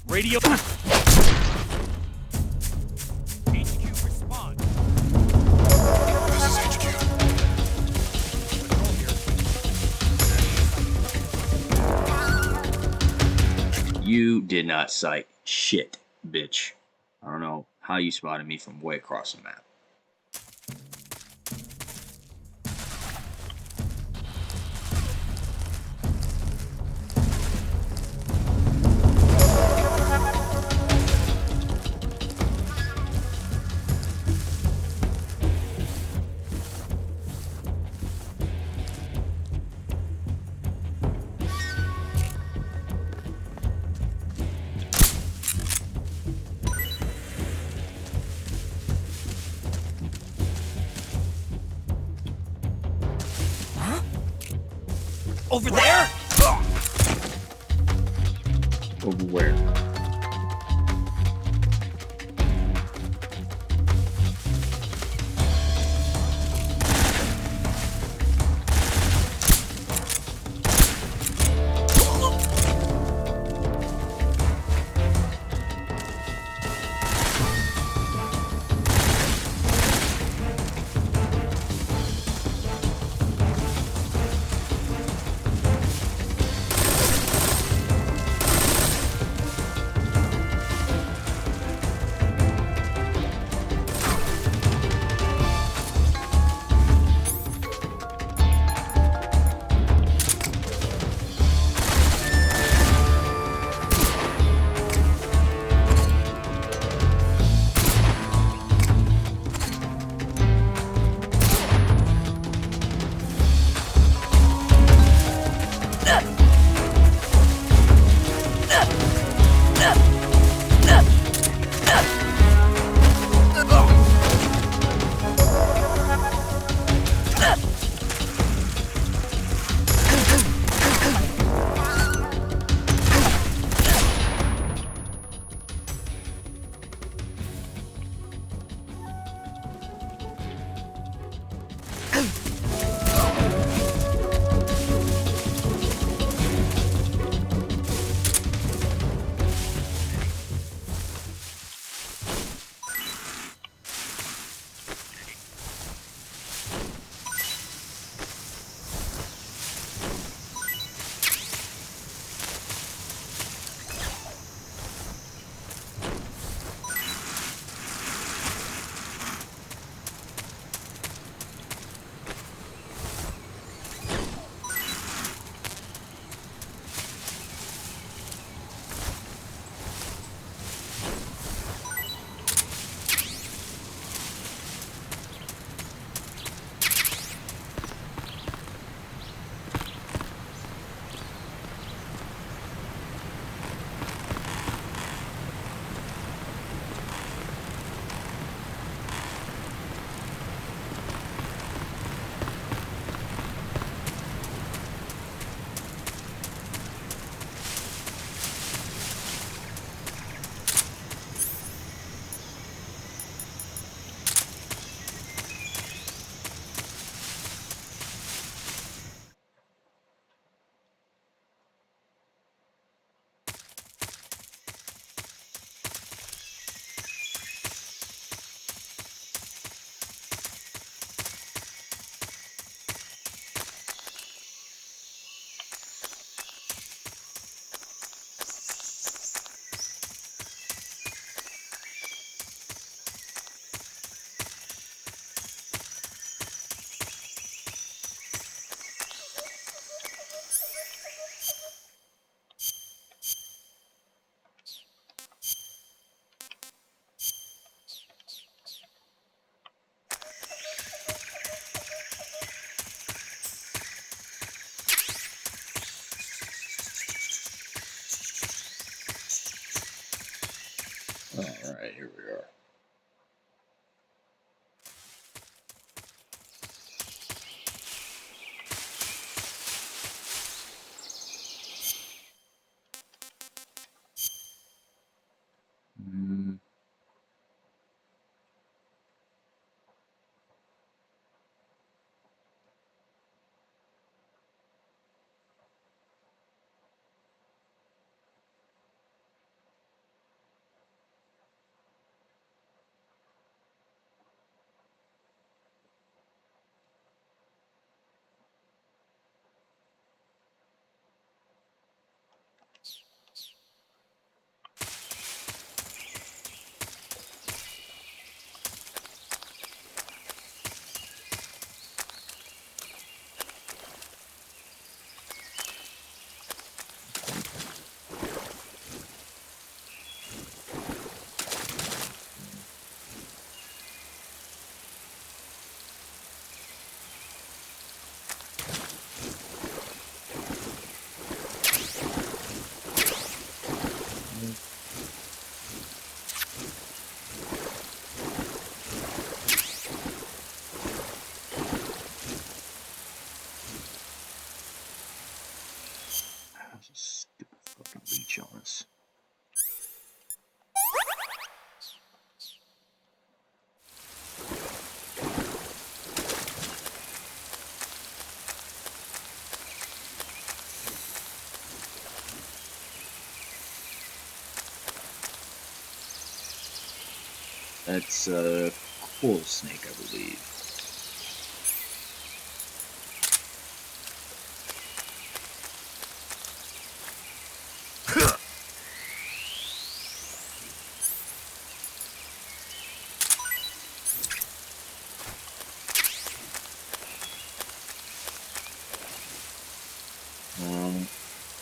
Radio. You did not sight shit, bitch. I don't know how you spotted me from way across the map. Over there? Over where? Alright, here we are. That's a coral snake, I believe.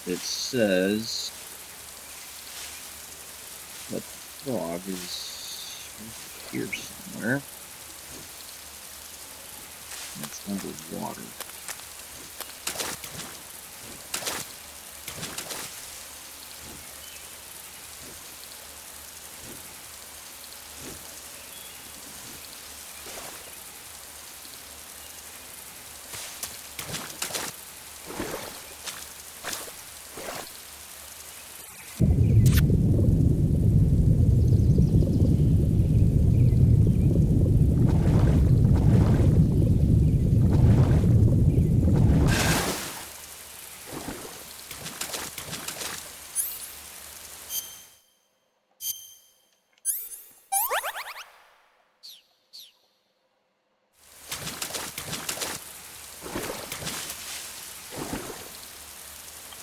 It says that the frog is here somewhere. It's underwater.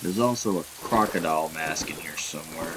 There's also a crocodile mask in here somewhere.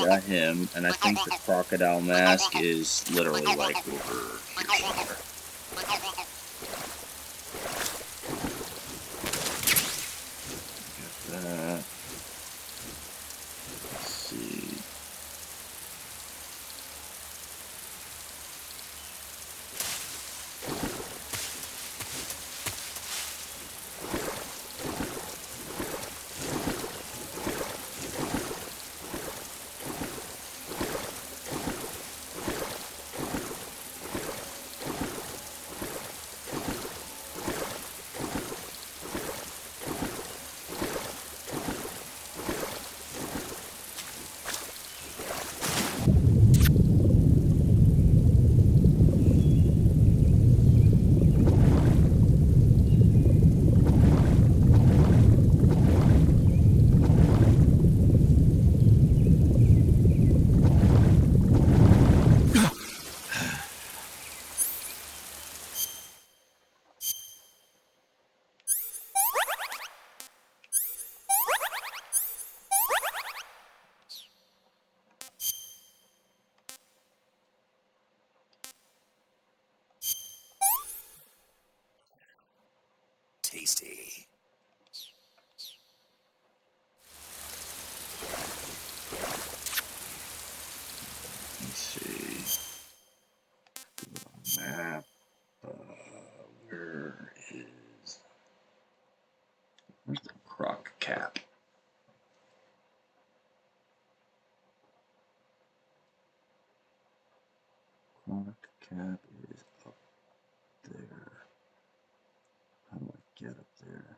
Got him, and I think the crocodile mask is literally like over here somewhere. Got that. Let's see. Tasty. Let's see. Map. Where's the croc cap? Croc cap is up there. How do I get up there?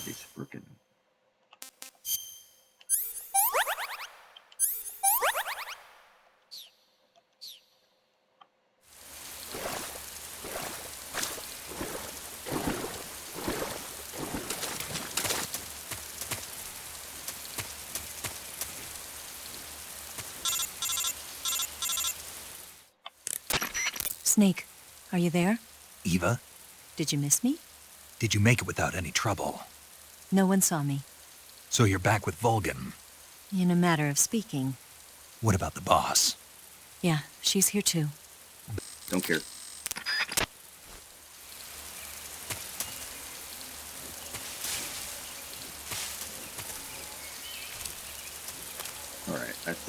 He's freaking. Snake, are you there? Eva, Did you miss me? did you make it without any trouble? No one saw me. So you're back with Vulcan. In a matter of speaking. What about the boss? Yeah, she's here too. Don't care.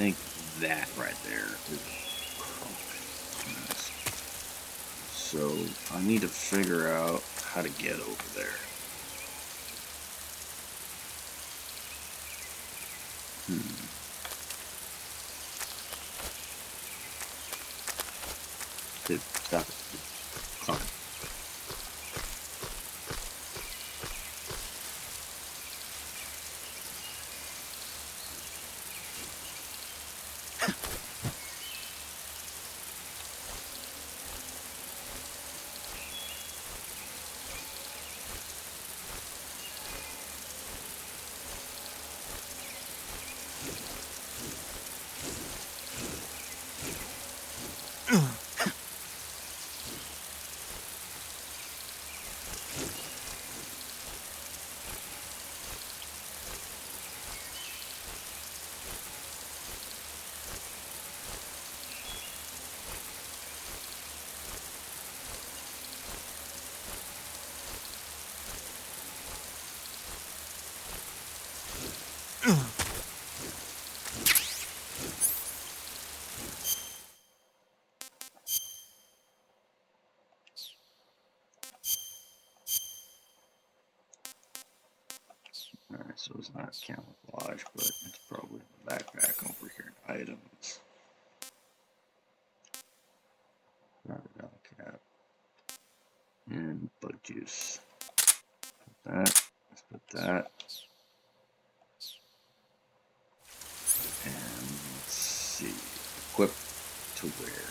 think that right there is crook. So I need to figure out how to get over there. Dude, stop it. Stop it. Alright, so it's not camouflage, but it's probably the backpack over here. Items. Crocodile cap. And bug juice. Put that. Let's put that. And let's see. Equip to wear.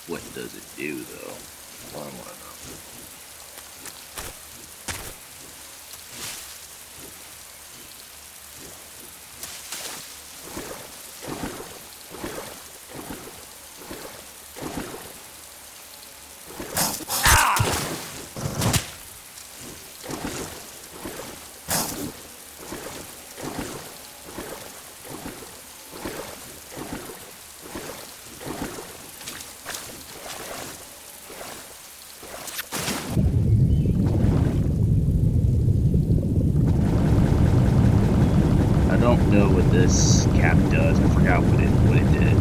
What does it do, though? I want to know. I don't know what this cap does. I forgot what it did.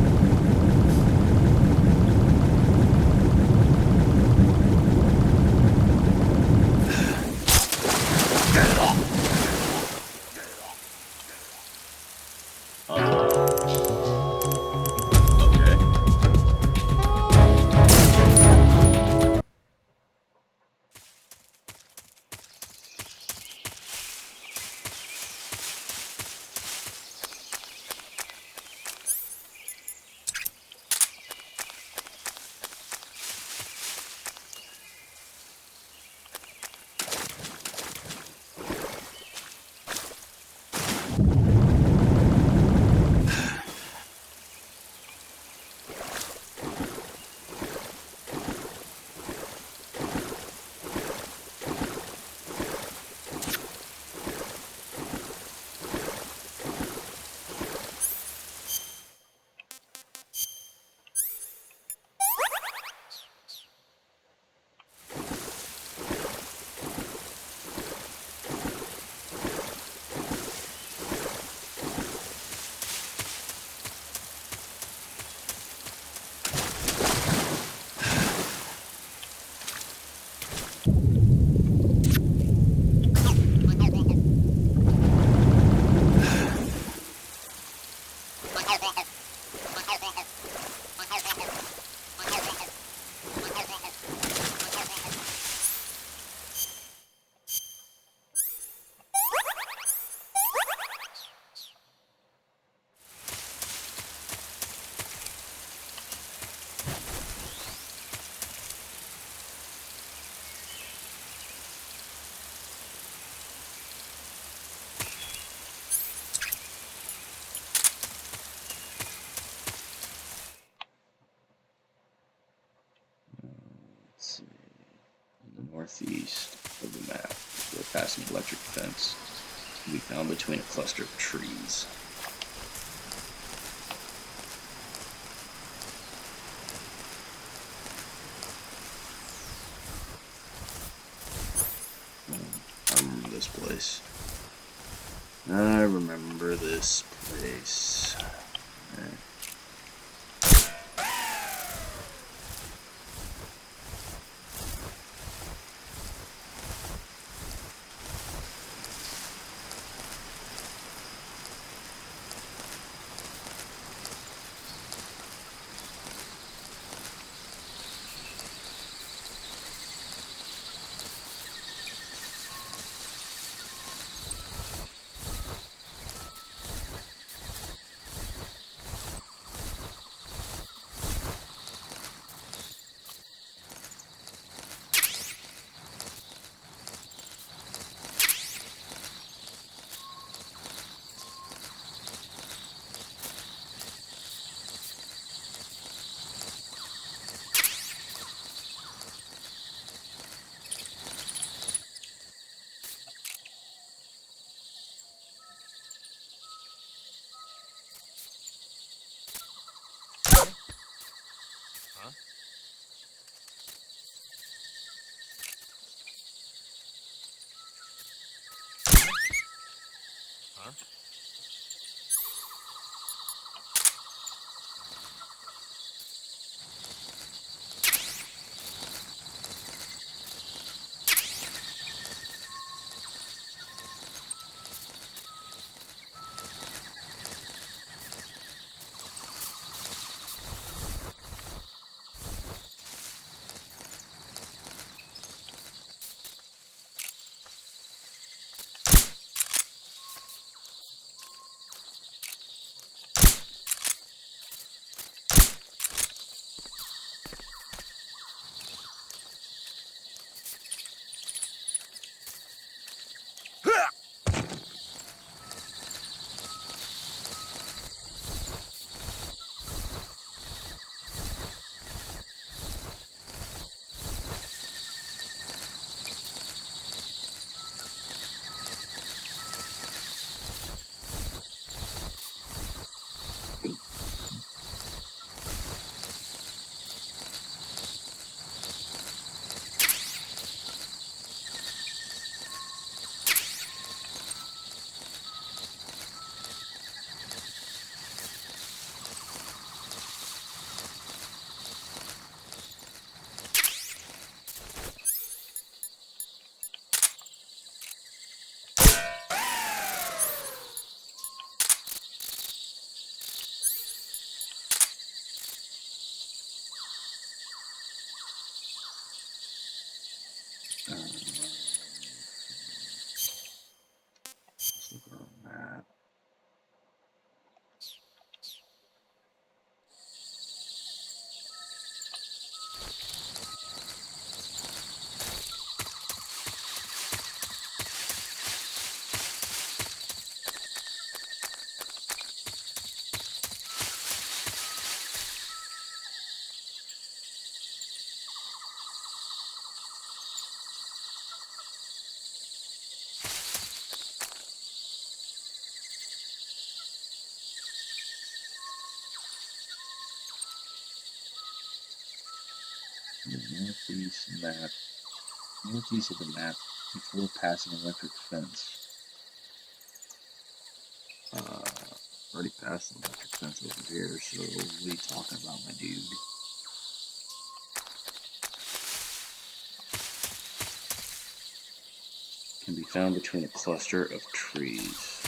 Okay. Let's see. In the northeast of the map, we're past an electric fence. We found between a cluster of trees. I remember this place. I remember this place. Alright. Let's look on the map. The northeast of the map, before passing an electric fence. Already passed the electric fence over here, so what are you talking about, my dude? Can be found between a cluster of trees.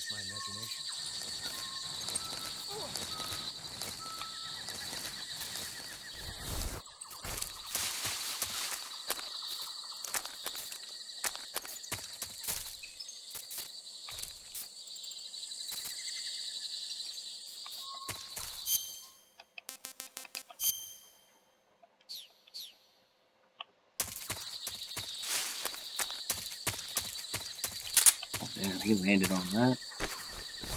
just my imagination. Oh, damn, he landed on that.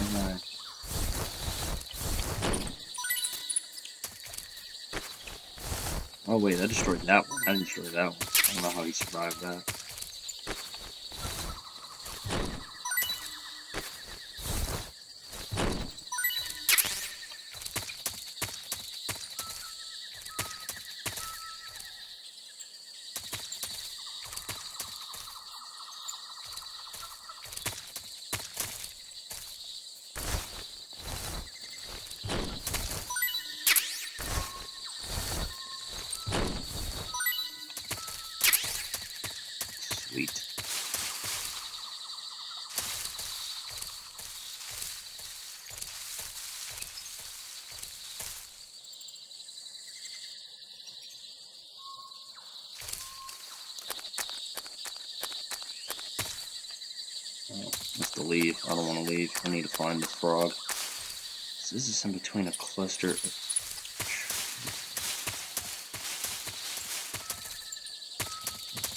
Alright. Oh wait, I destroyed that one. I didn't destroy that one. I don't know how he survived that. Sweet. Oh, let's to leave. I don't want to leave. I need to find this frog. So this is in between a cluster of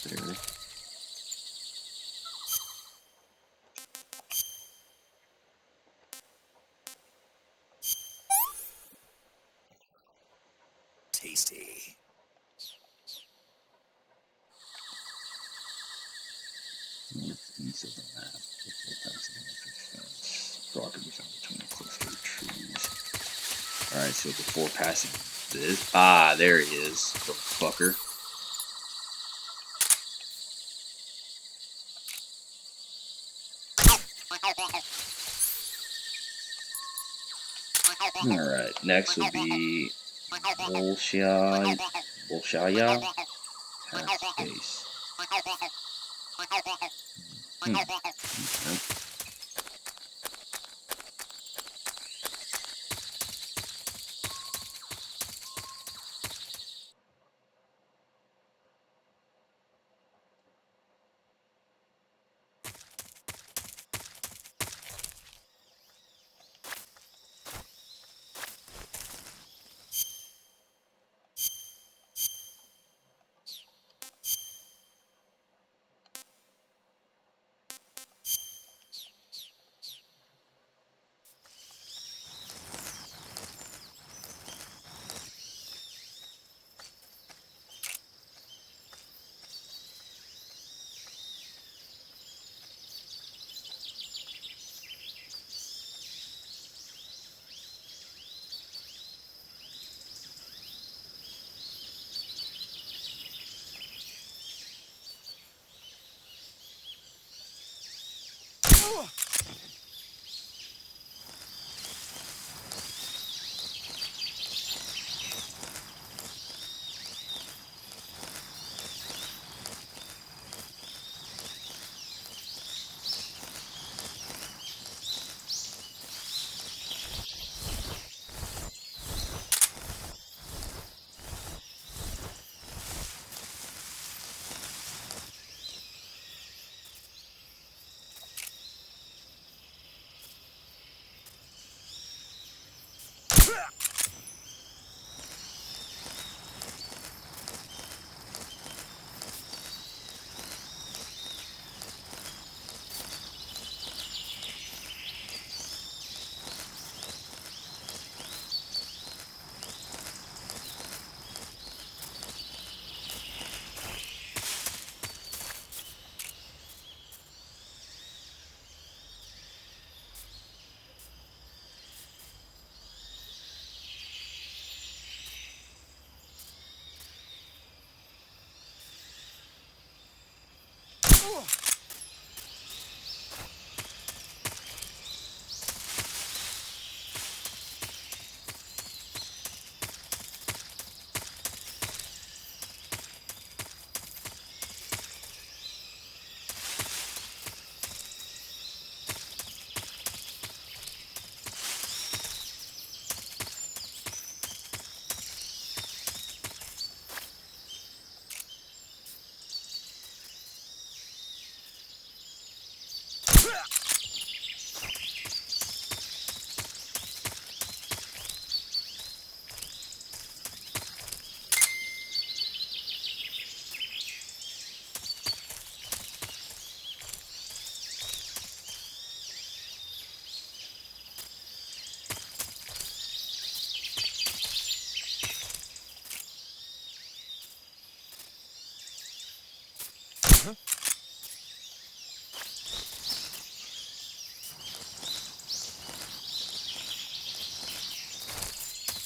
there. Tasty. Northeast of the map. Frog can be found between a cluster of trees. Alright, so before passing this. Ah, there he is. Little fucker. Alright, next would be Bolshaya half space. Okay.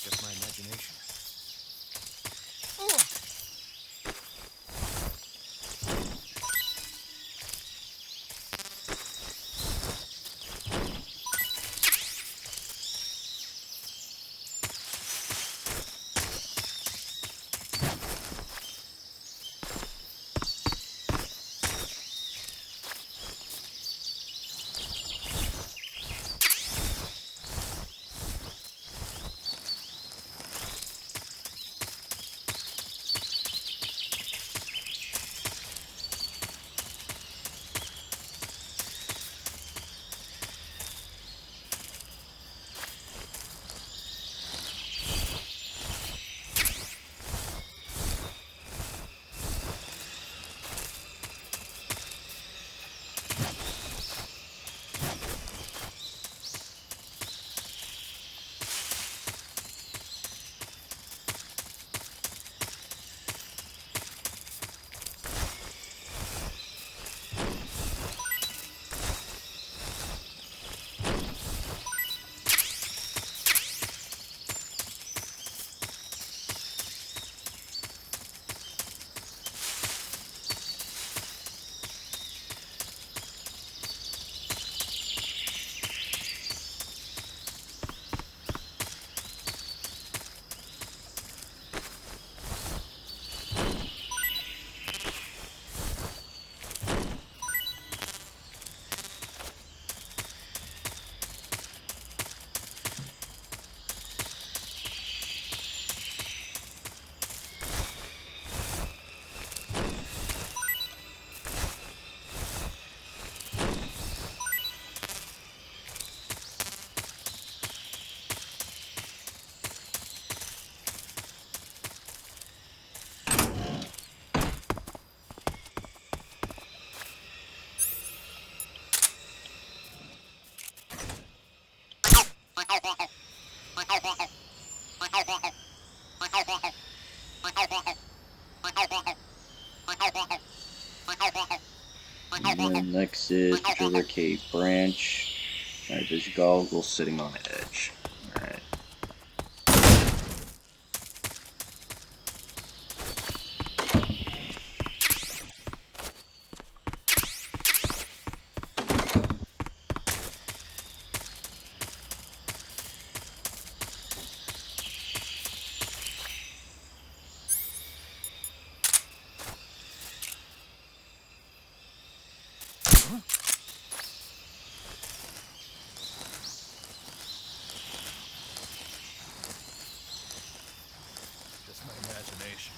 Just my imagination. And then next is Sugar Cave Branch. Alright, there's goggles sitting on the edge. Alright. Just my imagination.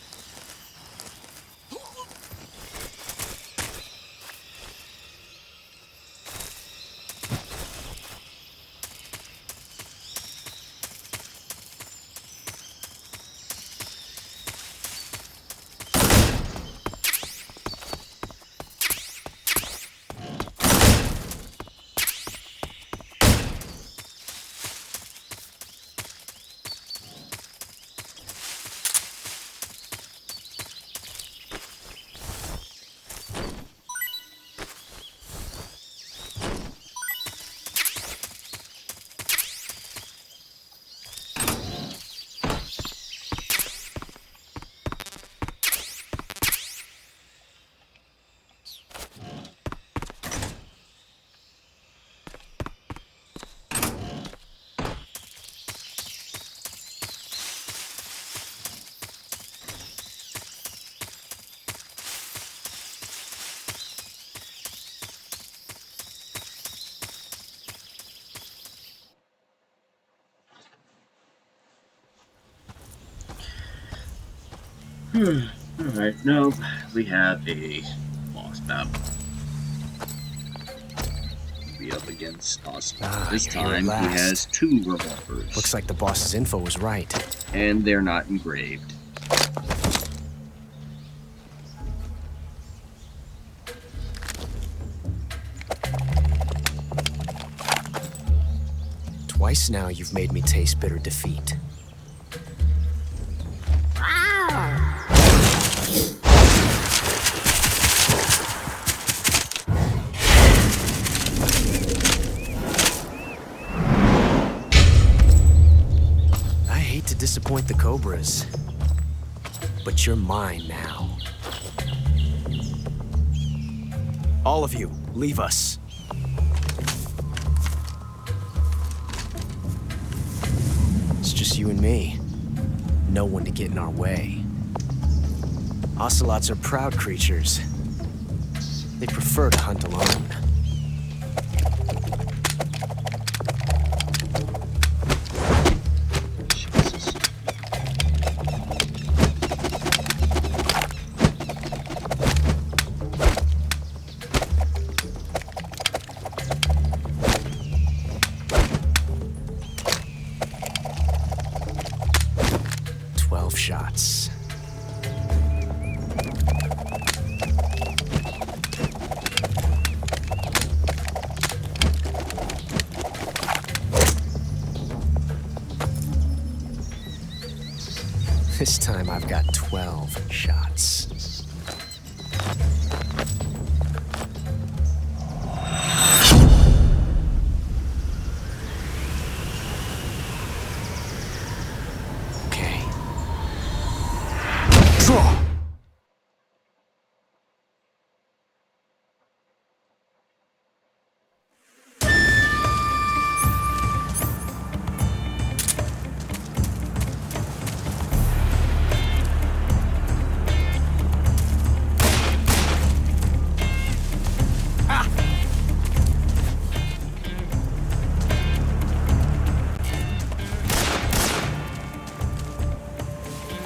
Alright, no, we have a boss battle. be up against us. Ah, This you're here at time, he last. has 2 revolvers. Looks like the boss's info was right. And they're not engraved. Twice now you've made me taste bitter defeat. I hate to disappoint the Cobras, but you're mine now. All of you, leave us. It's just you and me. No one to get in our way. Ocelots are proud creatures. They prefer to hunt alone. Jesus. 12 shots. This time I've got 12 shots. Okay. Draw!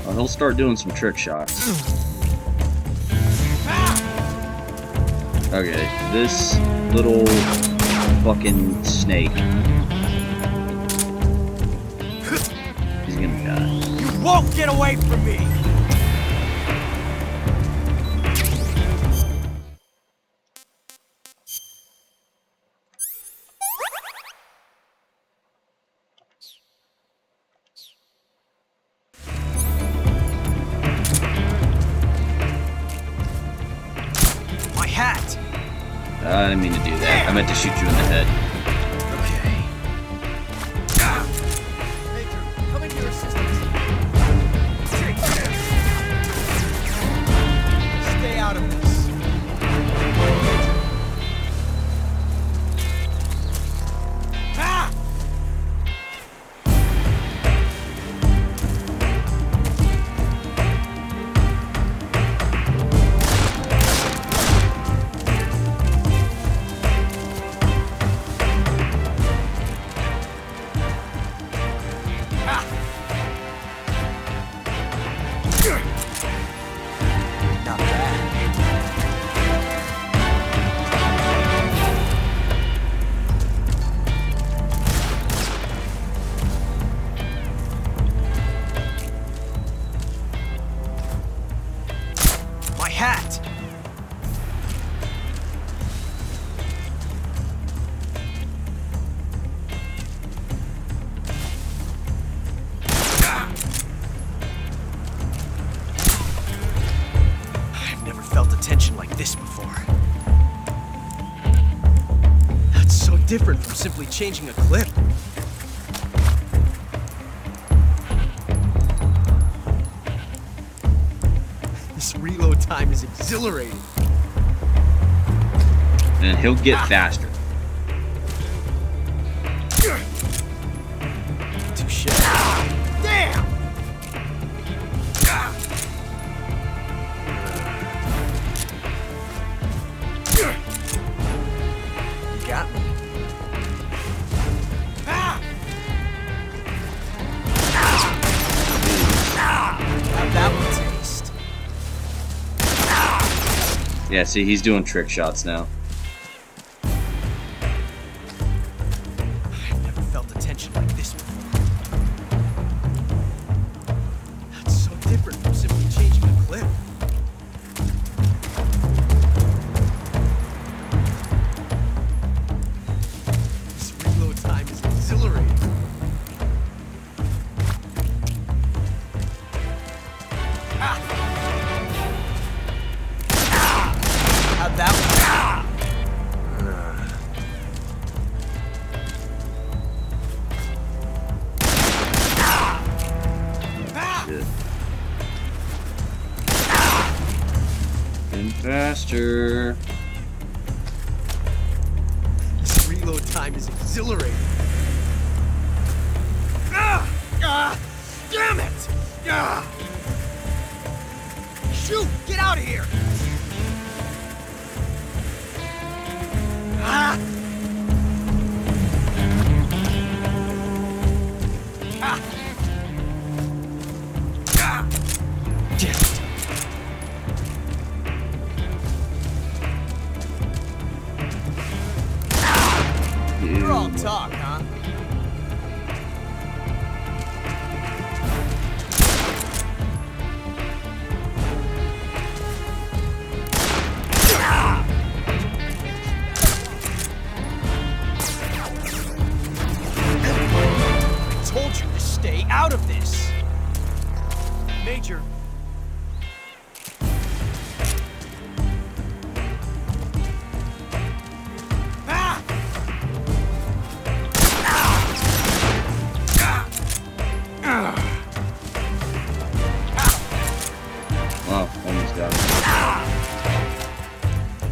Well, he'll start doing some trick shots. Okay, this little fucking snake. He's gonna die. You won't get away from me! My hat! I didn't mean to do that. I meant to shoot you in the head. Okay. Major, coming to your assistance. Stay out of this. Ah! Not bad. My hat! I've never felt a tension like this before. That's so different from simply changing a clip. This reload time is exhilarating. And he'll get faster. Touche. Damn! You got me. How'd that one taste? Yeah, see, he's doing trick shots now. faster. This reload time is exhilarating. Damn it! Shoot! Get out of here! Damn it. You're all talk, huh? I told you to stay out of this. Major. Wow, almost got it.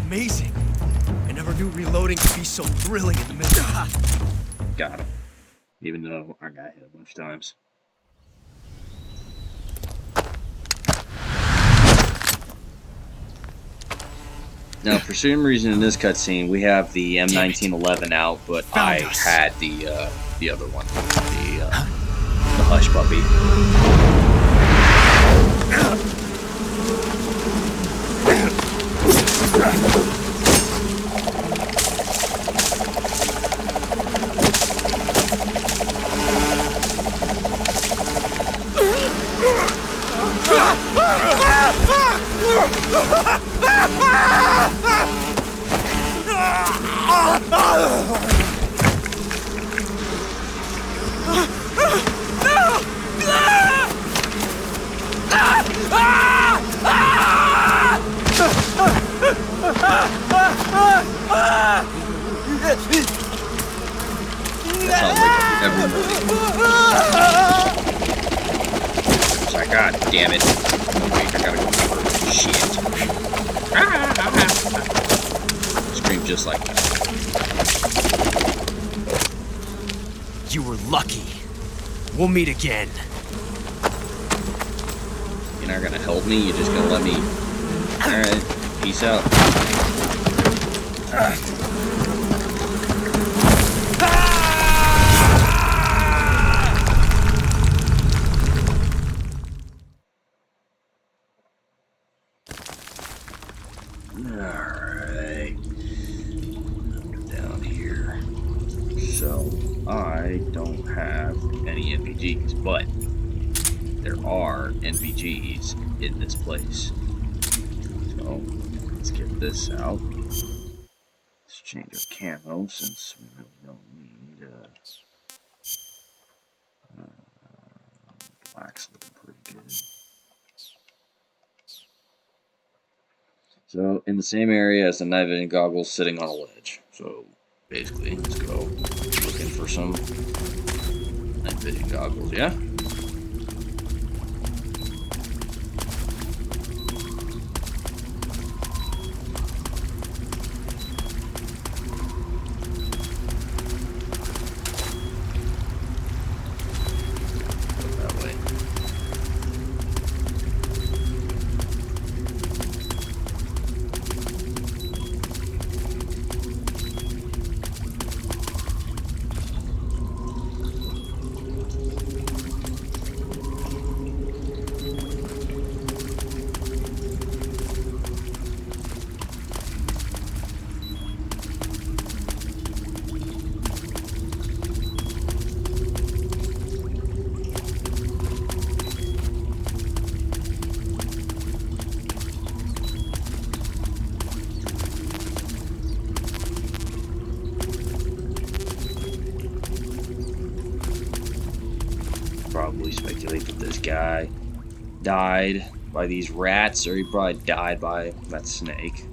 Amazing. I never knew reloading could be so thrilling in the middle. Got it. Even though I got hit a bunch of times. Now, for some reason in this cutscene, we have the M1911 out, but I had the other one, the Hush Puppy. That sounds like every movie. It's like, God damn it. Wait, I gotta go cover. Shit. Scream just like that. You were lucky. We'll meet again. You're not gonna help me? You're just gonna let me... Alright, peace out. Alright. Down here. So, I don't have any NVGs, but there are NVGs in this place. So, let's get this out. Let's change our camo since we really don't need black's looking pretty good. So, in the same area as the night vision goggles sitting on a ledge. So, basically, let's go looking for some night vision goggles, yeah? Probably speculate that this guy died by these rats, or he probably died by that snake.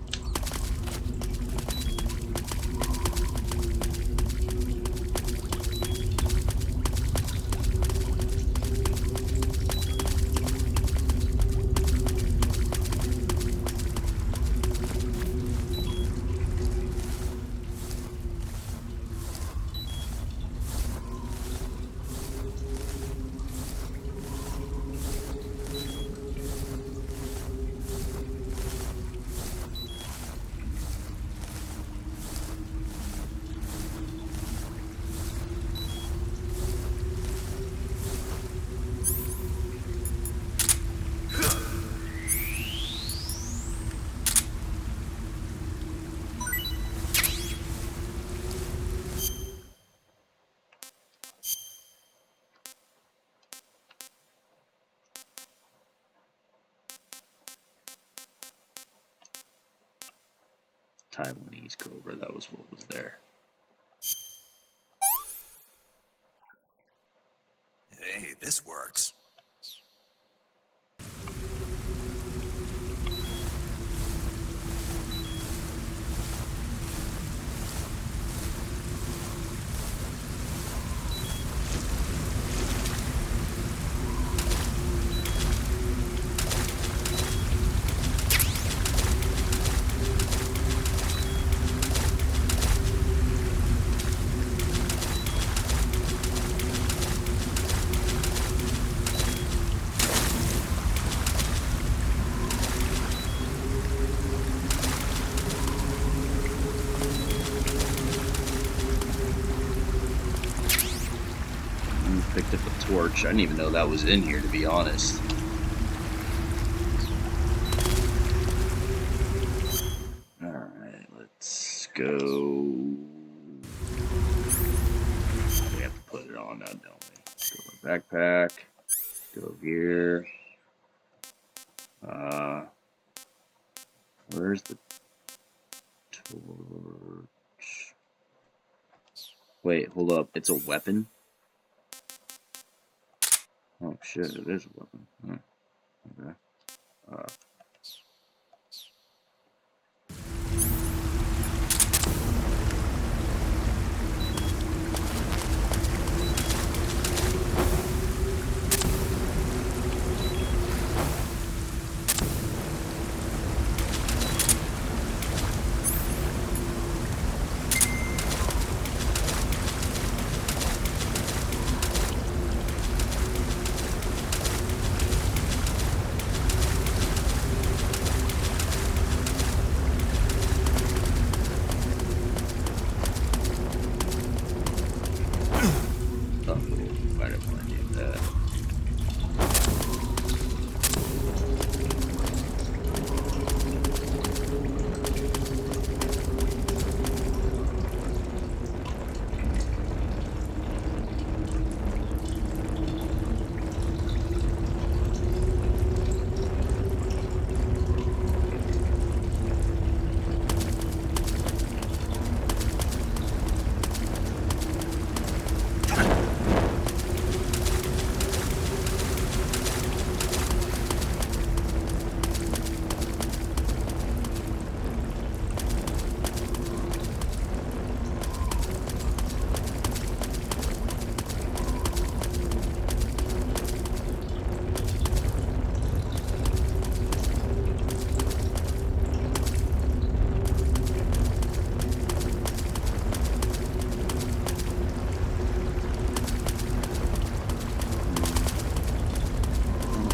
Taiwanese cobra. That was what was there. Hey, this works. Picked up a torch. I didn't even know that was in here, to be honest. Alright, let's go. We have to put it on now, don't we? Go to our backpack. Go here. Where's the torch? Wait, hold up. It's a weapon? Oh shit, it is a weapon. Huh. Okay.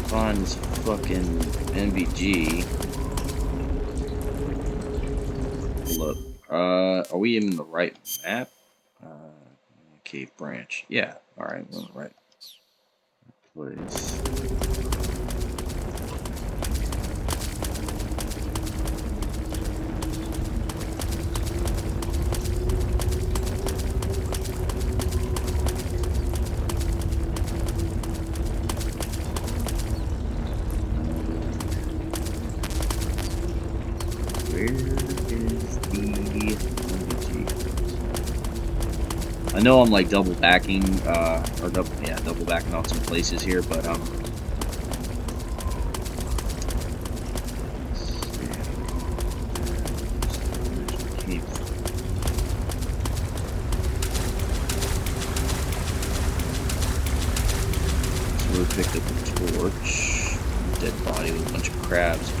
Find this fucking NVG. Look, are we in the right map? Cave branch. Yeah, alright, we're in the right place. I know I'm like double backing, double backing on some places here, but so we picked up a torch, dead body with a bunch of crabs.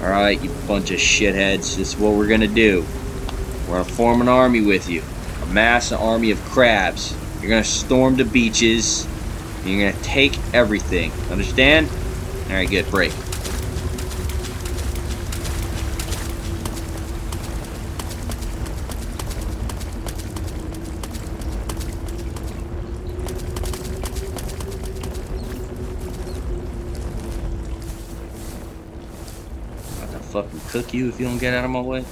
Alright, you bunch of shitheads, this is what we're gonna do. We're gonna form an army with you. Amass an army of crabs. You're gonna storm the beaches. And you're gonna take everything. Understand? Alright, good. Break. Fucking cook you if you don't get out of my way.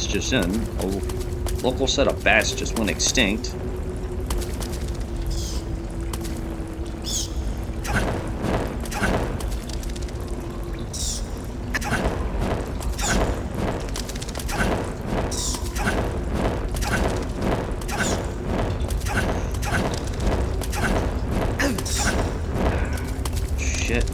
this just in. A local set of bats just went extinct. Shit.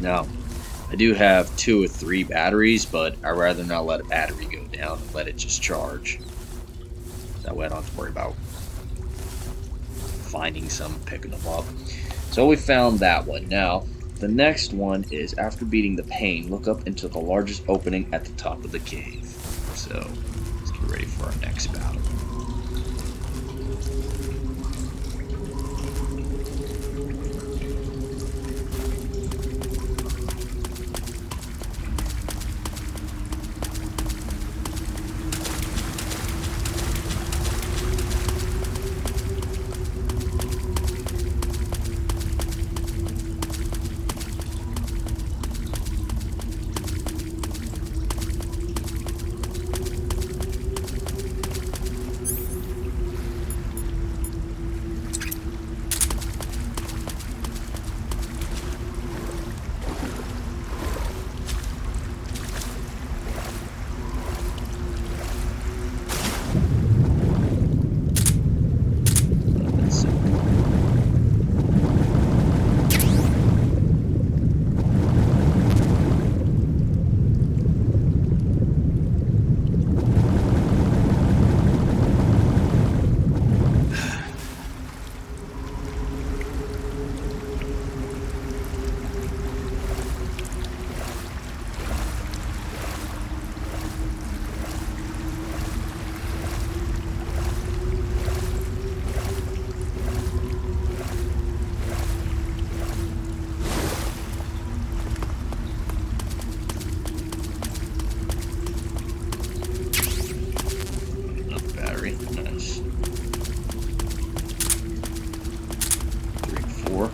Now, I do have 2 or 3 batteries, but I'd rather not let a battery go down and let it just charge. That way I don't have to worry about finding some, picking them up. So we found that one. Now, the next one is, after beating the pain, look up into the largest opening at the top of the cave. So, let's get ready for our next battle. Nice. 3, 4.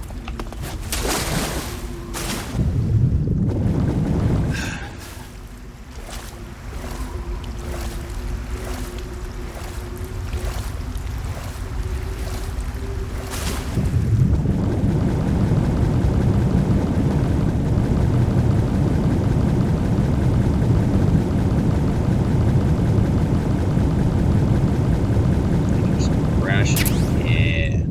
Yeah.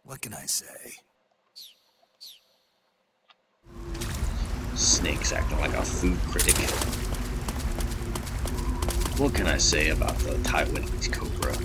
What can I say? Snake's acting like a food critic. What can I say about the Taiwanese cobra?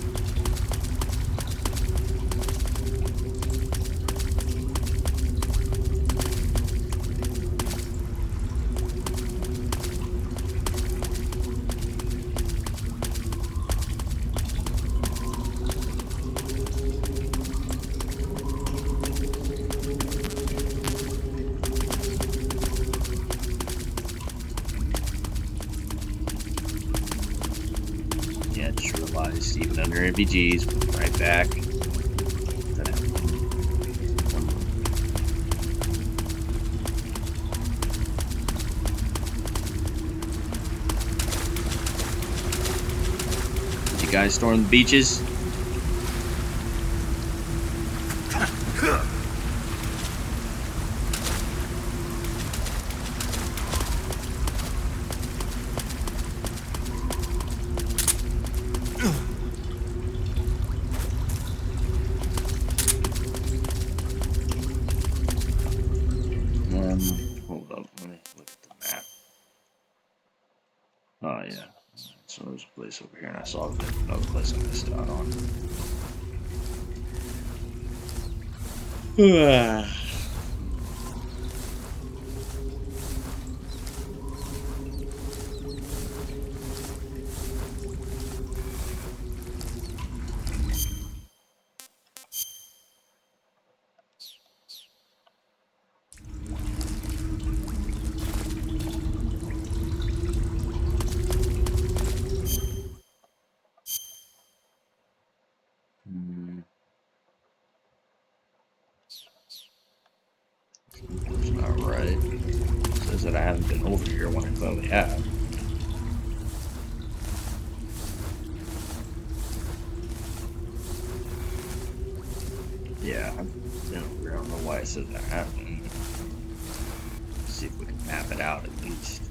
Yeah, just realized even under RPGs, right back. Did you guys storm the beaches? Hold up, let me look at the map. Oh yeah, so there's a place over here, and I saw another place I missed out on. It's not right. It says that I haven't been over here when I clearly have. Yeah, I've been over here. I don't know why it says that happened. Let's see if we can map it out at least.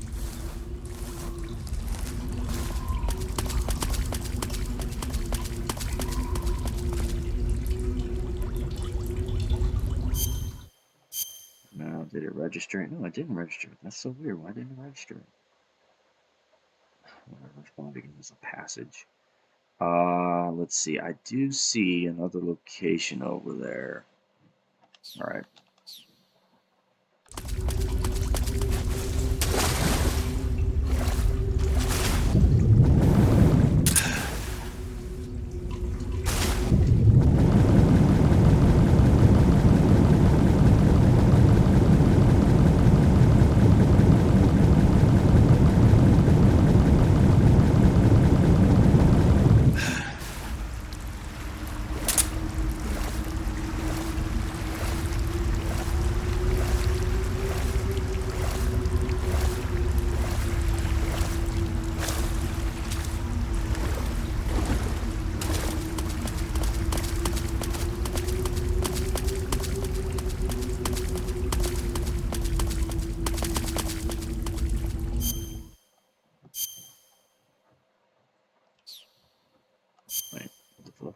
No, did it register? No, it didn't register. That's so weird. Why didn't it register? Which one begins a passage? Let's see. I do see another location over there. All right. Wait, what the fuck?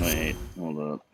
Wait, hold up.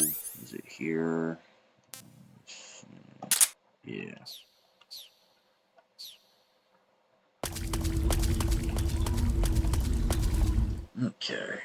Is it here? Yeah. Okay.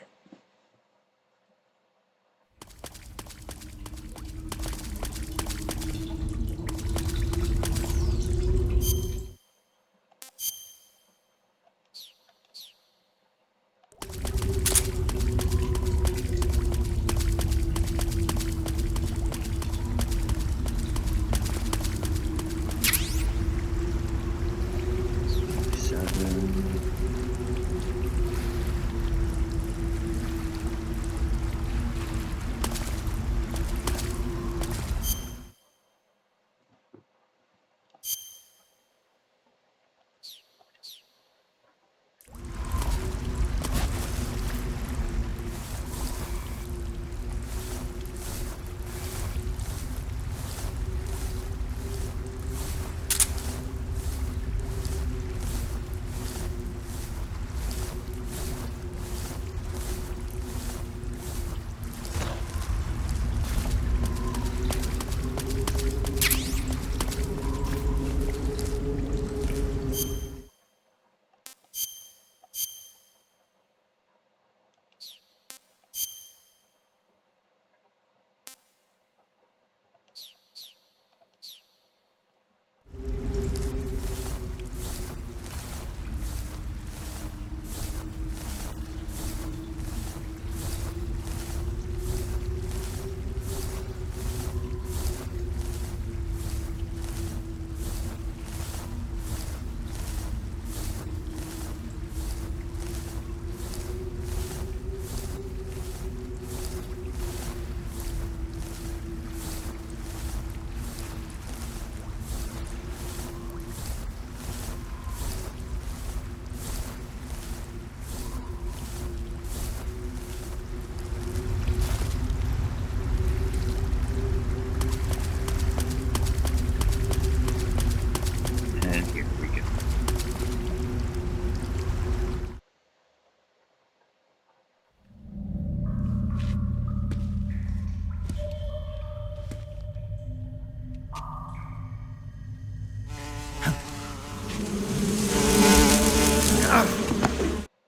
And here we go.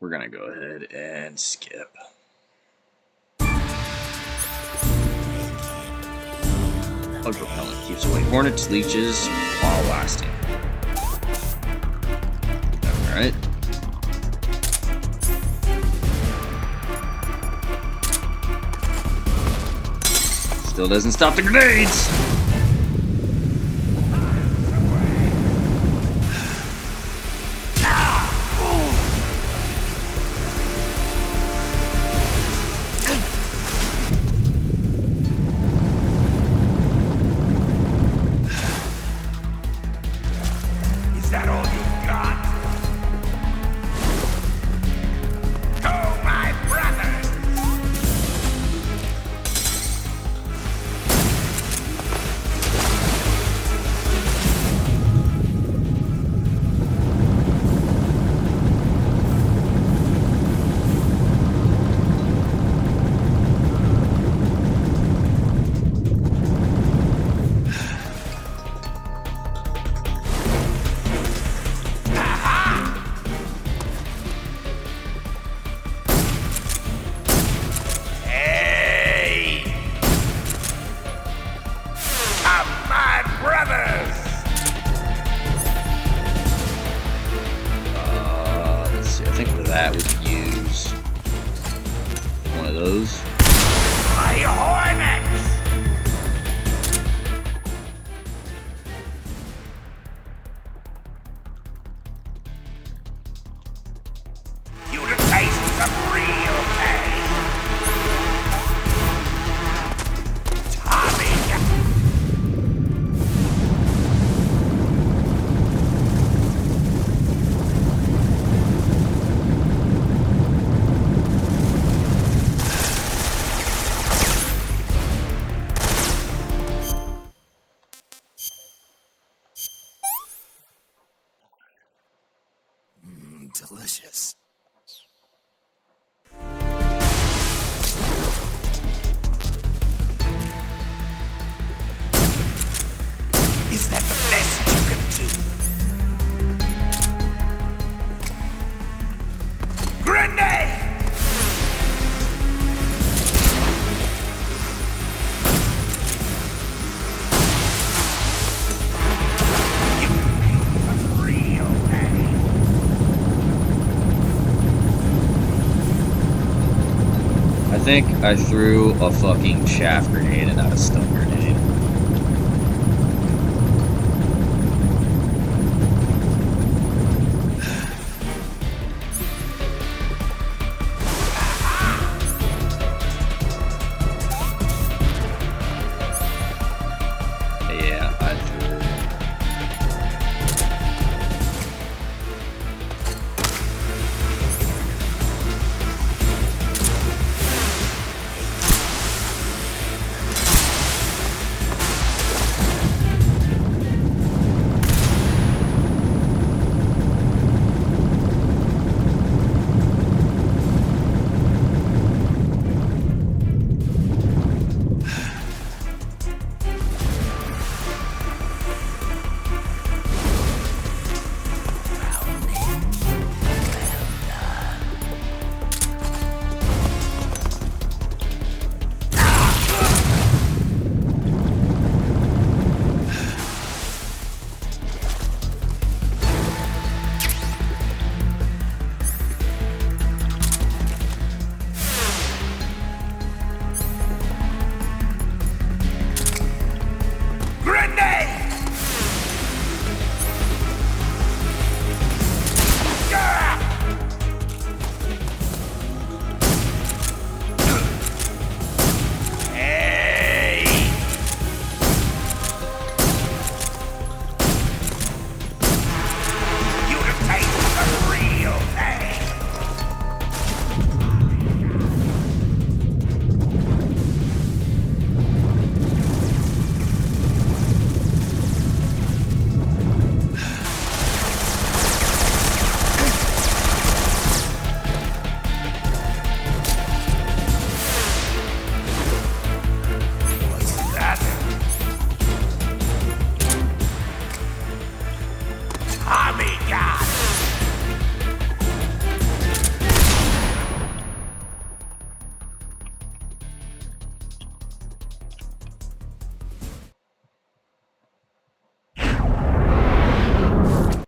We're gonna go ahead and skip. Bug repellent keeps away hornets, leeches while lasting. Alright. Still doesn't stop the grenades! Is that all you've got? Oh, my brothers! Hey! Of my brothers! Let's see. I think for that we could use one of those. My hornets! You to taste some real pain! Tommy! Delicious. think I threw a fucking chaff grenade and not a stun grenade. Yeah, I threw.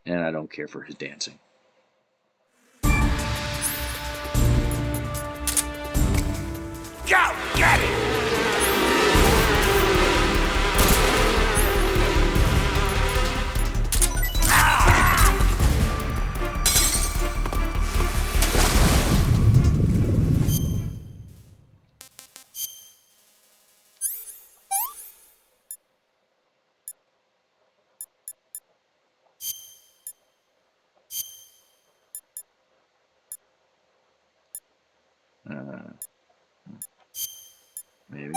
And I don't care for his dancing. Go get it! Maybe.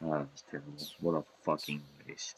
Oh, that's terrible. What a fucking waste.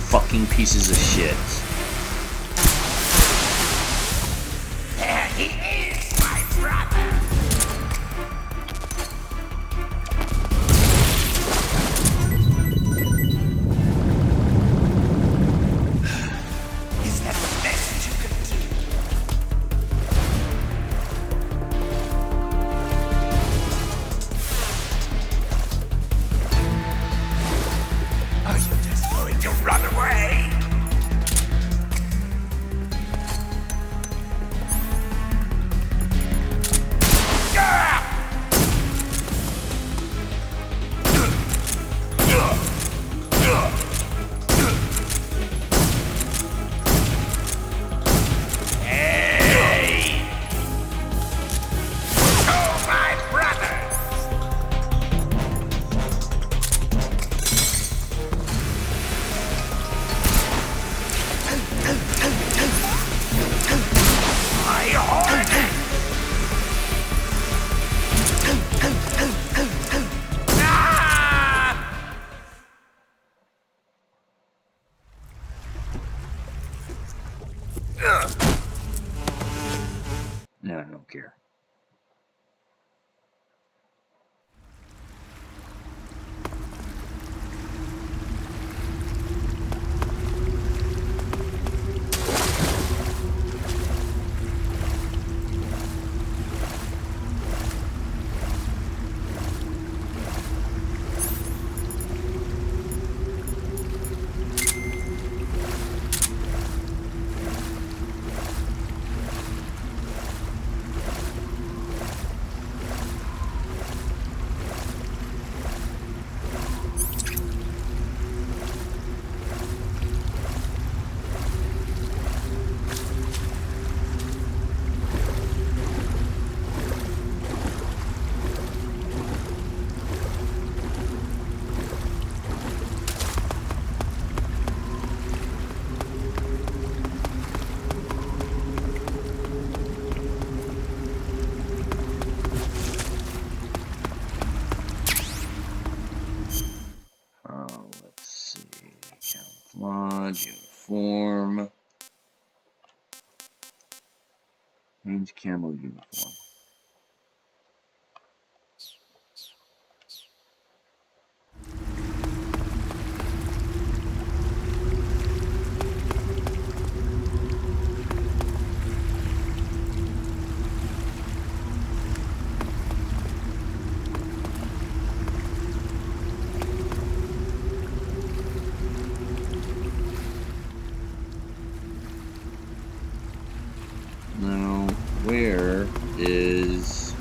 Fucking pieces of shit. There he is, my brother! Is that the message here. Let's see. Camouflage, uniform. Change camo uniform. Now, where is...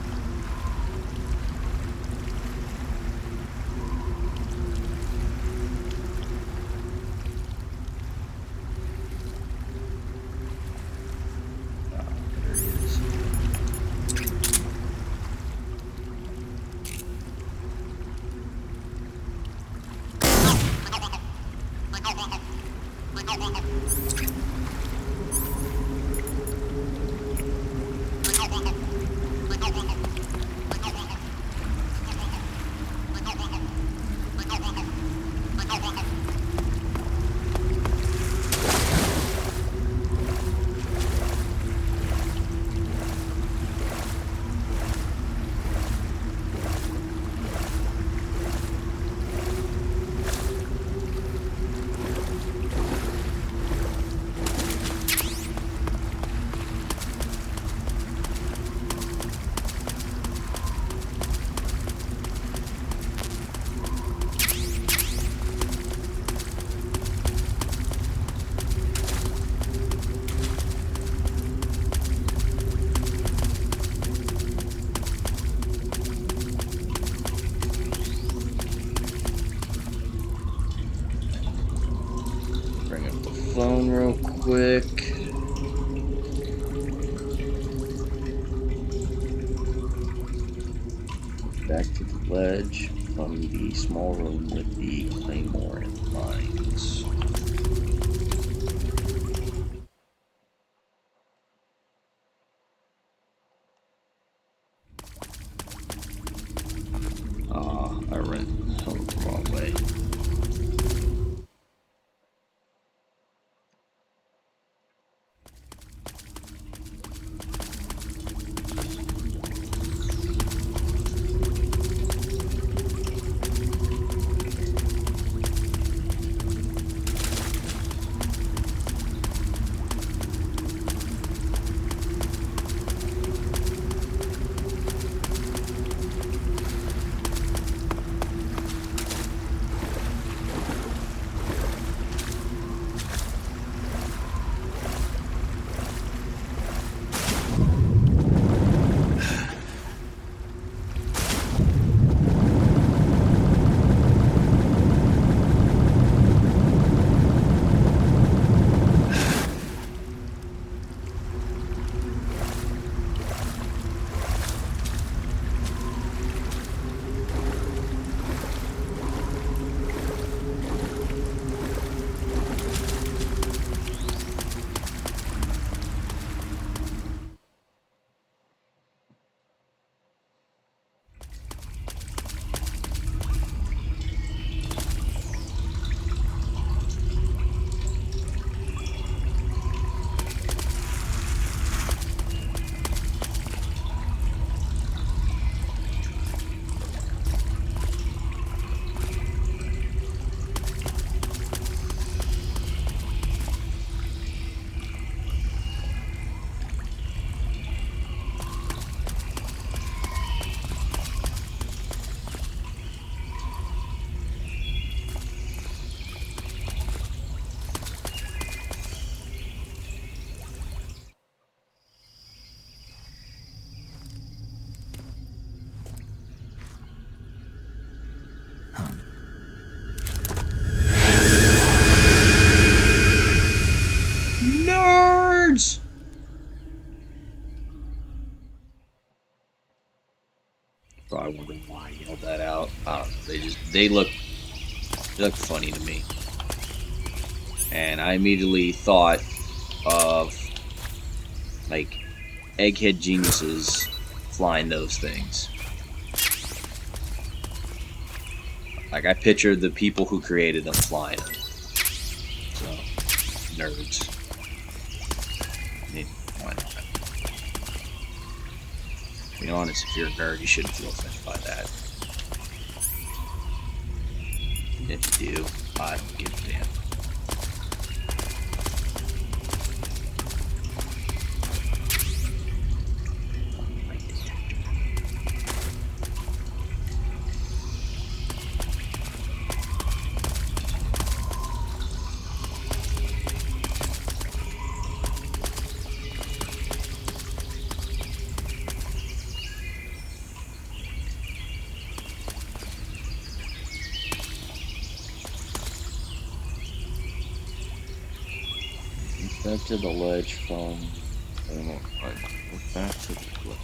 there it is. Bring up the phone real quick. Back to the ledge from the small room with the claymore and the mines. I went the wrong way. probably wondering why I yelled that out. They look funny to me, and I immediately thought of like egghead geniuses flying those things. Like I pictured the people who created them flying them. So nerds. I mean, why not? To be honest, if you're a nerd, you shouldn't feel offended by that. And if you do, I don't give a damn. Back to the ledge from. Back to the ledge.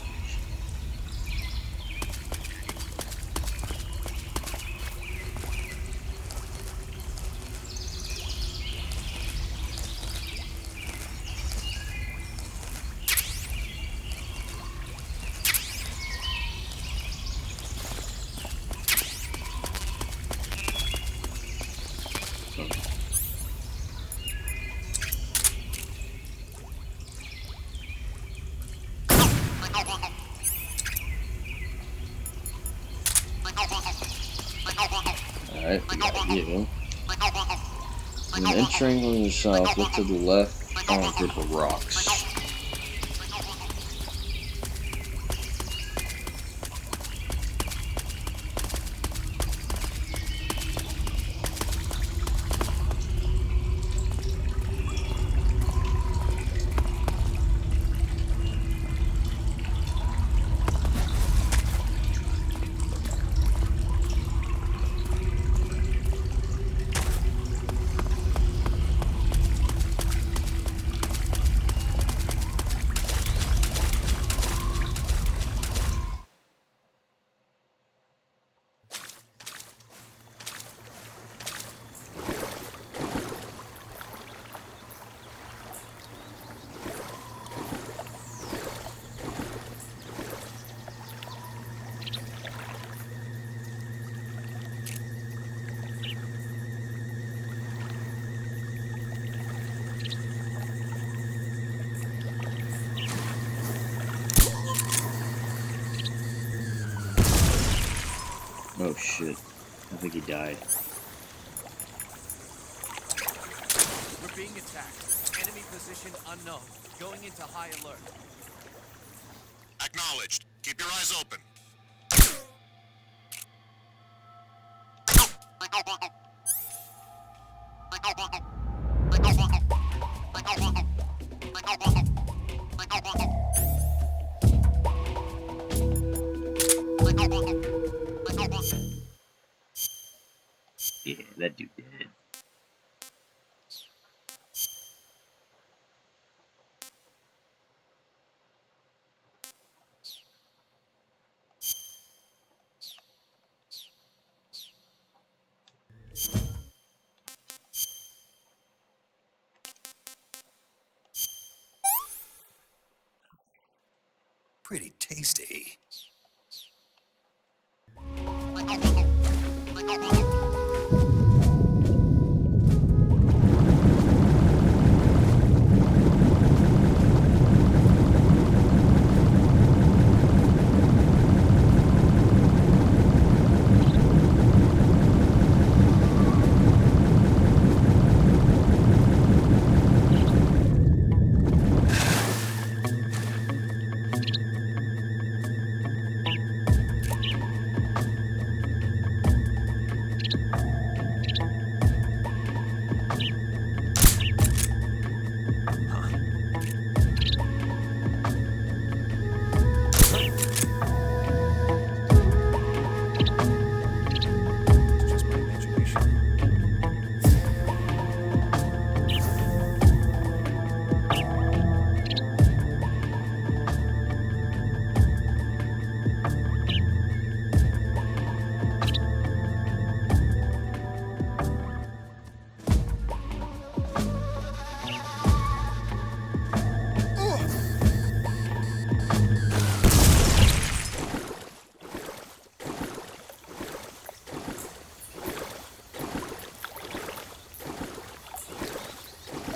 Alright, we got you. And entering from the south, look to the left on a group of rocks. Oh shit. I think he died. We're being attacked. Enemy position unknown. Going into high alert. Acknowledged. Keep your eyes open. Yeah, that dude did. Pretty tasty.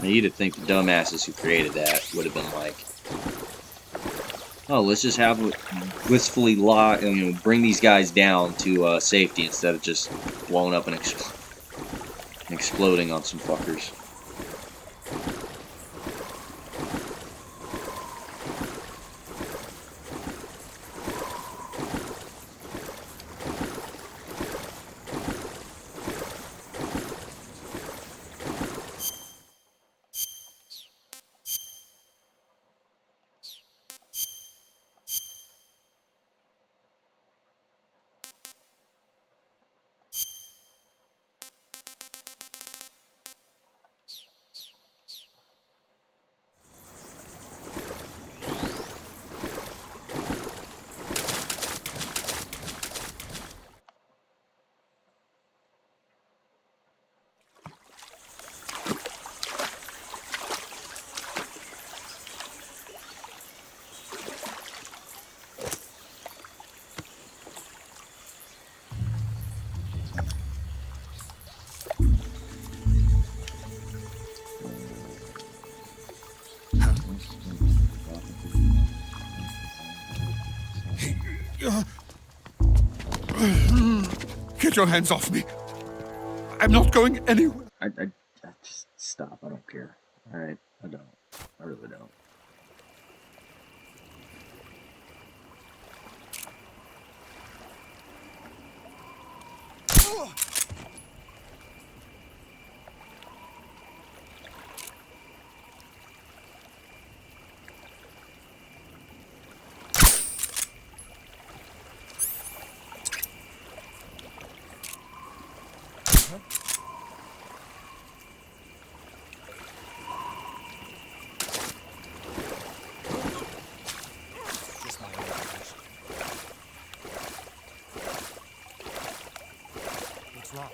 Now, you'd think the dumbasses who created that would have been like, oh, let's just have blissfully bring these guys down to safety instead of just blowing up and exploding on some fuckers. Get your hands off me. I'm not going anywhere. I just stop. I don't care. All right, I don't. I really don't. What's wrong?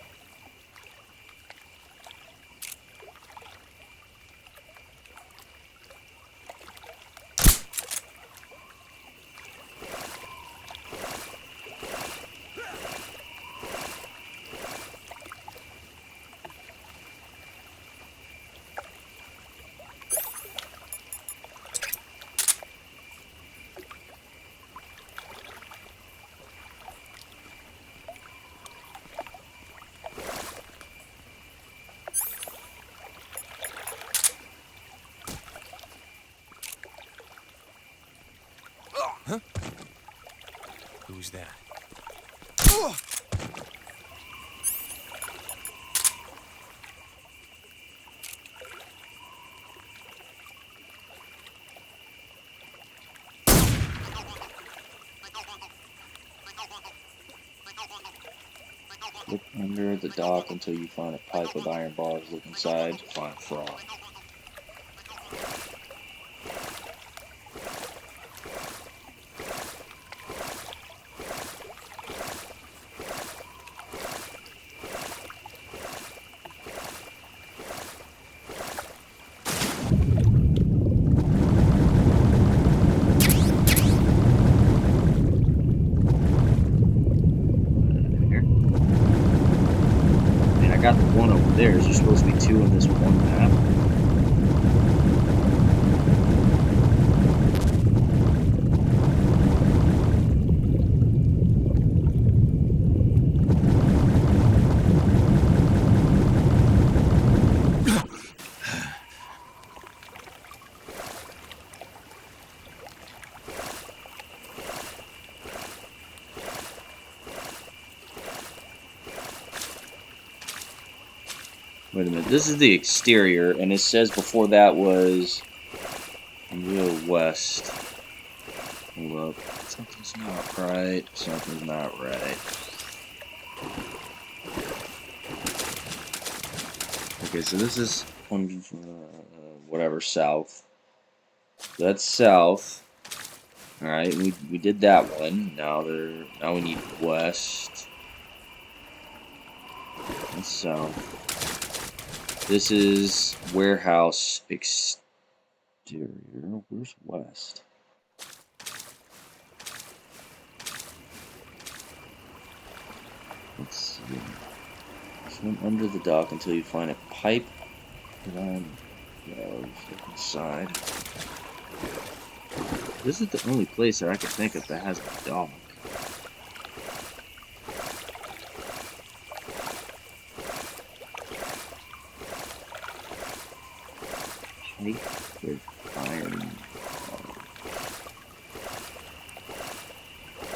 Huh? Who's that? Look under the dock until you find a pipe with iron bars. Look inside to find frog. I got the one over there. Is there supposed to be two in this one map? Wait a minute, this is the exterior, and it says before that was real west. Hold up. Something's not right. Something's not right. Okay, so this is whatever, south. So that's south. Alright, we did that one. Now we need west. And south. This is warehouse exterior. Where's west? Let's see. Swim under the dock until you find a pipe. Yeah, let's look inside. This is the only place that I can think of that has a dog. Cake with iron.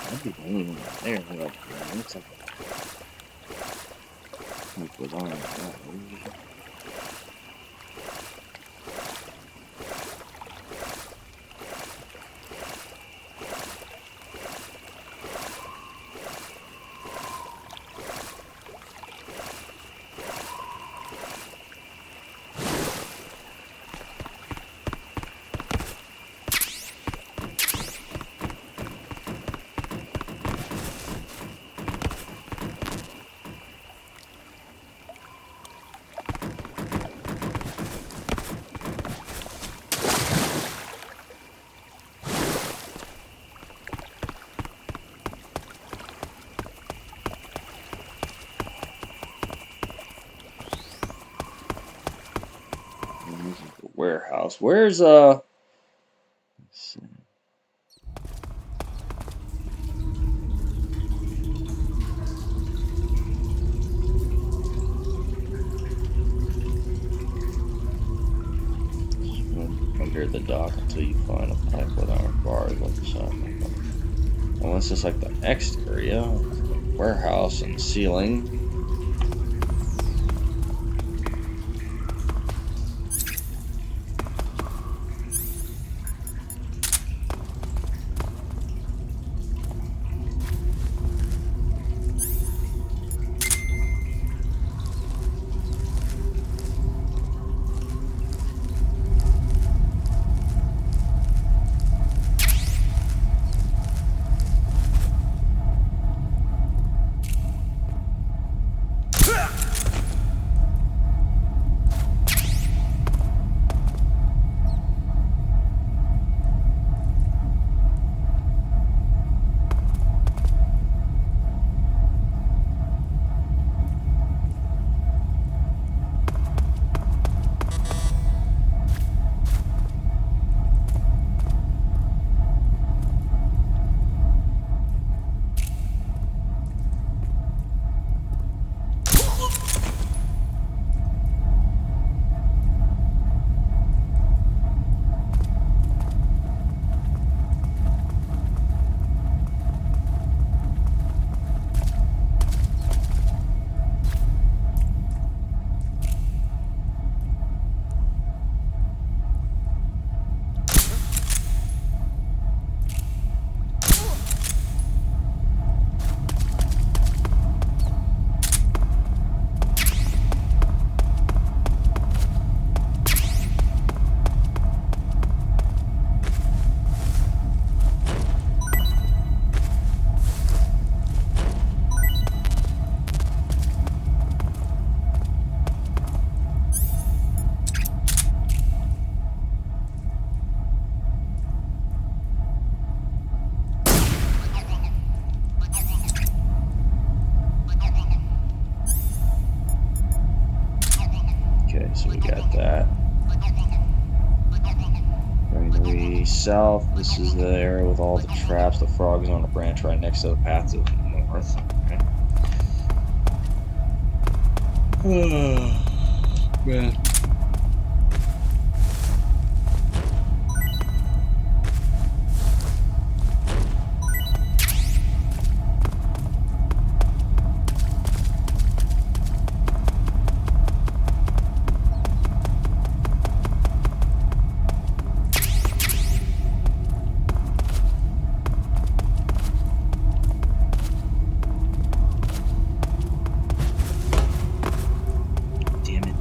That'd be the only one there. Like, it looks like cake with iron. Oh, this is the warehouse. Where's let's see. Under the dock until you find a pipe with iron bars like the side. Well, this is like the next area, the warehouse and ceiling. Okay, so we got that. Granary south. This is the area with all the traps. The frog is on a branch right next to the path to the north. Okay. Man. Damn it.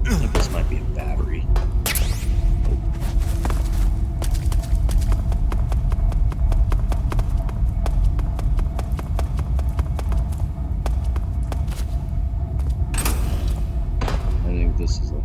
I think this might be a battery. I think this is a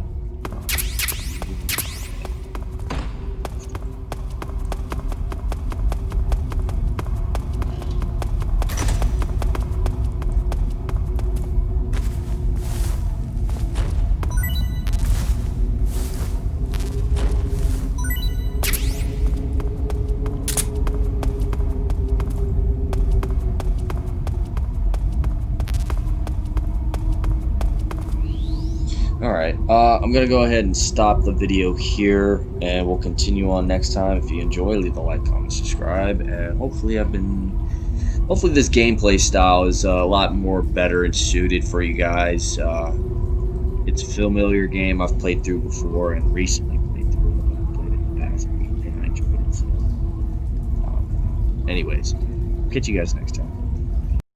Alright, I'm gonna go ahead and stop the video here, and we'll continue on next time. If you enjoy, leave a like, comment, subscribe, and hopefully this gameplay style is a lot more better and suited for you guys. It's a familiar game I've played through before, and recently played through. I played it in the past, and I enjoyed it. So, anyways, catch you guys next time.